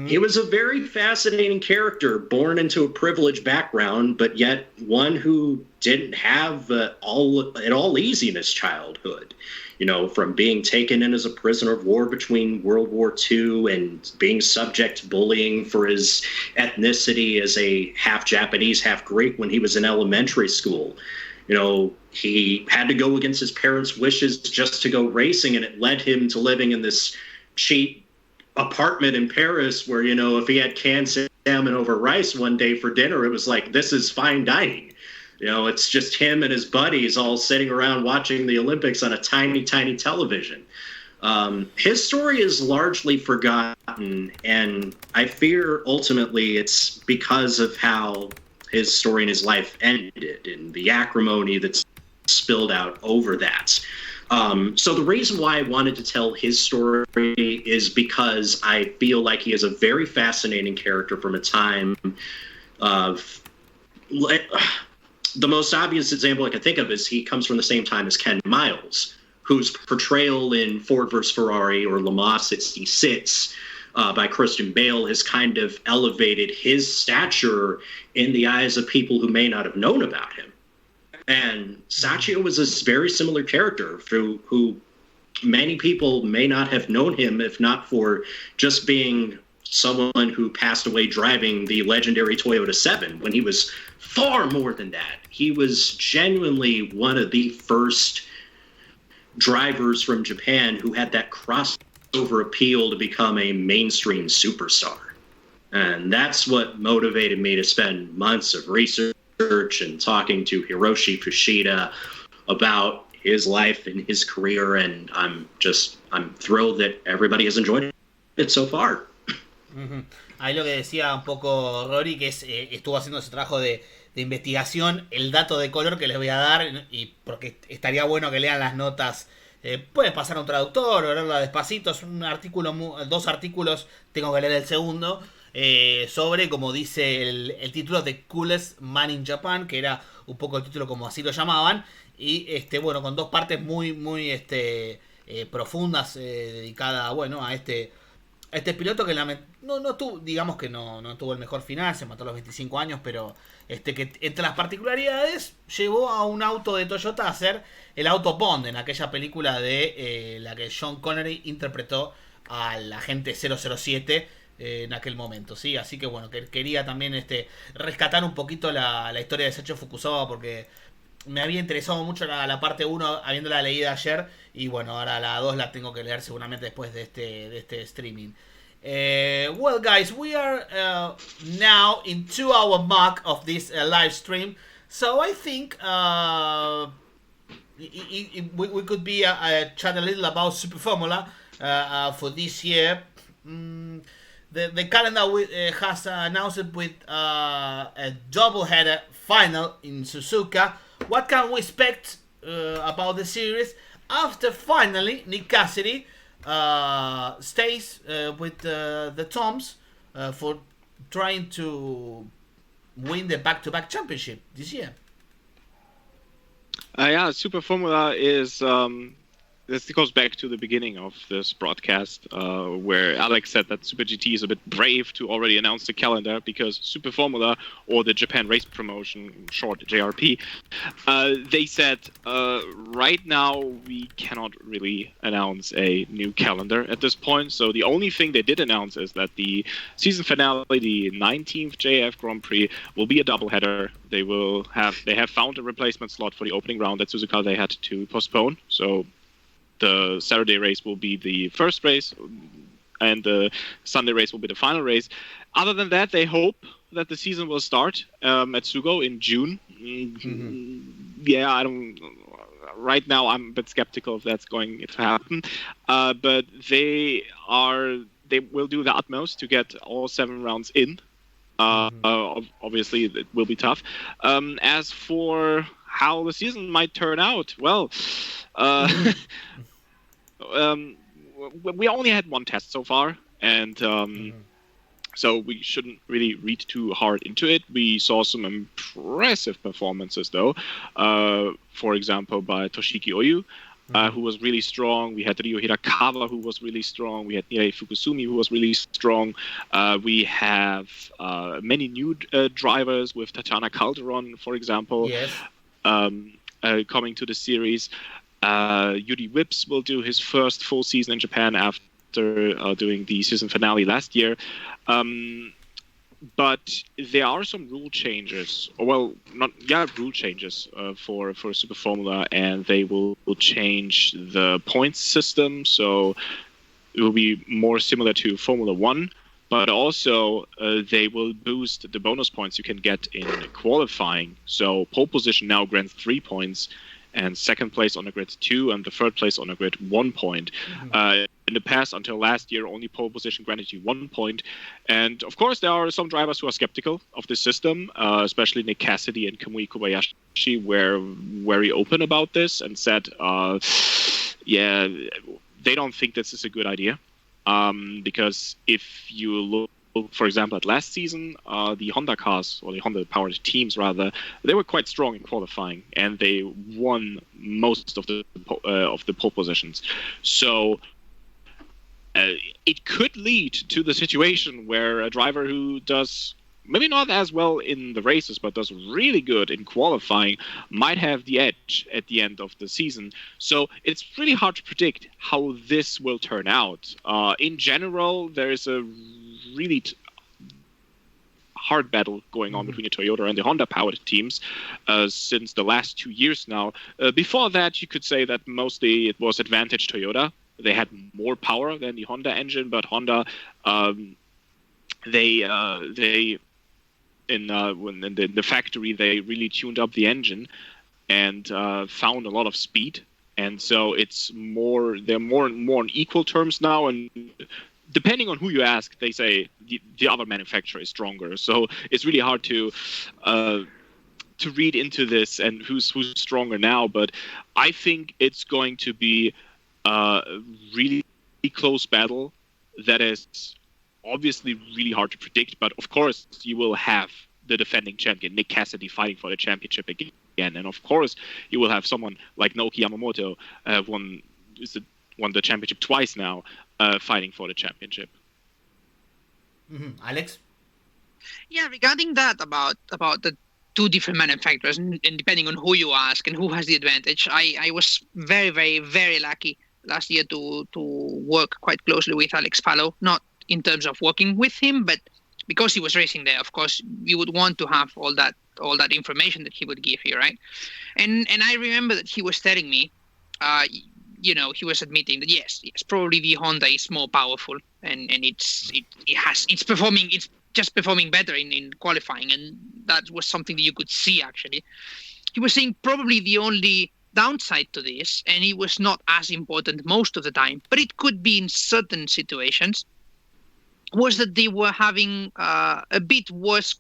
Speaker 1: He was a very fascinating character, born into a privileged background, but yet one who didn't have it all easy in his childhood. You know, from being taken in as a prisoner of war between World War II and being subject to bullying for his ethnicity as a half Japanese, half Greek when he was in elementary school. You know, he had to go against his parents' wishes just to go racing, and it led him to living in this cheap apartment in Paris where, you know, if he had canned salmon over rice one day for dinner, it was like, this is fine dining. You know, it's just him and his buddies all sitting around watching the Olympics on a tiny, tiny television. His story is largely forgotten, and I fear ultimately it's because of how his story and his life ended and the acrimony that's spilled out over that. So the reason why I wanted to tell his story is because I feel like he is a very fascinating character from a time of... The most obvious example I can think of is he comes from the same time as Ken Miles, whose portrayal in Ford vs. Ferrari or Le Mans 66 by Christian Bale has kind of elevated his stature in the eyes of people who may not have known about him. And Sacha was a very similar character who many people may not have known him if not for just being someone who passed away driving the legendary Toyota 7 when he was far more than that. He was genuinely one of the first drivers from Japan who had that crossover appeal to become a mainstream superstar. And that's what motivated me to spend months of research and talking to Hiroshi Kushida about his life and his career, and I'm thrilled that everybody has enjoyed it so far.
Speaker 2: Uh-huh. Ahí lo que decía un poco Rory, que es estuvo haciendo ese trabajo de investigación, el dato de color que les voy a dar, y porque estaría bueno que lean las notas. Pueden pasar a un traductor o leerla despacito. Es un artículo, 2 artículos, tengo que leer el segundo, sobre, como dice el título, The Coolest Man in Japan, que era un poco el título como así lo llamaban, y bueno, con 2 partes muy profundas, dedicada, bueno, a este piloto que no tuvo, digamos que no tuvo el mejor final, se mató a los 25 años, pero que entre las particularidades llevó a un auto de Toyota a hacer el auto Bond en aquella película de la que Sean Connery interpretó al agente 007 en aquel momento, ¿sí? Así que bueno, quería también rescatar un poquito la historia de Sacha Fukusawa, porque me había interesado mucho la parte 1 habiéndola leída ayer, y bueno, ahora la 2 la tengo que leer seguramente después de este streaming. Well guys, we are now in 2-hour mark of this live stream, so I think we could be chat a little about Super Formula for this year. The calendar has announced with a double-header final in Suzuka. What can we expect about the series after finally Nick Cassidy stays with the Toms for trying to win the back-to-back championship this year?
Speaker 4: Yeah, Super Formula is... This goes back to the beginning of this broadcast, where Alex said that Super GT is a bit brave to already announce the calendar, because Super Formula, or the Japan Race Promotion, short JRP, they said right now we cannot really announce a new calendar at this point. So the only thing they did announce is that the season finale, the 19th JF Grand Prix, will be a doubleheader. They have found a replacement slot for the opening round at Suzuka. They had to postpone. So the Saturday race will be the first race, and the Sunday race will be the final race. Other than that, they hope that the season will start at Sugo in June. Mm-hmm. Yeah, right now I'm a bit skeptical if that's going to happen. But they will do the utmost to get all 7 rounds in. Obviously, it will be tough. As for how the season might turn out, well, we only had 1 test so far, and so we shouldn't really read too hard into it. We saw some impressive performances, though. For example, by Toshiki Oyu, who was really strong. We had Ryo Hirakawa, who was really strong. We had Nirei Fukusumi, who was really strong. We have many new drivers with Tatiana Calderon, for example,
Speaker 2: yes.
Speaker 4: Coming to the series. Yuri Whips will do his first full season in Japan after doing the season finale last year. But there are some rule changes, rule changes for Super Formula, and they will change the points system, so it will be more similar to Formula 1, but also they will boost the bonus points you can get in qualifying. So pole position now grants 3 points, and second place on the grid 2, and the third place on the grid 1 point. Mm-hmm. In the past, until last year, only pole position granted you 1 point. And of course, there are some drivers who are skeptical of this system, especially Nick Cassidy and Kamui Kobayashi were very open about this and said, they don't think this is a good idea. Because if you look, for example, at last season, the Honda cars, or the Honda-powered teams, rather, they were quite strong in qualifying, and they won most of the pole positions. So it could lead to the situation where a driver who does maybe not as well in the races, but does really good in qualifying, might have the edge at the end of the season. So it's really hard to predict how this will turn out. In general, there is a really hard battle going on between the Toyota and the Honda-powered teams since the last 2 years now. Before that, you could say that mostly it was advantage Toyota. They had more power than the Honda engine, but Honda, when in the factory, they really tuned up the engine and found a lot of speed. And so they're more on equal terms now. And depending on who you ask, they say the other manufacturer is stronger. So it's really hard to read into this and who's stronger now. But I think it's going to be a really close battle that is obviously really hard to predict. But of course, you will have the defending champion, Nick Cassidy, fighting for the championship again. And of course, you will have someone like Naoki Yamamoto, won the championship twice now, fighting for the championship.
Speaker 2: Alex?
Speaker 3: Yeah, regarding that about the two different manufacturers, and depending on who you ask and who has the advantage, I was very, very, very lucky last year to work quite closely with Alex Palou, not in terms of working with him, but because he was racing there. Of course, you would want to have all that information that he would give you, right? And I remember that he was telling me, he was admitting that yes, probably the Honda is more powerful, and it's just performing better in qualifying, and that was something that you could see actually. He was saying probably the only downside to this, and it was not as important most of the time, but it could be in certain situations, was that they were having a bit worse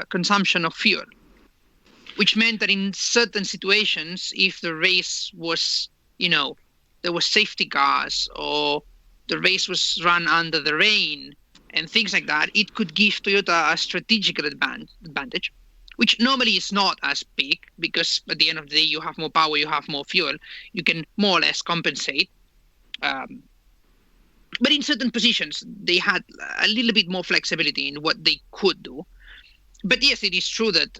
Speaker 3: consumption of fuel, which meant that in certain situations, if the race was, there was safety cars or the race was run under the rain and things like that, it could give Toyota a strategical advantage, which normally is not as big because at the end of the day, you have more power, you have more fuel, you can more or less compensate. But in certain positions, they had a little bit more flexibility in what they could do. But yes, it is true that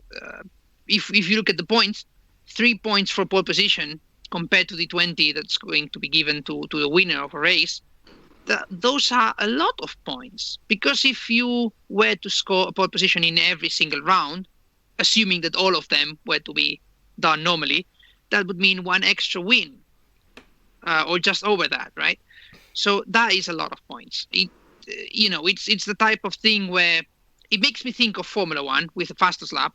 Speaker 3: if you look at the points, 3 points for pole position compared to the 20 that's going to be given to the winner of a race, those are a lot of points. Because if you were to score a pole position in every single round, assuming that all of them were to be done normally, that would mean one extra win, or just over that, right? So that is a lot of points. It's the type of thing where it makes me think of Formula One with the fastest lap,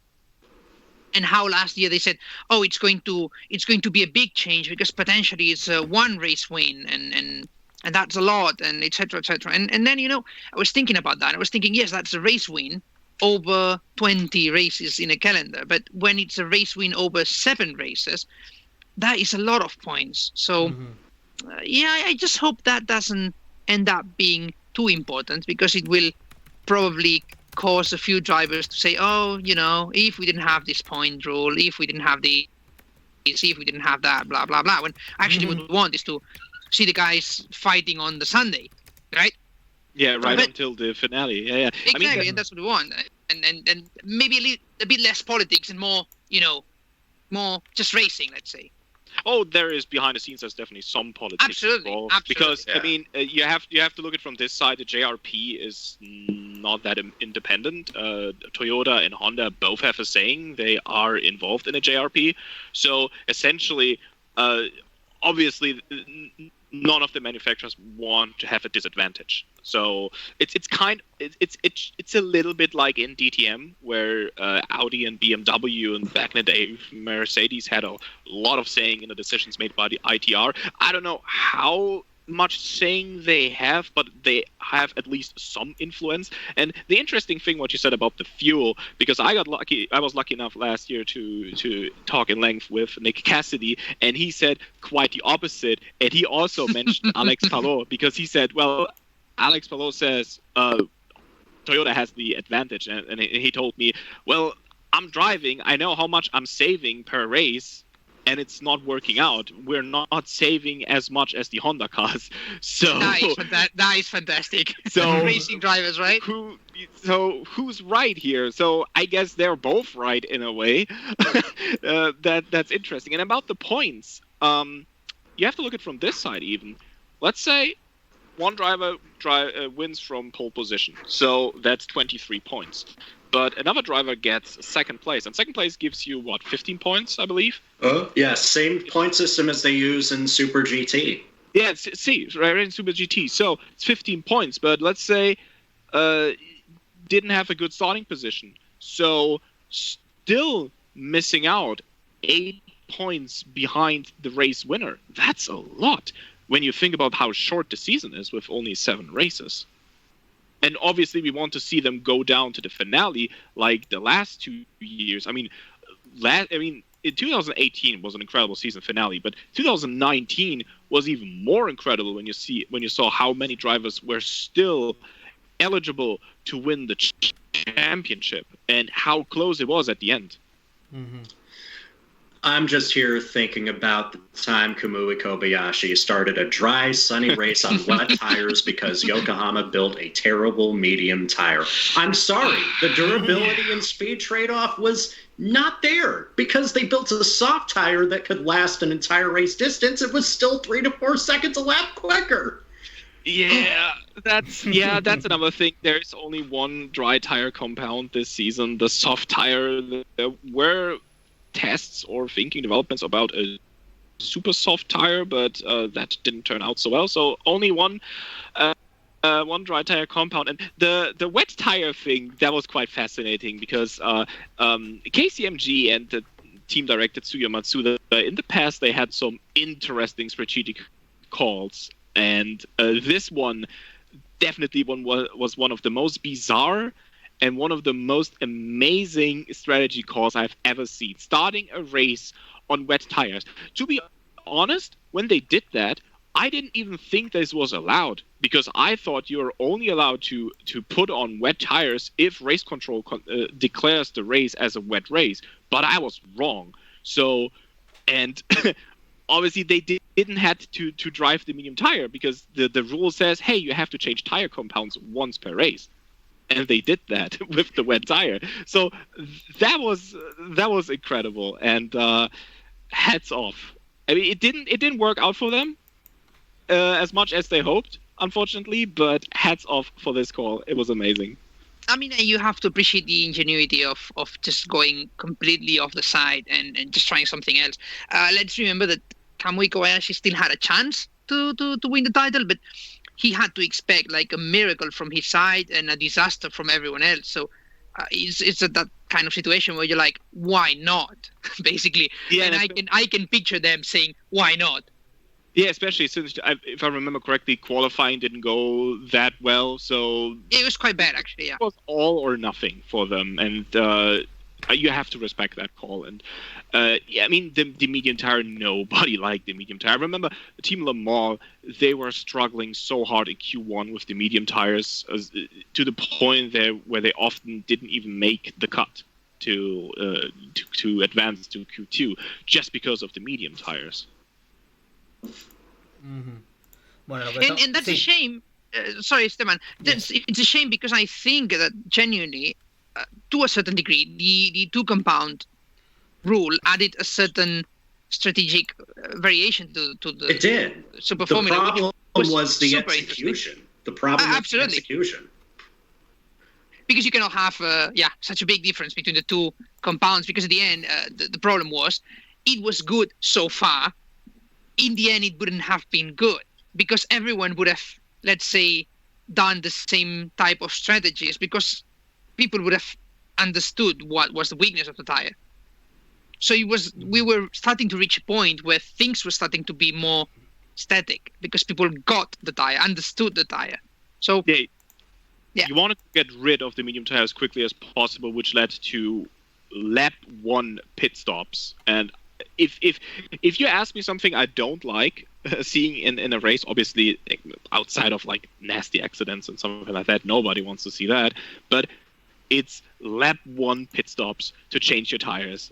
Speaker 3: and how last year they said, "Oh, it's going to be a big change because potentially it's a one race win, and that's a lot, and etc. etc." And then I was thinking about that. I was thinking, yes, that's a race win over 20 races in a calendar, but when it's a race win over 7 races, that is a lot of points. So. I just hope that doesn't end up being too important, because it will probably cause a few drivers to say, oh, if we didn't have this point rule, if we didn't have this, if we didn't have that, blah, blah, blah. When actually what we want is to see the guys fighting on the Sunday, right?
Speaker 4: Yeah, right, until the finale. Yeah.
Speaker 3: Exactly, and that's what we want. And maybe a bit less politics and more, more just racing, let's say.
Speaker 4: Oh, there is behind the scenes. There's definitely some politics involved. Because you have to look at it from this side. The JRP is not that independent. Toyota and Honda both have a saying. They are involved in a JRP. So essentially, obviously, none of the manufacturers want to have a disadvantage. So it's a little bit like in DTM, where Audi and BMW and back in the day Mercedes had a lot of saying in the decisions made by the ITR. I don't know how much saying they have, but they have at least some influence. And the interesting thing what you said about the fuel, because I was lucky enough last year to talk in length with Nick Cassidy, and he said quite the opposite. And he also mentioned Alex Palou, because he said, well, Alex Palou says Toyota has the advantage, and he told me, well, I'm driving, I know how much I'm saving per race, and it's not working out. We're not saving as much as the Honda cars. So
Speaker 3: that is fantastic.
Speaker 4: So
Speaker 3: racing drivers, right?
Speaker 4: So who's right here? So I guess they're both right in a way. That's interesting. And about the points, you have to look at it from this side even. Let's say one driver wins from pole position, so that's 23 points. But another driver gets second place, and second place gives you, 15 points, I believe?
Speaker 1: Yeah, same point system as they use in Super GT.
Speaker 4: Yeah, right in Super GT. So it's 15 points, but let's say didn't have a good starting position. So still missing out 8 points behind the race winner. That's a lot when you think about how short the season is with only 7 races. And obviously we want to see them go down to the finale like the last 2 years. I mean, in 2018 was an incredible season finale, but 2019 was even more incredible when you saw how many drivers were still eligible to win the championship and how close it was at the end.
Speaker 2: Mm-hmm.
Speaker 1: I'm just here thinking about the time Kamui Kobayashi started a dry, sunny race on wet tires because Yokohama built a terrible medium tire. I'm sorry, the durability and speed trade-off was not there because they built a soft tire that could last an entire race distance. It was still 3 to 4 seconds a lap quicker.
Speaker 4: Yeah, that's another thing. There's only one dry tire compound this season, the soft tire. There were tests or thinking developments about a super soft tire, but that didn't turn out so well. So only one dry tire compound. And the wet tire thing, that was quite fascinating because KCMG and the team director Tsuya Matsuda, in the past they had some interesting strategic calls, and this one definitely was one of the most bizarre and one of the most amazing strategy calls I've ever seen. Starting a race on wet tires. To be honest, when they did that, I didn't even think this was allowed, because I thought you were only allowed to put on wet tires if race control declares the race as a wet race. But I was wrong. So, and obviously they didn't have to drive the medium tire, because the rule says, hey, you have to change tire compounds once per race. And they did that with the wet tire. So that was incredible, and hats off. I mean, it didn't work out for them as much as they hoped, unfortunately, but hats off for this call. It was amazing.
Speaker 3: I mean, you have to appreciate the ingenuity of just going completely off the side and just trying something else. Let's remember that Kamui Kobayashi still had a chance to win the title, but he had to expect like a miracle from his side and a disaster from everyone else. So it's that kind of situation where you're like, why not? Basically. Yeah, and I can picture them saying, why not?
Speaker 4: Yeah, especially since, if I remember correctly, qualifying didn't go that well. So
Speaker 3: it was quite bad, actually. Yeah,
Speaker 4: it was all or nothing for them, and you have to respect that call. And yeah, I mean, the medium tire, nobody liked the medium tire. I remember Team Le Mans, they were struggling so hard in Q1 with the medium tires, to the point where they often didn't even make the cut to advance to Q2 just because of the medium tires.
Speaker 2: Mm-hmm. Bueno,
Speaker 3: and that's a shame. Sorry, Esteban. It's a shame, because I think that genuinely, to a certain degree, the 2-compound rule added a certain strategic variation to the.
Speaker 1: It did.
Speaker 3: Super
Speaker 1: the
Speaker 3: Formula,
Speaker 1: problem was the execution. The problem was the execution.
Speaker 3: Because you cannot have such a big difference between the 2 compounds. Because at the end, the problem was it was good so far. In the end, it wouldn't have been good, because everyone would have, let's say, done the same type of strategies, because people would have understood what was the weakness of the tire. So we were starting to reach a point where things were starting to be more static, because people got the tire, understood the tire. So
Speaker 4: you wanted to get rid of the medium tire as quickly as possible, which led to lap 1 pit stops. And if you ask me something I don't like seeing in a race, obviously outside of like nasty accidents and something like that, nobody wants to see that, but it's lap 1 pit stops to change your tires.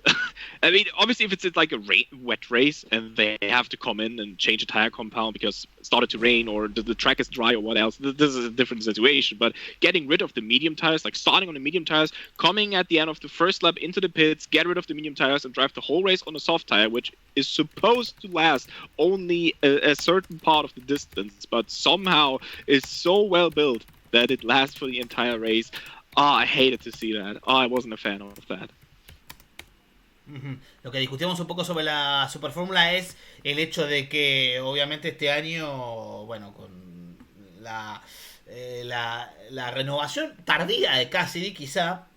Speaker 4: I mean, obviously, if it's like a wet race and they have to come in and change a tire compound because it started to rain or the track is dry or what else, this is a different situation. But getting rid of the medium tires, like starting on the medium tires, coming at the end of the first lap into the pits, get rid of the medium tires and drive the whole race on a soft tire, which is supposed to last only a certain part of the distance, but somehow is so well built that it lasts for the entire race. I hated to see that. I wasn't a fan of that.
Speaker 2: Lo que discutimos un poco sobre la Superfórmula es el hecho de que obviamente este año, bueno, con la renovación tardía de Cassidy quizá,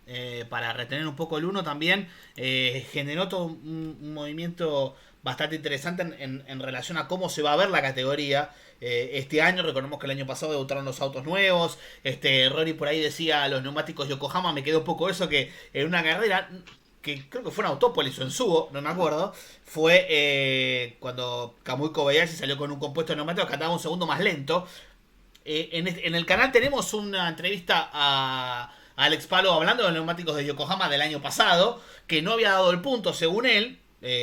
Speaker 2: para retener un poco el 1 también, generó todo un movimiento bastante interesante en relación a cómo se va a ver la categoría este año. Recordemos que el año pasado debutaron los autos nuevos. Rory por ahí decía los neumáticos Yokohama. Me quedó un poco eso, que en una carrera que creo que fue en Autópolis o en Subo, no me acuerdo, fue cuando Kamui Kobayashi salió con un compuesto de neumáticos que andaba un segundo más lento. En el canal tenemos una entrevista a Alex Palou hablando de los neumáticos de Yokohama del año pasado, que no había dado el punto según él.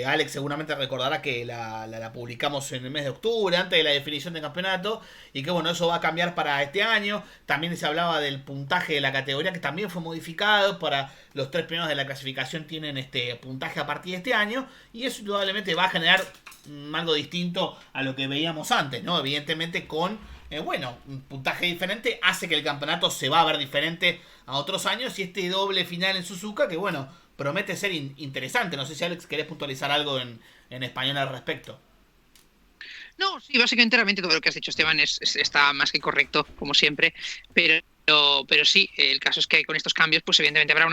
Speaker 2: Alex seguramente recordará que la publicamos en el mes de octubre, antes de la definición del campeonato, y que bueno, eso va a cambiar para este año. También se hablaba del puntaje de la categoría, que también fue modificado. Para los 3 primeros de la clasificación tienen puntaje a partir de este año, y eso indudablemente va a generar algo distinto a lo que veíamos antes, ¿no? Evidentemente con un puntaje diferente hace que el campeonato se va a ver diferente a otros años, y este doble final en Suzuka, que bueno, promete ser interesante. No sé si, Alex, querés puntualizar algo en español al respecto.
Speaker 3: No, sí, básicamente todo lo que has dicho, Esteban, está más que correcto, como siempre, pero sí, el caso es que con estos cambios, pues evidentemente habrá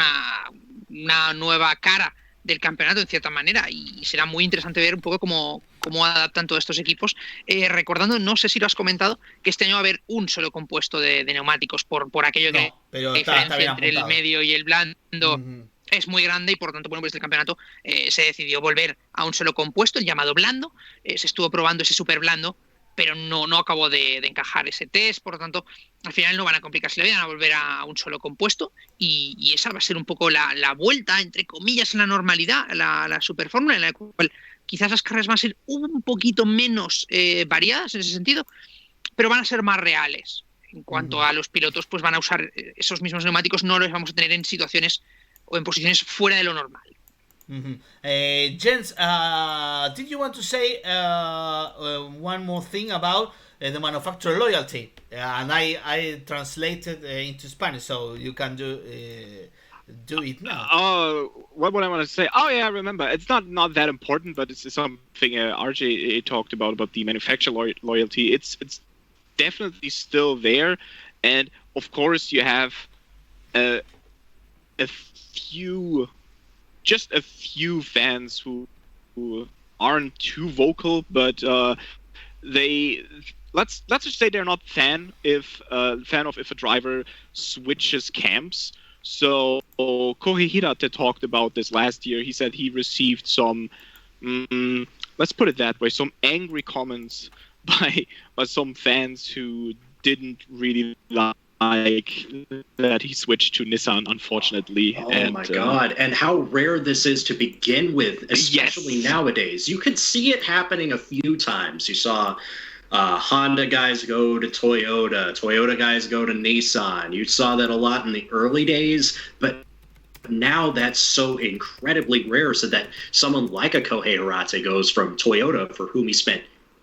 Speaker 3: una nueva cara del campeonato en cierta manera, y será muy interesante ver un poco cómo adaptan todos estos equipos, recordando, no sé si lo has comentado, que este año va a haber un solo compuesto de neumáticos por aquello que la diferencia entre el medio y el blando es muy grande, y por lo tanto, bueno, pues el campeonato se decidió volver a un solo compuesto, el llamado blando. Se estuvo probando ese super blando, pero no acabó de encajar ese test. Por lo tanto, al final no van a complicarse la vida, van a volver a un solo compuesto, y esa va a ser un poco la vuelta, entre comillas, en la normalidad, la Superfórmula, en la cual quizás las carreras van a ser un poquito menos variadas en ese sentido, pero van a ser más reales. En cuanto a los pilotos, pues van a usar esos mismos neumáticos, no los vamos a tener en situaciones o en posiciones fuera de lo normal.
Speaker 2: Jens, did you want to say one more thing about the manufacturer loyalty? And I translated into Spanish, so you can do it now.
Speaker 4: What would I want to say? Oh yeah, I remember. It's not that important, but it's something RJ talked about the manufacturer loyalty. It's definitely still there, and of course you have a few fans who aren't too vocal, but let's just say they're not fan of if a driver switches camps. So Kohei Hirate talked about this last year. He said he received some, let's put it that way, some angry comments by some fans who didn't really like that he switched to Nissan, unfortunately.
Speaker 1: Oh my God. And how rare this is to begin with, especially nowadays. You could see it happening a few times. You saw Honda guys go to Toyota guys go to Nissan. You saw that a lot in the early days, but now that's so incredibly rare, so that someone like a Kohei Hirate goes from Toyota, for whom he spent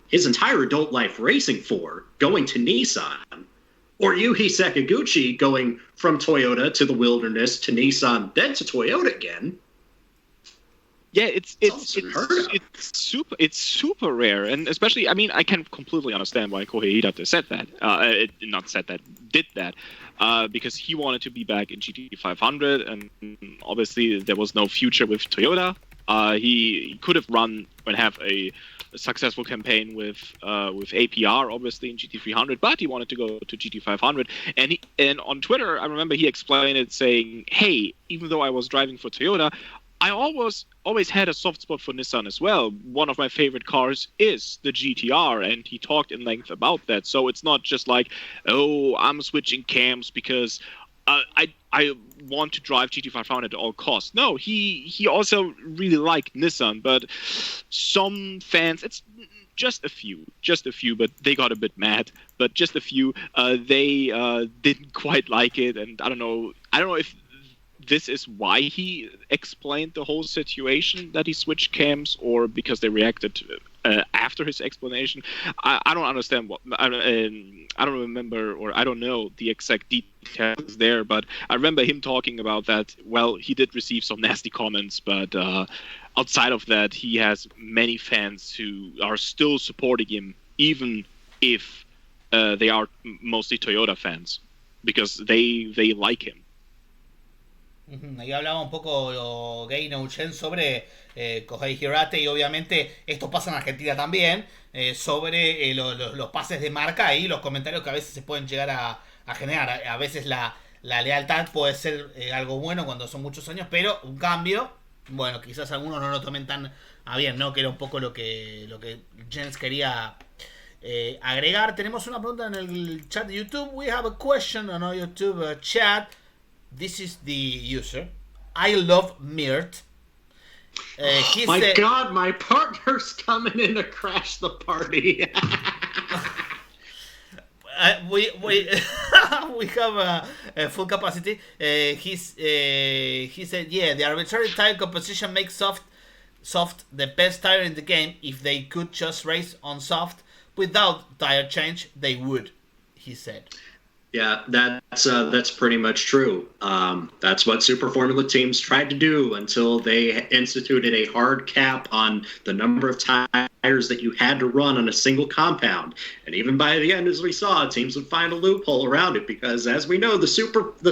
Speaker 1: his entire adult life racing for, going to Nissan. Or Yuhi Sakaguchi going from Toyota to the wilderness to Nissan, then to Toyota again.
Speaker 4: Yeah, it's super rare, and especially, I mean, I can completely understand why Kohei Hirate did that, because he wanted to be back in GT500, and obviously there was no future with Toyota. He could have run and have a successful campaign with APR, obviously, in GT300, but he wanted to go to GT500. And on Twitter, I remember he explained it, saying, "Hey, even though I was driving for Toyota, I always had a soft spot for Nissan as well. One of my favorite cars is the GTR," and he talked in length about that. So it's not just like, oh, I'm switching camps because I want to drive GT500 at all costs. No, he also really liked Nissan, but some fans, it's just a few, but they got a bit mad. But just a few, they didn't quite like it, and I don't know if this is why he explained the whole situation that he switched cams, or because they reacted after his explanation. I don't understand I don't remember, or I don't know the exact details there, but I remember him talking about that. Well, he did receive some nasty comments, but outside of that, he has many fans who are still supporting him, even if they are mostly Toyota fans, because they like him.
Speaker 2: Ahí hablaba un poco Geinou y Alex sobre Kohei Hirate, y obviamente esto pasa en Argentina también, sobre los pases de marca y los comentarios que a veces se pueden llegar a generar. A veces la lealtad puede ser algo bueno cuando son muchos años, pero un cambio, bueno, quizás algunos no lo tomen tan a bien, ¿no? Que era un poco lo que Jens quería agregar. Tenemos una pregunta en el chat de YouTube. We have a question on our YouTube chat. This is the user. I love Mirt.
Speaker 1: God, my partner's coming in to crash the party.
Speaker 2: We have a full capacity. He said, yeah, the arbitrary tire composition makes soft the best tire in the game. If they could just race on soft without tire change, they would, he said.
Speaker 1: Yeah, that's pretty much true. That's what Super Formula teams tried to do until they instituted a hard cap on the number of tires that you had to run on a single compound. And even by the end, as we saw, teams would find a loophole around it because, as we know, the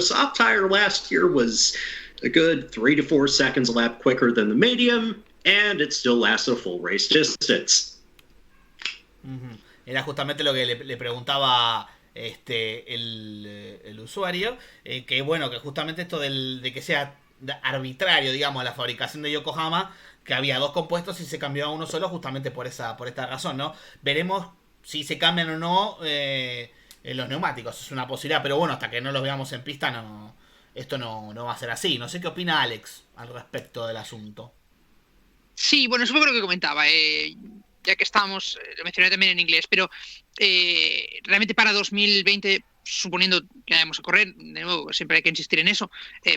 Speaker 1: soft tire last year was a good 3 to 4 seconds a lap quicker than the medium, and it still lasted a full race distance.
Speaker 2: Era justamente lo que le preguntaba el usuario, que bueno, que justamente esto de que sea arbitrario, digamos, la fabricación de Yokohama, que había dos compuestos y se cambió a uno solo justamente por esta razón, ¿no? Veremos si se cambian o no los neumáticos, es una posibilidad, pero bueno, hasta que no los veamos en pista esto no va a ser así. No sé qué opina Alex al respecto del asunto.
Speaker 3: Sí, bueno, eso fue lo que comentaba, ya que estábamos, lo mencioné también en inglés, pero realmente para 2020, suponiendo que vayamos a correr, de nuevo, siempre hay que insistir en eso,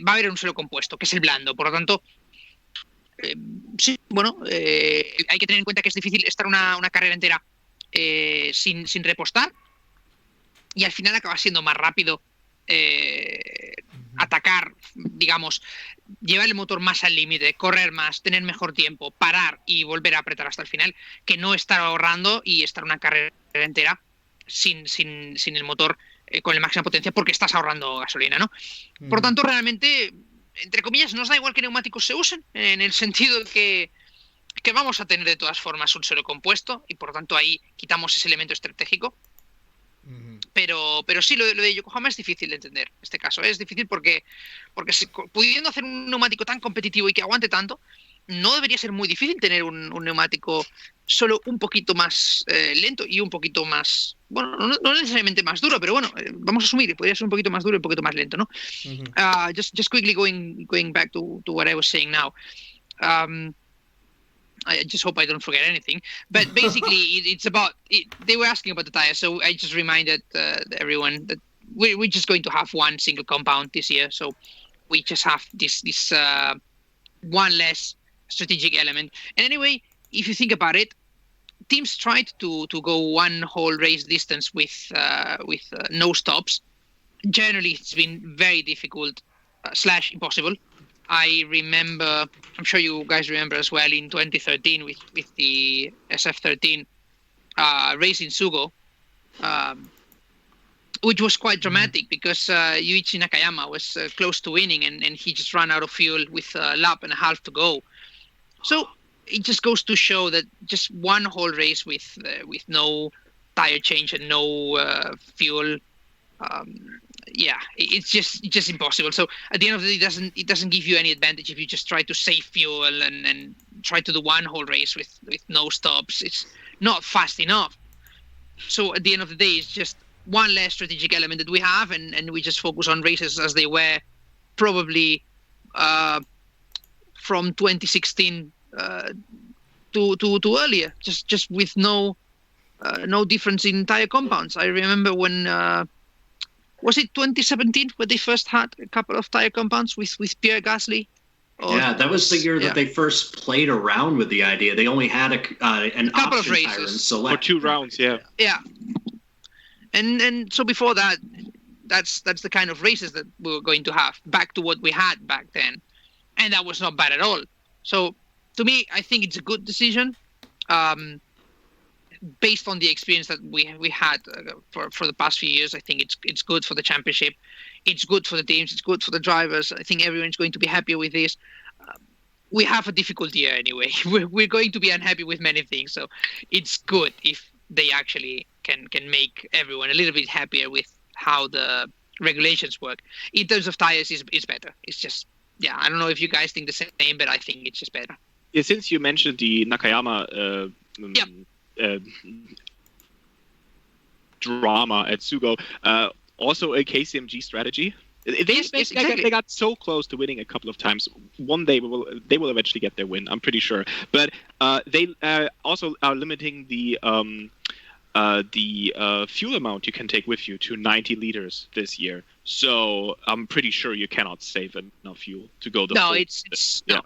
Speaker 3: va a haber un solo compuesto, que es el blando. Por lo tanto, sí, bueno, hay que tener en cuenta que es difícil estar una carrera entera sin repostar, y al final acaba siendo más rápido atacar, digamos, llevar el motor más al límite, correr más, tener mejor tiempo, parar y volver a apretar hasta el final, que no estar ahorrando y estar una carrera entera sin el motor con la máxima potencia, porque estás ahorrando gasolina, ¿no? Por tanto, realmente, entre comillas, nos da igual qué neumáticos se usen, en el sentido de que vamos a tener de todas formas un solo compuesto, y por tanto ahí quitamos ese elemento estratégico. Pero sí, lo de Yokohama es difícil de entender. En este caso es difícil porque pudiendo hacer un neumático tan competitivo y que aguante tanto, no debería ser muy difícil tener un neumático solo un poquito más lento y un poquito más, bueno, no necesariamente más duro, pero bueno, vamos a asumir que podría ser un poquito más duro y un poquito más lento, ¿no? Just quickly going back to what I was saying now. I just hope I don't forget anything. But basically, it's about... they were asking about the tires, so I just reminded everyone that we're just going to have one single compound this year. So we just have this one less strategic element. And anyway, if you think about it, teams tried to go one whole race distance with no stops. Generally, it's been very difficult / impossible. I remember, I'm sure you guys remember as well, in 2013 with the SF13 race in Sugo, which was quite dramatic because Yuichi Nakayama was close to winning and he just ran out of fuel with a lap and a half to go. So it just goes to show that just one whole race with no tire change and no fuel, it's just impossible. So at the end of the day, it doesn't give you any advantage if you just try to save fuel and try to do one whole race with no stops. It's not fast enough. So at the end of the day, it's just one less strategic element that we have, and we just focus on races as they were probably from 2016 to earlier, just with no difference in tire compounds. I remember when was it 2017 where they first had a couple of tire compounds with Pierre Gasly?
Speaker 1: Yeah, that was the year that they first played around with the idea. They only had an
Speaker 3: couple
Speaker 1: option
Speaker 3: of races
Speaker 1: tire and select.
Speaker 4: For 2 rounds, yeah.
Speaker 3: Yeah, and so before that, that's the kind of races that we were going to have, back to what we had back then, and that was not bad at all. So to me, I think it's a good decision, based on the experience that we had for the past few years. I think it's good for the championship, it's good for the teams, it's good for the drivers. I think everyone's going to be happier with this. We have a difficult year anyway. We're going to be unhappy with many things, so it's good if they actually can make everyone a little bit happier with how the regulations work. In terms of tires, is better. It's just, yeah, I don't know if you guys think the same, but I think it's just better.
Speaker 4: Yeah, since you mentioned the Nakayama drama at Sugo, also a KCMG strategy. They got so close to winning a couple of times. One day they will eventually get their win, I'm pretty sure. But they also are limiting the fuel amount you can take with you to 90 liters this year. So I'm pretty sure you cannot save enough fuel to go the
Speaker 3: no,
Speaker 4: full.
Speaker 3: It's
Speaker 4: yeah.
Speaker 3: no.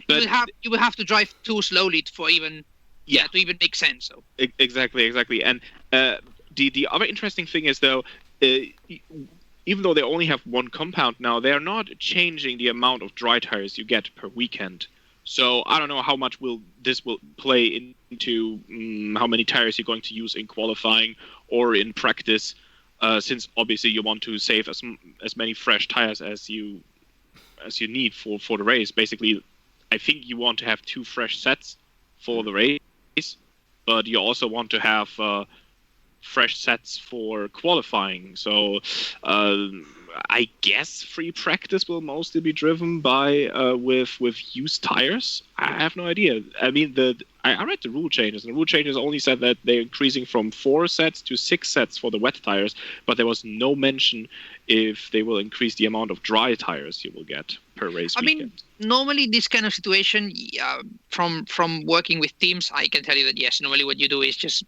Speaker 4: But
Speaker 3: you will have to drive too slowly for even to even make sense. So
Speaker 4: exactly. And the other interesting thing is, though, even though they only have one compound now, they are not changing the amount of dry tires you get per weekend. So I don't know how much this will play into how many tires you're going to use in qualifying or in practice, since obviously you want to save as many fresh tires as you need for the race. Basically, I think you want to have 2 fresh sets for the race, but you also want to have fresh sets for qualifying. So I guess free practice will mostly be driven by with used tires. I have no idea. I mean, I read the rule changes, and the rule changes only said that they're increasing from 4 sets to 6 sets for the wet tires, but there was no mention if they will increase the amount of dry tires you will get per race weekend.
Speaker 3: I mean, normally this kind of situation, from working with teams, I can tell you that yes, normally what you do is just,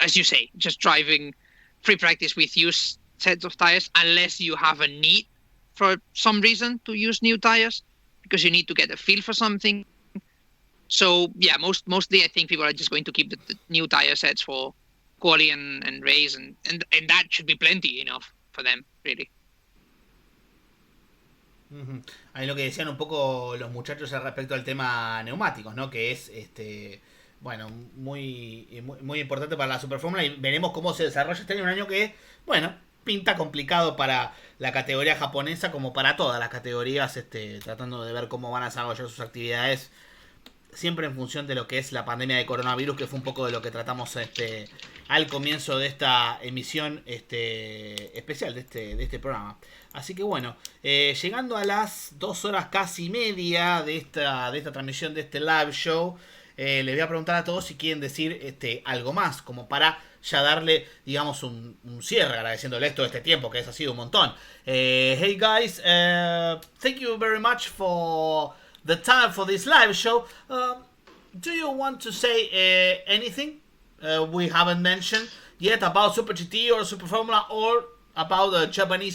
Speaker 3: as you say, just driving free practice with used sets of tires, unless you have a need for some reason to use new tires, because you need to get a feel for something. So yeah, mostly I think people are just going to keep the new tire sets for quali and race, and that should be plenty enough for them, really.
Speaker 2: Ahí lo que decían un poco los muchachos al respecto al tema neumáticos, ¿no? Que es bueno, muy importante para la Superfórmula, y veremos cómo se desarrolla este año, un año que, bueno, pinta complicado para la categoría japonesa como para todas las categorías, tratando de ver cómo van a desarrollar sus actividades, siempre en función de lo que es la pandemia de coronavirus, que fue un poco de lo que tratamos al comienzo de esta emisión especial de este programa. Así que bueno, llegando a las 2 horas casi media de esta transmisión, de este live show, les voy a preguntar a todos si quieren decir algo más, como para ya darle, digamos, un cierre, agradeciéndole esto de este tiempo, que ha sido un montón. Hey guys, thank you very much for the time for this live show. Do you want to say anything we haven't mentioned yet about Super GT or Super Formula, or about the Japanese